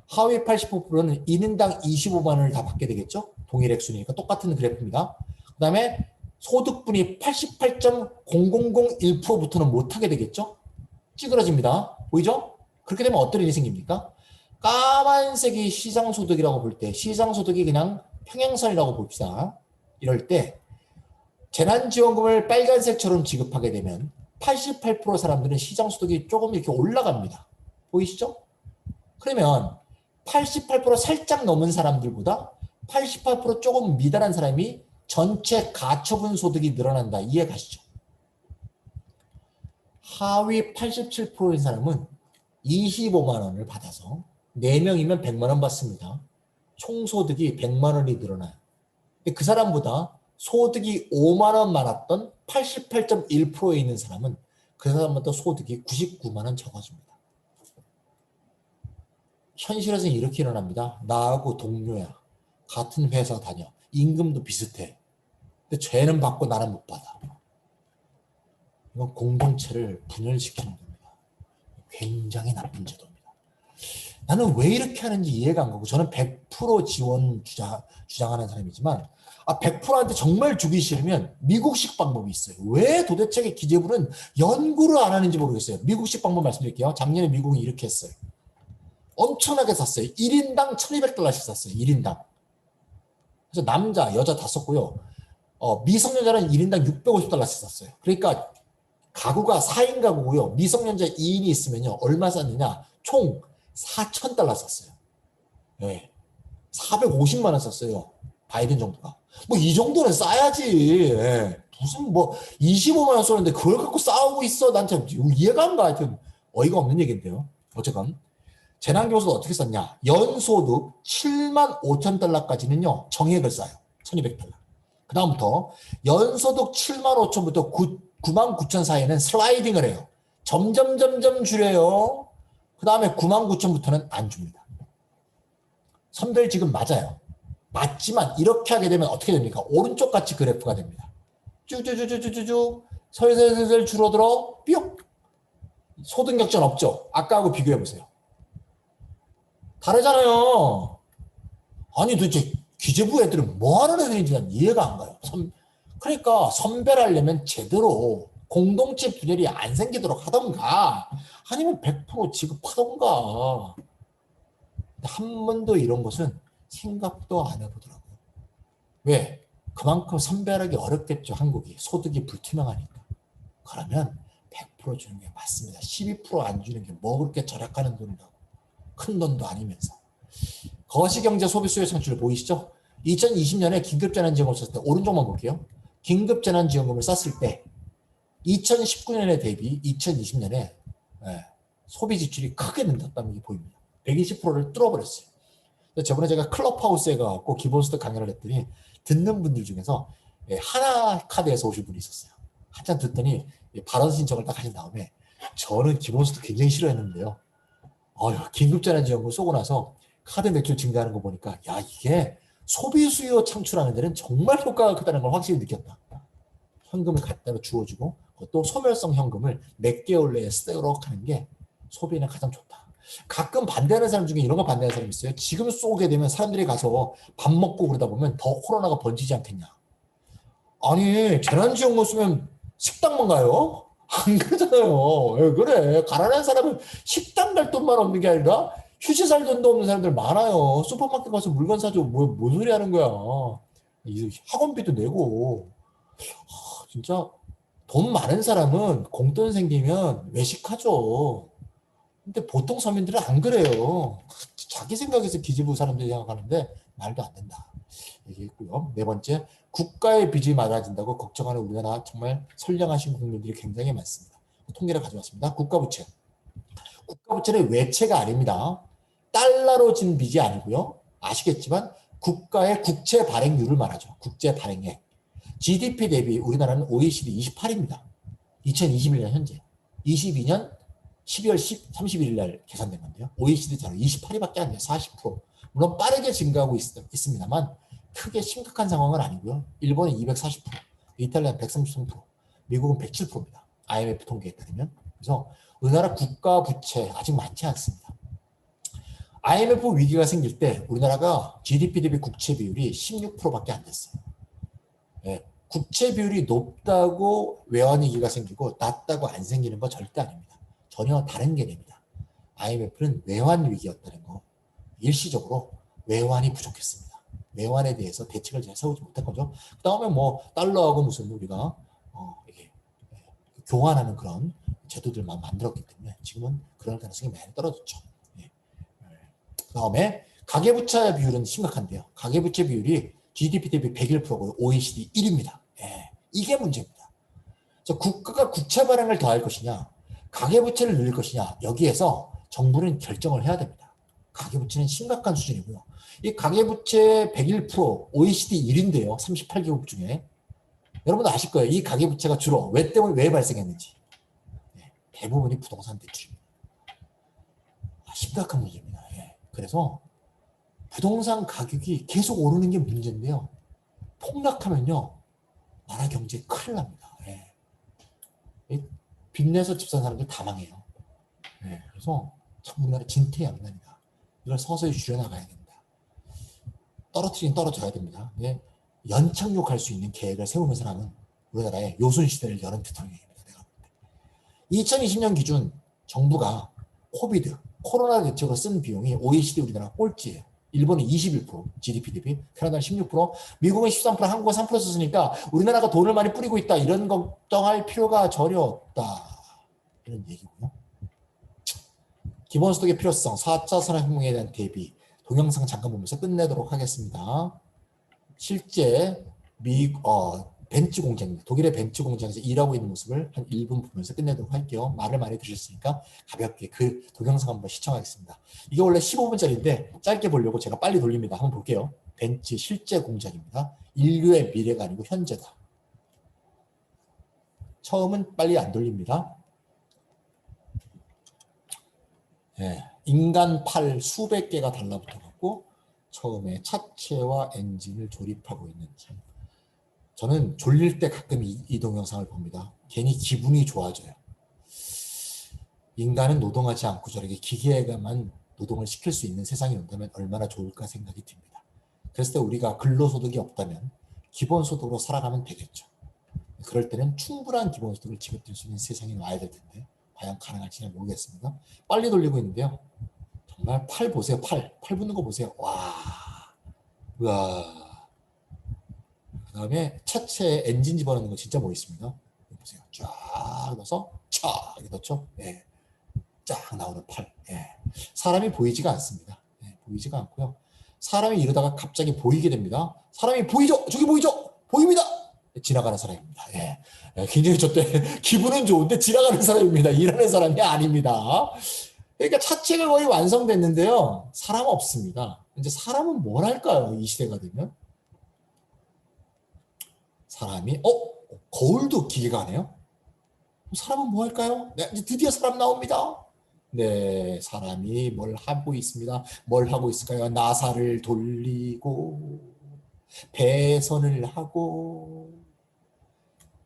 하위 85%는 1인당 25만 원을 다 받게 되겠죠? 동일 액수니까 똑같은 그래프입니다. 그 다음에 소득분이 88.0001%부터는 못하게 되겠죠? 찌그러집니다. 보이죠? 그렇게 되면 어떤 일이 생깁니까? 까만색이 시장소득이라고 볼 때 시장소득이 그냥 평행선이라고 봅시다. 이럴 때 재난지원금을 빨간색처럼 지급하게 되면 88% 사람들은 시장소득이 조금 이렇게 올라갑니다. 보이시죠? 그러면 88% 살짝 넘은 사람들보다 88% 조금 미달한 사람이 전체 가처분 소득이 늘어난다. 이해 가시죠? 하위 87%인 사람은 25만 원을 받아서 4명이면 100만 원 받습니다. 총소득이 100만 원이 늘어나요. 근데 그 사람보다 소득이 5만 원 많았던 88.1%에 있는 사람은 그 사람보다 소득이 99만 원 적어집니다. 현실에서는 이렇게 일어납니다. 나하고 동료야. 같은 회사 다녀. 임금도 비슷해. 근데 쟤는 받고 나는 못 받아. 이건 공동체를 분열시키는 겁니다. 굉장히 나쁜 제도입니다. 나는 왜 이렇게 하는지 이해가 안 가고 저는 100% 지원 주장하는 사람이지만 100%한테 정말 주기 싫으면 미국식 방법이 있어요. 왜 도대체 기재부는 연구를 안 하는지 모르겠어요. 미국식 방법 말씀드릴게요. 작년에 미국은 이렇게 했어요. 엄청나게 샀어요. 1인당 $1,200씩 샀어요. 1인당. 그래서 남자, 여자 다 썼고요. 미성년자는 1인당 $650씩 샀어요. 그러니까 가구가 4인 가구고요. 미성년자 2인이 있으면요. 얼마 샀느냐? 총 $4,000 썼어요. 네. 450만 원 썼어요. 바이든 정부가. 뭐 이 정도는 싸야지. 네. 무슨 뭐 25만 원 썼는데 그걸 갖고 싸우고 있어. 난 참 이해가 안 가. 하여튼 어이가 없는 얘기인데요. 어쨌건 재난교수도 어떻게 썼냐? 연소득 7만 5천 달러까지는요. 정액을 쌓아요. $1,200. 그 다음부터 연소득 7만 5천부터 9만 9천 사이에는 슬라이딩을 해요. 점점 줄여요. 그 다음에 9만 9천부터는 안 줍니다. 선별 지금 맞아요. 맞지만 이렇게 하게 되면 어떻게 됩니까? 오른쪽 같이 그래프가 됩니다. 쭈쭈쭈쭈쭈쭈 슬슬 줄어들어 뿅. 소득 격차는 없죠. 아까하고 비교해 보세요. 다르잖아요. 아니 도대체 기재부 애들은 뭐 하는 애들인지 난 이해가 안 가요. 그러니까 선별하려면 제대로 공동체 분열이 안 생기도록 하던가 아니면 100% 지급하던가. 한 번도 이런 것은 생각도 안 해보더라고요. 왜? 그만큼 선별하기 어렵겠죠. 한국이 소득이 불투명하니까. 그러면 100% 주는 게 맞습니다. 12% 안 주는 게 뭐 그렇게 절약하는 돈이라고. 큰 돈도 아니면서. 거시경제 소비수요 창출 보이시죠? 2020년에 긴급재난지원금을 썼을 때 오른쪽만 볼게요. 긴급재난지원금을 썼을 때 2019년에 대비 2020년에 소비 지출이 크게 늘었다는 게 보입니다. 120%를 뚫어버렸어요. 저번에 제가 클럽하우스에 가서 기본소득 강연을 했더니 듣는 분들 중에서 하나카드에서 오신 분이 있었어요. 한참 듣더니 발언 신청을 딱 하신 다음에 저는 기본소득 굉장히 싫어했는데요. 긴급재난지원금 쏘고 나서 카드 매출 증가하는 거 보니까 야 이게 소비 수요 창출하는 데는 정말 효과가 크다는 걸 확실히 느꼈다. 현금을 갖다가 주어주고 또 소멸성 현금을 몇 개월 내에 쓰도록 하는 게 소비에는 가장 좋다. 가끔 반대하는 사람 중에 이런 거 반대하는 사람이 있어요. 지금 쏘게 되면 사람들이 가서 밥 먹고 그러다 보면 더 코로나가 번지지 않겠냐. 아니 재난지원금 쓰면 식당만 가요? 안 그러잖아요. 왜 그래? 가난한 사람은 식당 갈 돈만 없는 게 아니라 휴지 살 돈도 없는 사람들 많아요. 슈퍼마켓 가서 물건 사줘. 뭔 소리 하는 거야. 학원비도 내고. 진짜 돈 많은 사람은 공돈 생기면 외식하죠. 근데 보통 서민들은 안 그래요. 자기 생각에서 기재부 사람들이 생각하는데 말도 안 된다. 얘기했고요. 네 번째, 국가의 빚이 많아진다고 걱정하는 우리나라 정말 선량하신 국민들이 굉장히 많습니다. 통계를 가져왔습니다. 국가부채. 국가부채는 외채가 아닙니다. 달러로 진 빚이 아니고요. 아시겠지만 국가의 국채 발행률을 말하죠. 국채 발행액. GDP 대비 우리나라는 OECD 28입니다. 2021년 현재. 22년 12월 31일 날 계산된 건데요. OECD 자료 28위밖에 안 돼요. 40%. 물론 빠르게 증가하고 있습니다만 크게 심각한 상황은 아니고요. 일본은 240%, 이탈리아는 133%, 미국은 107%입니다. IMF 통계에 따르면. 그래서 우리나라 국가 부채 아직 많지 않습니다. IMF 위기가 생길 때 우리나라가 GDP 대비 국채 비율이 16%밖에 안 됐어요. 국채 비율이 높다고 외환 위기가 생기고 낮다고 안 생기는 거 절대 아닙니다. 전혀 다른 개념입니다. IMF는 외환 위기였다는 거. 일시적으로 외환이 부족했습니다. 외환에 대해서 대책을 잘 세우지 못한 거죠. 그 다음에 뭐 달러하고 무슨 우리가 이게 교환하는 그런 제도들만 만들었기 때문에 지금은 그런 가능성이 많이 떨어졌죠. 그 다음에 가계부채 비율은 심각한데요. 가계부채 비율이 GDP 대비 101%고 OECD 1위입니다. 이게 문제입니다. 그래서 국가가 국채 발행을 더 할 것이냐, 가계부채를 늘릴 것이냐, 여기에서 정부는 결정을 해야 됩니다. 가계부채는 심각한 수준이고요. 이 가계부채 101% OECD 1위인데요. 38개국 중에. 여러분도 아실 거예요. 이 가계부채가 주로 왜 발생했는지. 대부분이 부동산 대출입니다. 심각한 문제입니다. 그래서 부동산 가격이 계속 오르는 게 문제인데요. 폭락하면요. 나라 경제에 큰일 납니다. 빚내서 집 산 사람들 다 망해요. 그래서 참 우리나라 진퇴양난이다. 이걸 서서히 줄여나가야 된다. 떨어뜨리긴 떨어져야 됩니다. 네. 연착륙할 수 있는 계획을 세우는 사람은 우리나라의 요순 시대를 여는 대통령입니다. 내가 볼 때. 2020년 기준 정부가 코로나 대책으로 쓴 비용이 OECD 우리나라 꼴찌예요. 일본은 21%, GDP 대비, 캐나다는 16%, 미국은 13%, 한국은 3% 썼으니까 우리나라가 돈을 많이 뿌리고 있다. 이런 걱정할 필요가 전혀 없다. 이런 얘기고요. 기본소득의 필요성, 4차 산업혁명에 대한 대비, 동영상 잠깐 보면서 끝내도록 하겠습니다. 실제 벤츠 공장입니다. 독일의 벤츠 공장에서 일하고 있는 모습을 한 1분 보면서 끝내도록 할게요. 말을 많이 들으셨으니까 가볍게 그 동영상 한번 시청하겠습니다. 이게 원래 15분짜리인데 짧게 보려고 제가 빨리 돌립니다. 한번 볼게요. 벤츠 실제 공장입니다. 인류의 미래가 아니고 현재다. 처음은 빨리 안 돌립니다. 네, 인간 팔 수백 개가 달라붙어갖고 처음에 차체와 엔진을 조립하고 있는 참. 저는 졸릴 때 가끔 이 동영상을 봅니다. 괜히 기분이 좋아져요. 인간은 노동하지 않고 저렇게 기계에만 노동을 시킬 수 있는 세상이 온다면 얼마나 좋을까 생각이 듭니다. 그랬을 때 우리가 근로소득이 없다면 기본소득으로 살아가면 되겠죠. 그럴 때는 충분한 기본소득을 지급될 수 있는 세상이 와야 될 텐데 과연 가능할지는 모르겠습니다. 빨리 돌리고 있는데요. 정말 팔 보세요. 팔 붙는 거 보세요. 와, 우와. 그 다음에 차체에 엔진 집어넣는 거 진짜 멋있습니다. 보세요. 쫙 넣어서 쫙 이렇게 넣죠. 예. 쫙 나오는 팔. 예. 사람이 보이지가 않습니다. 예. 보이지가 않고요. 사람이 이러다가 갑자기 보이게 됩니다. 사람이 보이죠? 저기 보이죠? 보입니다. 지나가는 사람입니다. 예. 예. 굉장히 저때 기분은 좋은데 지나가는 사람입니다. 일하는 사람이 아닙니다. 그러니까 차체가 거의 완성됐는데요. 사람 없습니다. 이제 사람은 뭘 할까요? 이 시대가 되면? 사람이 거울도 기계가 하네요. 사람은 뭐 할까요? 네, 이제 드디어 사람 나옵니다. 네, 사람이 뭘 하고 있습니다. 뭘 하고 있을까요? 나사를 돌리고 배선을 하고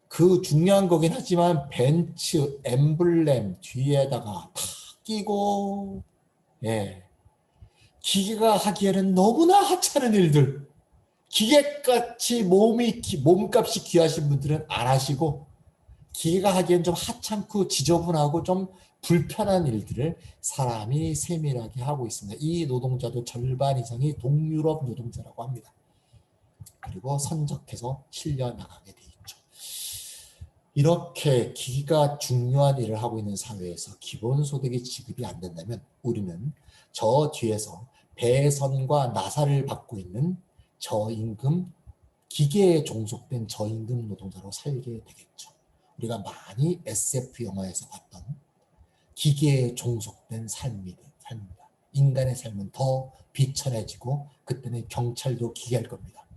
그 중요한 거긴 하지만 벤츠 엠블렘 뒤에다가 탁 끼고 예. 기계가 하기에는 너무나 하찮은 일들. 기계같이 몸값이 귀하신 분들은 안 하시고 기계가 하기엔 좀 하찮고 지저분하고 좀 불편한 일들을 사람이 세밀하게 하고 있습니다. 이 노동자도 절반 이상이 동유럽 노동자라고 합니다. 그리고 선적해서 실려 나가게 돼 있죠. 이렇게 기계가 중요한 일을 하고 있는 사회에서 기본소득이 지급이 안 된다면 우리는 저 뒤에서 배선과 나사를 받고 있는 저임금, 기계에 종속된 저임금 노동자로 살게 되겠죠. 우리가 많이 SF 영화에서 봤던 기계에 종속된 삶입니다. 인간의 삶은 더 비천해지고 그때는 경찰도 기계할 겁니다.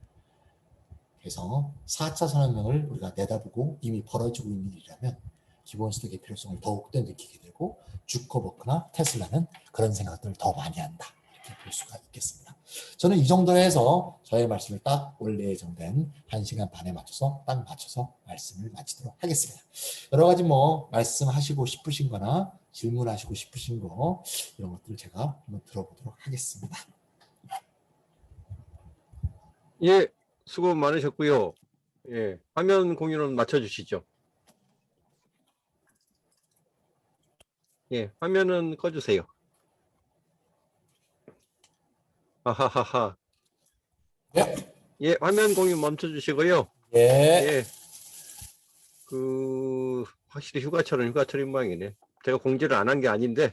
그래서 4차 산업혁명을 우리가 내다보고 이미 벌어지고 있는 일이라면 기본소득의 필요성을 더욱더 느끼게 되고 주커버크나 테슬라는 그런 생각들을 더 많이 한다. 이렇게 볼 수가 있겠습니다. 저는 이 정도 해서 저의 말씀을 딱 원래 예정된 1시간 반에 맞춰서 딱 맞춰서 말씀을 마치도록 하겠습니다. 여러 가지 뭐 말씀하시고 싶으신 거나 질문하시고 싶으신 거 이런 것들을 제가 한번 들어보도록 하겠습니다. 예, 수고 많으셨고요. 예, 화면 공유는 맞춰주시죠. 예, 화면은 꺼주세요. 하하하하. 네. 예, 화면 공유 멈춰주시고요. 예. 예. 확실히 휴가철은 휴가철인 모양이네. 제가 공지를 안 한 게 아닌데.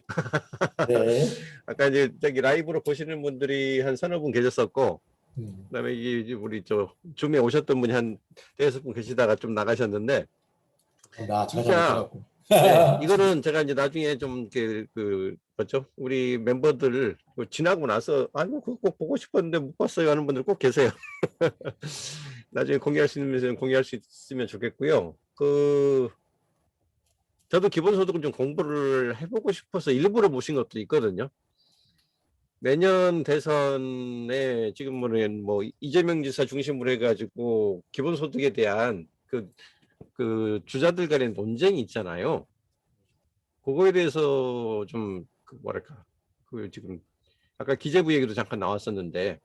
네. 아까 이제 저기 라이브로 보시는 분들이 한 서너 분 계셨었고, 그다음에 이제 우리 줌에 오셨던 분이 한 5분 계시다가 좀 나가셨는데, 진짜 네, 이거는 제가 이제 나중에 좀 뭐죠? 우리 멤버들 지나고 나서 아이고 그거 꼭 보고 싶었는데 못 봤어요 하는 분들 꼭 계세요. 나중에 공유할 수 있으면 공유할 수 있으면 좋겠고요. 저도 기본소득을 좀 공부를 해보고 싶어서 일부러 모신 것도 있거든요. 내년 대선에 지금은 뭐 이재명 지사 중심으로 해가지고 기본소득에 대한 그 주자들 간의 논쟁이 있잖아요. 그거에 대해서 좀 그 뭐랄까 그 지금 아까 기재부 얘기도 잠깐 나왔었는데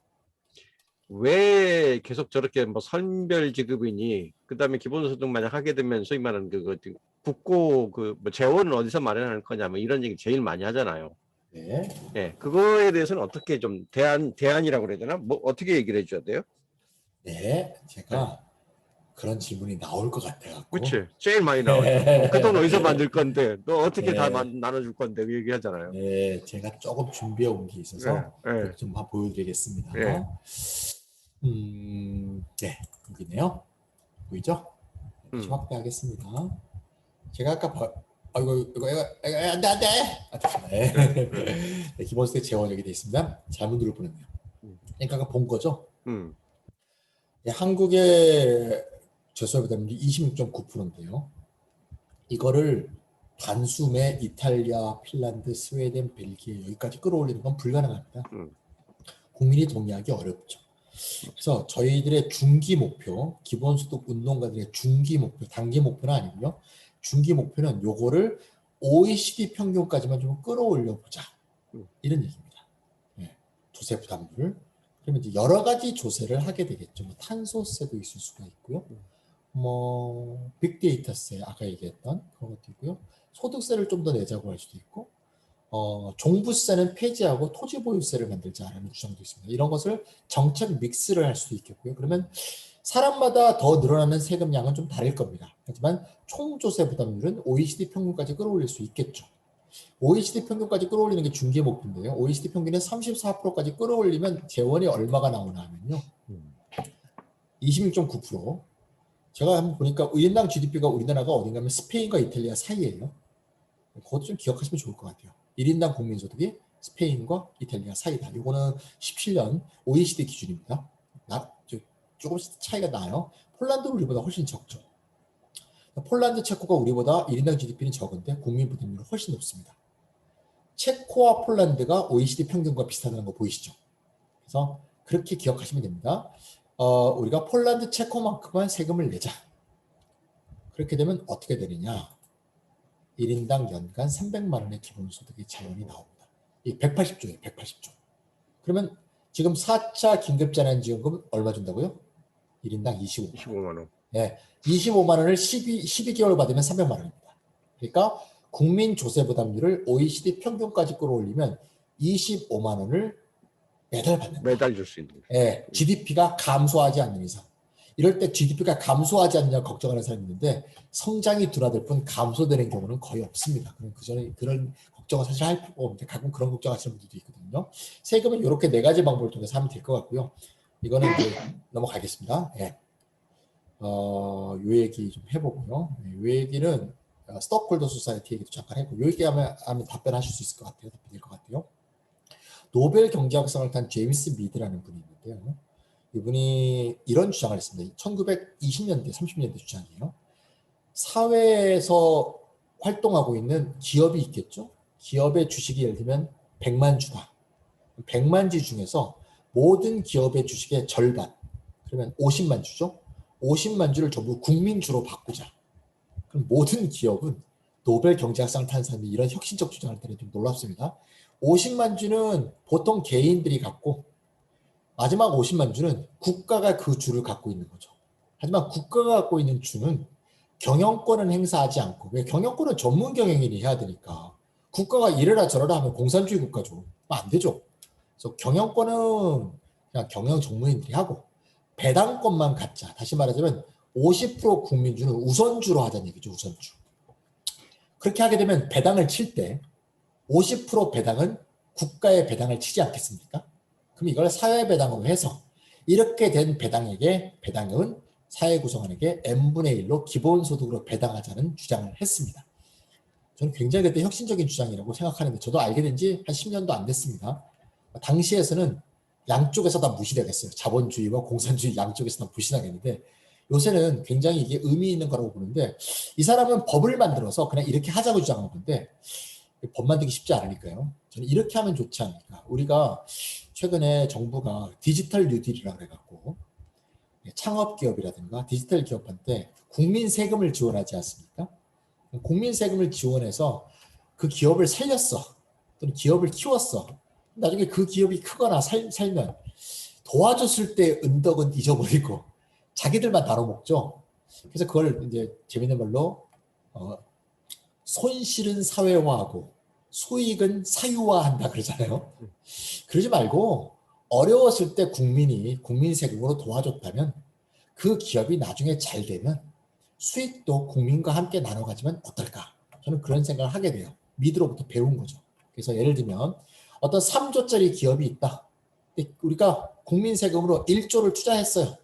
왜 계속 저렇게 뭐 선별 지급이니 그다음에 기본소득 만약 하게 되면 소위 말하는 그거 국고 그뭐 재원은 어디서 마련할 거냐 뭐 이런 얘기 제일 많이 하잖아요. 네. 예, 그거에 대해서는 어떻게 좀 대안이라고 그래야 되나? 뭐 어떻게 얘기를 해줘야 돼요? 네, 제가 그런 질문이 나올 것 같아갖고. 그치? 제일 많이 나오죠. 그 돈 어디서 만들 건데, 너 어떻게 다 나눠줄 건데, 그 얘기하잖아요. 네, 제가 조금 준비해 온 게 있어서 예. 좀 한번 보여드리겠습니다. 예. 네, 여기네요. 보이죠? 다시 확대하겠습니다. 제가 아까 이거 안 돼, 안 돼! 네, 기본소득 재원 여기 돼 있습니다. 잘못 누를 뻔했네요. 그러니까 아까 본 거죠? 네, 한국의 저소득부담률이 26.9%인데요. 이거를 단숨에 이탈리아, 핀란드, 스웨덴, 벨기에 여기까지 끌어올리는 건 불가능합니다. 국민이 동의하기 어렵죠. 그래서 저희들의 중기 목표, 기본소득 운동가들의 중기 목표, 단기 목표는 아니고요. 중기 목표는 요거를 OECD 평균까지만 좀 끌어올려 보자. 이런 얘기입니다. 네, 조세 부담률. 그러면 이제 여러 가지 조세를 하게 되겠죠. 뭐 탄소세도 있을 수가 있고요. 뭐 빅데이터세 아까 얘기했던 그런 것도 있고요. 소득세를 좀 더 내자고 할 수도 있고 종부세는 폐지하고 토지보유세를 만들자라는 주장도 있습니다. 이런 것을 정책 믹스를 할 수도 있겠고요. 그러면 사람마다 더 늘어나는 세금량은 좀 다를 겁니다. 하지만 총조세 부담률은 OECD 평균까지 끌어올릴 수 있겠죠. OECD 평균까지 끌어올리는 게 중기 목표인데요. OECD 평균은 34%까지 끌어올리면 재원이 얼마가 나오나 하면요. 26.9%. 제가 한번 보니까 1인당 GDP가 우리나라가 어딘가 하면 스페인과 이탈리아 사이예요. 그것도 좀 기억하시면 좋을 것 같아요. 1인당 국민소득이 스페인과 이탈리아 사이다. 이거는 17년 OECD 기준입니다. 조금씩 차이가 나요. 폴란드는 우리보다 훨씬 적죠. 폴란드, 체코가 우리보다 1인당 GDP는 적은데 국민 부담률은 훨씬 높습니다. 체코와 폴란드가 OECD 평균과 비슷하다는 거 보이시죠? 그래서 그렇게 기억하시면 됩니다. 우리가 폴란드, 체코만큼만 세금을 내자. 그렇게 되면 어떻게 되느냐? 1인당 연간 300만 원의 기본소득의 재원이 나옵니다. 이 180조예요. 180조. 그러면 지금 4차 긴급재난지원금 얼마 준다고요? 1인당 25만 원. 네, 25만 원을 12개월 받으면 300만 원입니다. 그러니까 국민 조세 부담률을 OECD 평균까지 끌어올리면 25만 원을 매달 받는다. 매달 줄 수 있는. 네, GDP가 감소하지 않는 이상. 이럴 때 GDP가 감소하지 않느냐 걱정하는 사람이 있는데 성장이 둔화될 뿐 감소되는 경우는 거의 없습니다. 그런 걱정을 사실 할 필요가 없는데 가끔 그런 걱정하시는 분들도 있거든요. 세금은 이렇게 네 가지 방법을 통해서 하면 될 것 같고요. 이거는 이제 넘어가겠습니다. 네. 요 얘기 좀 해보고요. 네, 요 얘기는 스톡홀더 소사이티 얘기도 잠깐 했고 요 얘기하면 답변하실 수 있을 것 같아요. 답변될 것 같아요. 노벨 경제학상을 탄 제임스 미드라는 분이 있는데요. 이분이 이런 주장을 했습니다. 1920년대, 30년대 주장이에요. 사회에서 활동하고 있는 기업이 있겠죠. 기업의 주식이 예를 들면 100만 주다. 100만 주 중에서 모든 기업의 주식의 절반, 그러면 50만 주죠. 50만 주를 전부 국민주로 바꾸자. 그럼 모든 기업은 노벨 경제학상을 탄 사람이 이런 혁신적 주장을 할 때는 좀 놀랍습니다. 50만 주는 보통 개인들이 갖고 마지막 50만 주는 국가가 그 주를 갖고 있는 거죠. 하지만 국가가 갖고 있는 주는 경영권은 행사하지 않고, 왜 경영권은 전문 경영인이 해야 되니까 국가가 이래라 저래라 하면 공산주의 국가죠. 안 되죠. 그래서 경영권은 그냥 경영 전문인들이 하고 배당권만 갖자. 다시 말하자면 50% 국민주는 우선주로 하자는 얘기죠. 우선주. 그렇게 하게 되면 배당을 칠 때 50% 배당은 국가의 배당을 치지 않겠습니까? 그럼 이걸 사회배당으로 해서 이렇게 된 배당은 사회 구성원에게 n분의 1로 기본소득으로 배당하자는 주장을 했습니다. 저는 굉장히 그때 혁신적인 주장이라고 생각하는데 저도 알게 된 지 한 10년도 안 됐습니다. 당시에서는 양쪽에서 다 무시되겠어요. 자본주의와 공산주의 양쪽에서 다 무시하겠는데 요새는 굉장히 이게 의미 있는 거라고 보는데 이 사람은 법을 만들어서 그냥 이렇게 하자고 주장하는 건데 법 만들기 쉽지 않으니까요. 저는 이렇게 하면 좋지 않을까. 우리가 최근에 정부가 디지털 뉴딜이라고 해갖고 창업기업이라든가 디지털 기업한테 국민 세금을 지원하지 않습니까? 국민 세금을 지원해서 그 기업을 살렸어. 또는 기업을 키웠어. 나중에 그 기업이 크거나 살면 도와줬을 때 은덕은 잊어버리고 자기들만 나눠 먹죠. 그래서 그걸 이제 재밌는 말로 손실은 사회화하고 수익은 사유화한다 그러잖아요. 그러지 말고 어려웠을 때 국민 세금으로 도와줬다면 그 기업이 나중에 잘 되면 수익도 국민과 함께 나눠 가지면 어떨까? 저는 그런 생각을 하게 돼요. 미드로부터 배운 거죠. 그래서 예를 들면 어떤 3조짜리 기업이 있다. 우리가 국민 세금으로 1조를 투자했어요.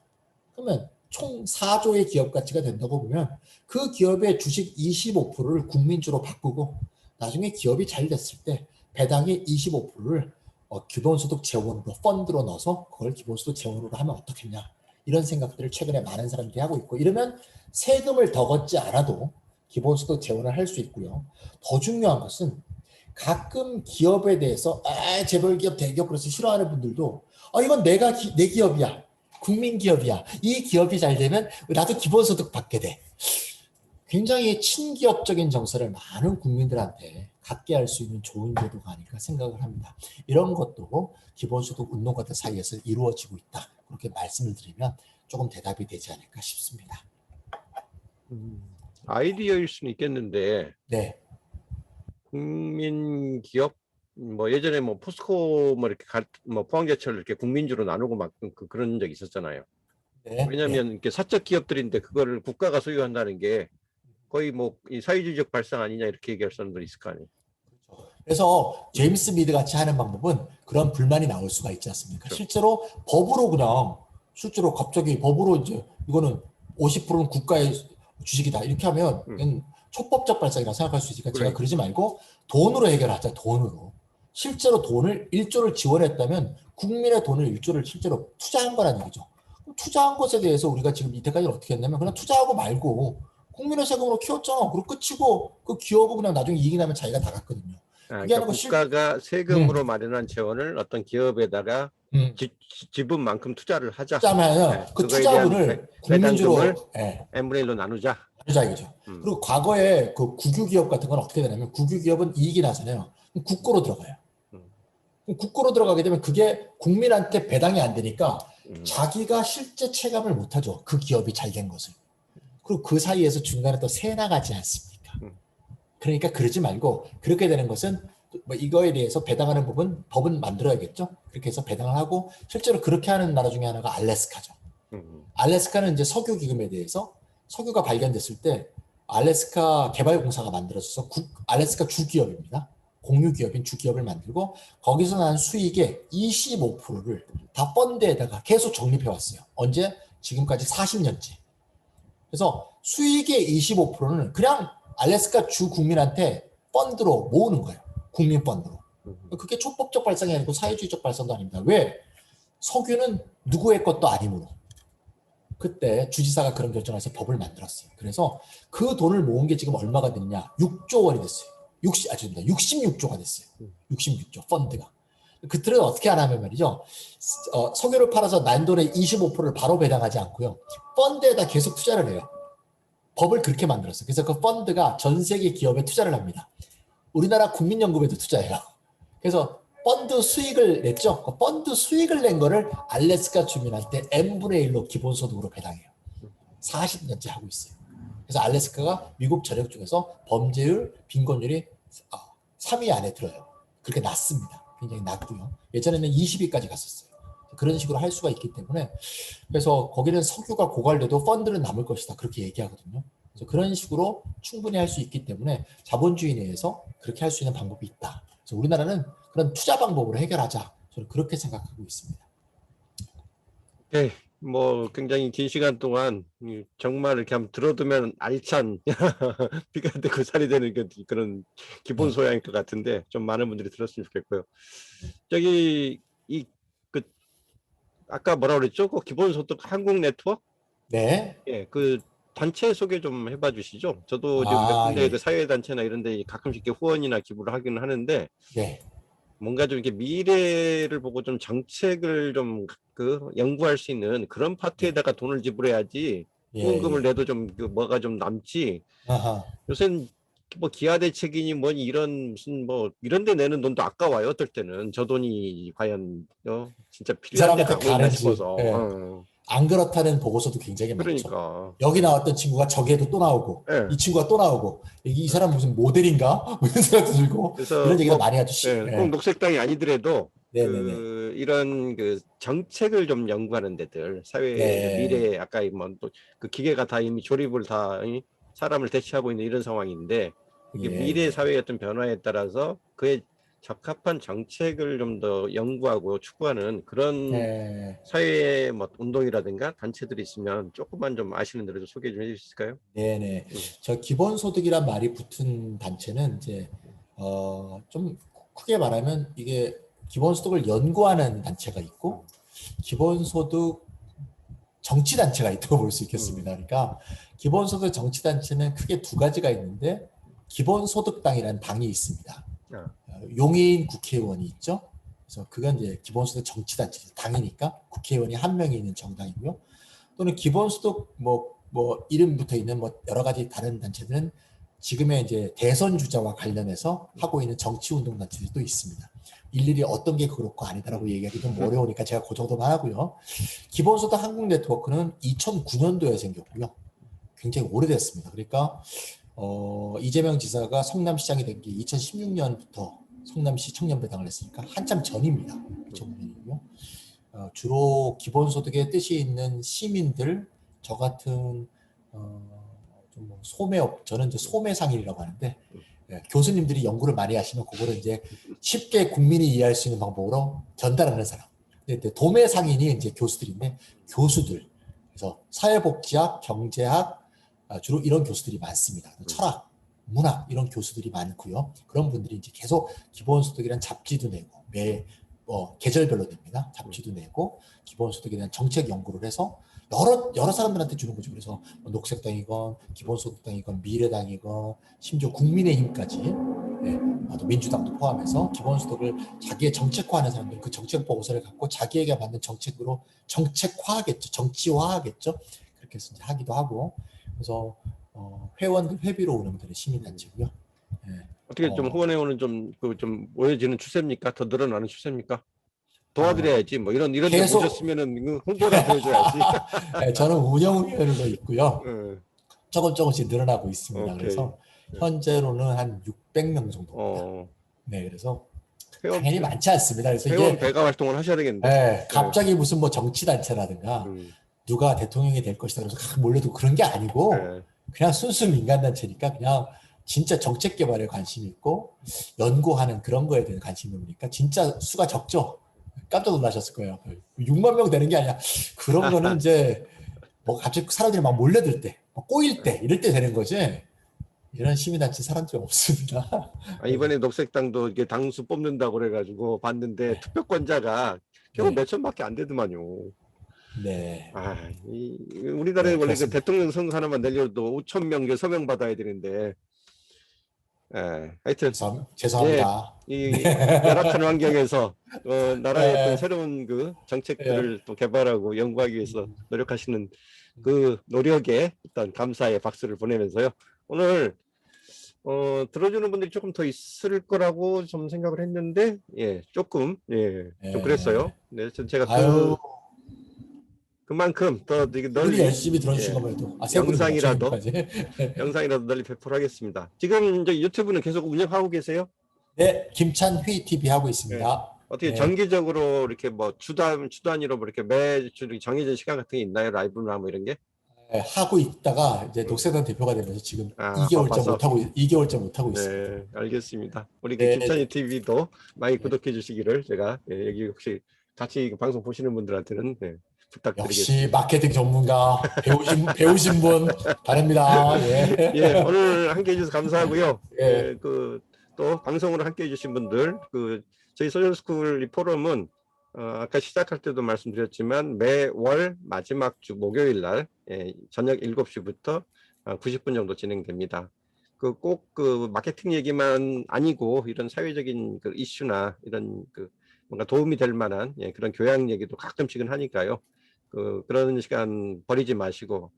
그러면 총 4조의 기업 가치가 된다고 보면 그 기업의 주식 25%를 국민주로 바꾸고 나중에 기업이 잘 됐을 때 배당의 25%를 기본소득 재원으로 펀드로 넣어서 그걸 기본소득 재원으로 하면 어떻겠냐. 이런 생각들을 최근에 많은 사람들이 하고 있고 이러면 세금을 더 걷지 않아도 기본소득 재원을 할 수 있고요. 더 중요한 것은 가끔 기업에 대해서 재벌기업 대기업 그래서 싫어하는 분들도 이건 내 기업이야. 국민 기업이야. 이 기업이 잘 되면 나도 기본소득 받게 돼. 굉장히 친기업적인 정서를 많은 국민들한테 갖게 할 수 있는 좋은 제도가 아닐까 생각을 합니다. 이런 것도 기본소득 운동가들 사이에서 이루어지고 있다. 그렇게 말씀을 드리면 조금 대답이 되지 않을까 싶습니다. 아이디어일 수는 있겠는데 네. 국민 기업 뭐 예전에 뭐 포스코 뭐 이렇게 뭐 포항제철 이렇게 국민주로 나누고 막 그런 적이 있었잖아요. 네. 왜냐하면 이렇게 사적 기업들인데 그거를 국가가 소유한다는 게 거의 뭐 이 사회주의적 발상 아니냐 이렇게 얘기할 사람들이 있을 거 아니에요. 그래서 제임스 미드 같이 하는 방법은 그런 불만이 나올 수가 있지 않습니까? 그렇죠. 실제로 법으로 그냥 실제로 갑자기 법으로 이제 이거는 50%는 국가의 주식이다 이렇게 하면 촉법적 발상이라고 생각할 수 있으니까 제가 그러지 말고 돈으로 해결하자. 돈으로. 실제로 돈을 1조를 지원했다면 국민의 돈을 1조를 실제로 투자한 거라는 얘기죠. 투자한 것에 대해서 우리가 지금 이때까지 어떻게 했냐면 그냥 투자하고 말고 국민의 세금으로 키웠잖아. 그리고 끝이고 그 기업은 그냥 나중에 이익이 나면 자기가 다 갔거든요. 그러니까 국가가 세금으로 마련한 재원을 어떤 기업에다가 지분만큼 투자를 하자. 투자하면 그 투자분을 국민주로 n분의 1로 나누자. 이거죠. 그리고 과거에 그 국유기업 같은 건 어떻게 되냐면 국유기업은 이익이 나잖아요. 국고로 들어가요. 국고로 들어가게 되면 그게 국민한테 배당이 안 되니까 자기가 실제 체감을 못하죠. 그 기업이 잘 된 것을. 그리고 그 사이에서 중간에 또 새 나가지 않습니까? 그러니까 그러지 말고 그렇게 되는 것은 뭐 이거에 대해서 배당하는 법은 만들어야겠죠. 그렇게 해서 배당을 하고 실제로 그렇게 하는 나라 중에 하나가 알래스카죠. 알래스카는 이제 석유 기금에 대해서 석유가 발견됐을 때 알래스카 개발공사가 만들어져서 알래스카 주기업입니다. 공유기업인 주기업을 만들고 거기서 난 수익의 25%를 다 펀드에다가 계속 적립해 왔어요. 언제? 지금까지 40년째. 그래서 수익의 25%는 그냥 알래스카 주 국민한테 펀드로 모으는 거예요. 국민 펀드로. 그게 촉법적 발상이 아니고 사회주의적 발상도 아닙니다. 왜? 석유는 누구의 것도 아니므로. 그때 주지사가 그런 결정을 해서 법을 만들었어요. 그래서 그 돈을 모은 게 지금 얼마가 됐냐? 6조 원이 됐어요. 66조가 됐어요. 66조 펀드가. 그들은 어떻게 하냐면 말이죠. 석유를 팔아서 난 돈의 25%를 바로 배당하지 않고요. 펀드에다 계속 투자를 해요. 법을 그렇게 만들었어요. 그래서 그 펀드가 전 세계 기업에 투자를 합니다. 우리나라 국민연금에도 투자해요. 그래서 펀드 수익을 냈죠. 그 펀드 수익을 낸 거를 알래스카 주민한테 n분의 1로 기본소득으로 배당해요. 40년째 하고 있어요. 그래서 알래스카가 미국 전역 중에서 범죄율, 빈곤율이 3위 안에 들어요. 그렇게 낮습니다. 굉장히 낮고요. 예전에는 20위까지 갔었어요. 그런 식으로 할 수가 있기 때문에 그래서 거기는 석유가 고갈돼도 펀드는 남을 것이다. 그렇게 얘기하거든요. 그래서 그런 식으로 충분히 할 수 있기 때문에 자본주의 내에서 그렇게 할 수 있는 방법이 있다. 그래서 우리나라는 그런 투자 방법으로 해결하자. 저는 그렇게 생각하고 있습니다. 네, 뭐 굉장히 긴 시간 동안 정말 이렇게 한번 들어두면 알찬 피가 되고 살이 되는 그런 기본 소양일 것 같은데 좀 많은 분들이 들었으면 좋겠고요. 저기 그 아까 뭐라 그랬죠? 그 기본소득 한국 네트워크? 네. 예, 그 단체 소개 좀 해봐 주시죠. 저도 지금 몇 군데 그 사회단체나 이런 데 가끔씩 이렇게 후원이나 기부를 하기는 하는데 네. 뭔가 좀 이렇게 미래를 보고 좀 정책을 좀 연구할 수 있는 그런 파트에다가 돈을 지불해야지 후원금을 내도 좀 뭐가 좀 남지. 요새는 뭐 기아 대책이니 뭐니 이런 무슨 뭐 이런 데 내는 돈도 아까워요. 어떨 때는 저 돈이 과연 진짜 그 필요한 데 사람한테 가고 있나 가는지, 싶어서. 예. 안 그렇다는 보고서도 굉장히 많죠. 그러니까. 여기 나왔던 친구가 저기에도 또 나오고 예. 이 친구가 또 나오고 이 사람 무슨 모델인가? 뭐 이런 생각도 들고 그래서 이런 얘기도 많이 하죠. 예, 꼭 예. 녹색당이 아니더라도 네네네. 이런 정책을 좀 연구하는 데들 사회의 네. 미래 아까 뭐또 그 기계가 다 이미 조립을 다 사람을 대체하고 있는 이런 상황인데 이게 예, 미래 예. 사회의 어떤 변화에 따라서 그에 적합한 정책을 좀 더 연구하고 추구하는 그런 예. 사회의 뭐 운동이라든가 단체들이 있으면 조금만 좀 아시는 대로 좀 소개 좀 해주실까요? 네네. 저 기본소득이란 말이 붙은 단체는 이제 좀 크게 말하면 이게 기본소득을 연구하는 단체가 있고 기본소득 정치단체가 있다고 볼 수 있겠습니다. 그러니까 기본소득 정치단체는 크게 두 가지가 있는데 기본소득당이라는 당이 있습니다. 아, 용인 국회의원이 있죠. 그래서 그건 이제 기본소득 정치단체 당이니까 국회의원이 한 명이 있는 정당이고요. 또는 기본소득 이름 붙어 있는 뭐 여러 가지 다른 단체들은 지금의 이제 대선 주자와 관련해서 하고 있는 정치운동 단체들이 또 있습니다. 일일이 어떤 게 그렇고 아니다라고 얘기하기 좀 어려우니까 제가 그 정도만 하고요. 기본소득 한국 네트워크는 2009년도에 생겼고요. 굉장히 오래됐습니다. 그러니까 이재명 지사가 성남시장이 된 게 2016년부터 성남시 청년배당을 했으니까 한참 전입니다. 2009년이고요. 주로 기본소득의 뜻이 있는 시민들, 저 같은 좀뭐 소매업, 저는 이제 소매상인이라고 하는데 교수님들이 연구를 많이 하시면 그거를 이제 쉽게 국민이 이해할 수 있는 방법으로 전달하는 사람. 근데 도매상인이 이제 교수들인데 교수들, 그래서 사회복지학, 경제학 주로 이런 교수들이 많습니다. 철학, 문학 이런 교수들이 많고요. 그런 분들이 이제 계속 기본소득이라는 잡지도 내고 매 계절별로 냅니다. 잡지도 내고 기본소득에 대한 정책 연구를 해서 여러 사람들한테 주는 거죠. 그래서 녹색당이건 기본소득당이건 미래당이건 심지어 국민의힘까지 또 민주당도 포함해서 기본소득을 자기의 정책화하는 사람들은 그 정책 보고서를 갖고 자기에게 맞는 정책으로 정책화하겠죠. 정치화하겠죠. 그렇게 해서 이제 하기도 하고 그래서 회원들 회비로 오는 분들의 시민단체고요. 어떻게 좀 후원회원은 좀 모여지는 추세입니까? 더 늘어나는 추세입니까? 도와드려야지 뭐 이런 데 계속 모셨으면은 홍보라도 해줘야지. 저는 운영위원회도 있고요. 응, 조금씩 늘어나고 있습니다. 오케이. 그래서 현재로는 한 600명 정도입니다. 어 네, 그래서 회원 당연히 많지 않습니다. 그래서 회원 이게 배가 활동을 하셔야 되겠는데. 네. 갑자기 무슨 뭐 정치단체라든가 음, 누가 대통령이 될 것이다 그래서 몰려도 그런 게 아니고 네. 그냥 순수 민간단체니까 그냥 진짜 정책 개발에 관심이 있고 연구하는 그런 거에 대한 관심이 있으니까 진짜 수가 적죠. 깜짝 놀라셨을 거예요. 6만 명 되는 게 아니라 그런 거는 이제 뭐 갑자기 사람들이 막 몰려들 때, 꼬일 때 이럴 때 되는 거지. 이런 시민단체 사람들이 없습니다. 이번에 녹색당도 이게 당수 뽑는다고 그래가지고 봤는데 네. 투표권자가 겨우 네. 몇천밖에 안 되더만요. 네. 우리나라에 네, 원래 그 그렇습니다. 대통령 선거 하나만 내려도 5천 명 서명 받아야 되는데, 하여튼 예, 죄송합니다. 이 열악한 환경에서 나라의 어떤 네. 새로운 그 네. 정책들을 또 개발하고 연구하기 위해서 노력하시는 그 노력에 일단 감사의 박수를 보내면서요. 오늘 들어주는 분들이 조금 더 있을 거라고 좀 생각을 했는데, 조금 좀 그랬어요. 네, 제가 아유, 그만큼 더 이게 세 분이 널리 열심히 들어주신 거면 세 분이구나, 영상이라도 저희까지. 널리 배포를 하겠습니다. 지금 이제 유튜브는 계속 운영하고 계세요? 네, 김찬휘 TV 하고 네. 있습니다. 어떻게 네. 정기적으로 이렇게 뭐 주 단위로 뭐 이렇게 매주 정해진 시간 같은 게 있나요? 라이브나 뭐 이런 게? 하고 있다가 이제 음. 녹색당 대표가 되면서 지금 2개월째 바빠서. 못 하고 있습니다. 네, 알겠습니다. 우리 그 네, 김찬희 네, TV도 많이 네. 구독해 주시기를 제가 여기 혹시 같이 방송 보시는 분들한테는 역시 부탁드리겠습니다. 마케팅 전문가 배우신 분 바랍니다. 예, 예. 오늘 함께 해주셔서 감사하고요. 예. 또 방송으로 함께 해주신 분들, 저희 소셜스쿨 이 포럼은 아까 시작할 때도 말씀드렸지만 매월 마지막 주 목요일 날 저녁 7시부터 90분 정도 진행됩니다. 꼭 마케팅 얘기만 아니고 이런 사회적인 그 이슈나 이런 뭔가 도움이 될 만한 그런 교양 얘기도 가끔씩은 하니까요. 그런 시간 버리지 마시고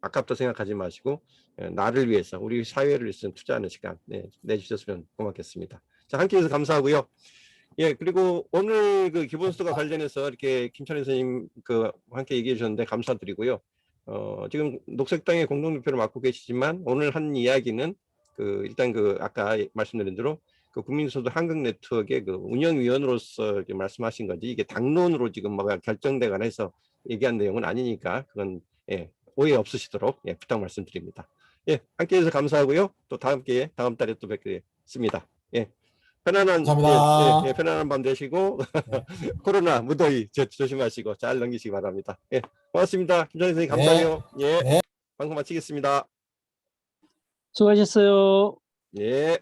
아깝다 생각하지 마시고 나를 위해서 우리 사회를 위해서 투자하는 시간 내주셨으면 고맙겠습니다. 자, 함께 해주셔서 감사하고요. 예, 그리고 오늘 그 기본소득과 관련해서 이렇게 김찬희 선생님 함께 얘기해 주셨는데 감사드리고요. 지금 녹색당의 공동대표를 맡고 계시지만 오늘 한 이야기는 일단 아까 말씀드린 대로 국민소득 한국 네트워크의 운영위원으로서 말씀하신 건지 이게 당론으로 지금 뭐가 결정되거나 해서 얘기한 내용은 아니니까 그건 오해 없으시도록 부탁 말씀드립니다. 예, 함께 해주셔서 감사하고요. 또 다음 달에 또 뵙겠습니다. 예. 편안한 감사합니다. 편안한 밤 되시고 코로나 무더위 조심하시고 잘 넘기시기 바랍니다. 예, 고맙습니다. 김찬희 선생님 감사해요. 예, 네. 방송 마치겠습니다. 수고하셨어요. 예.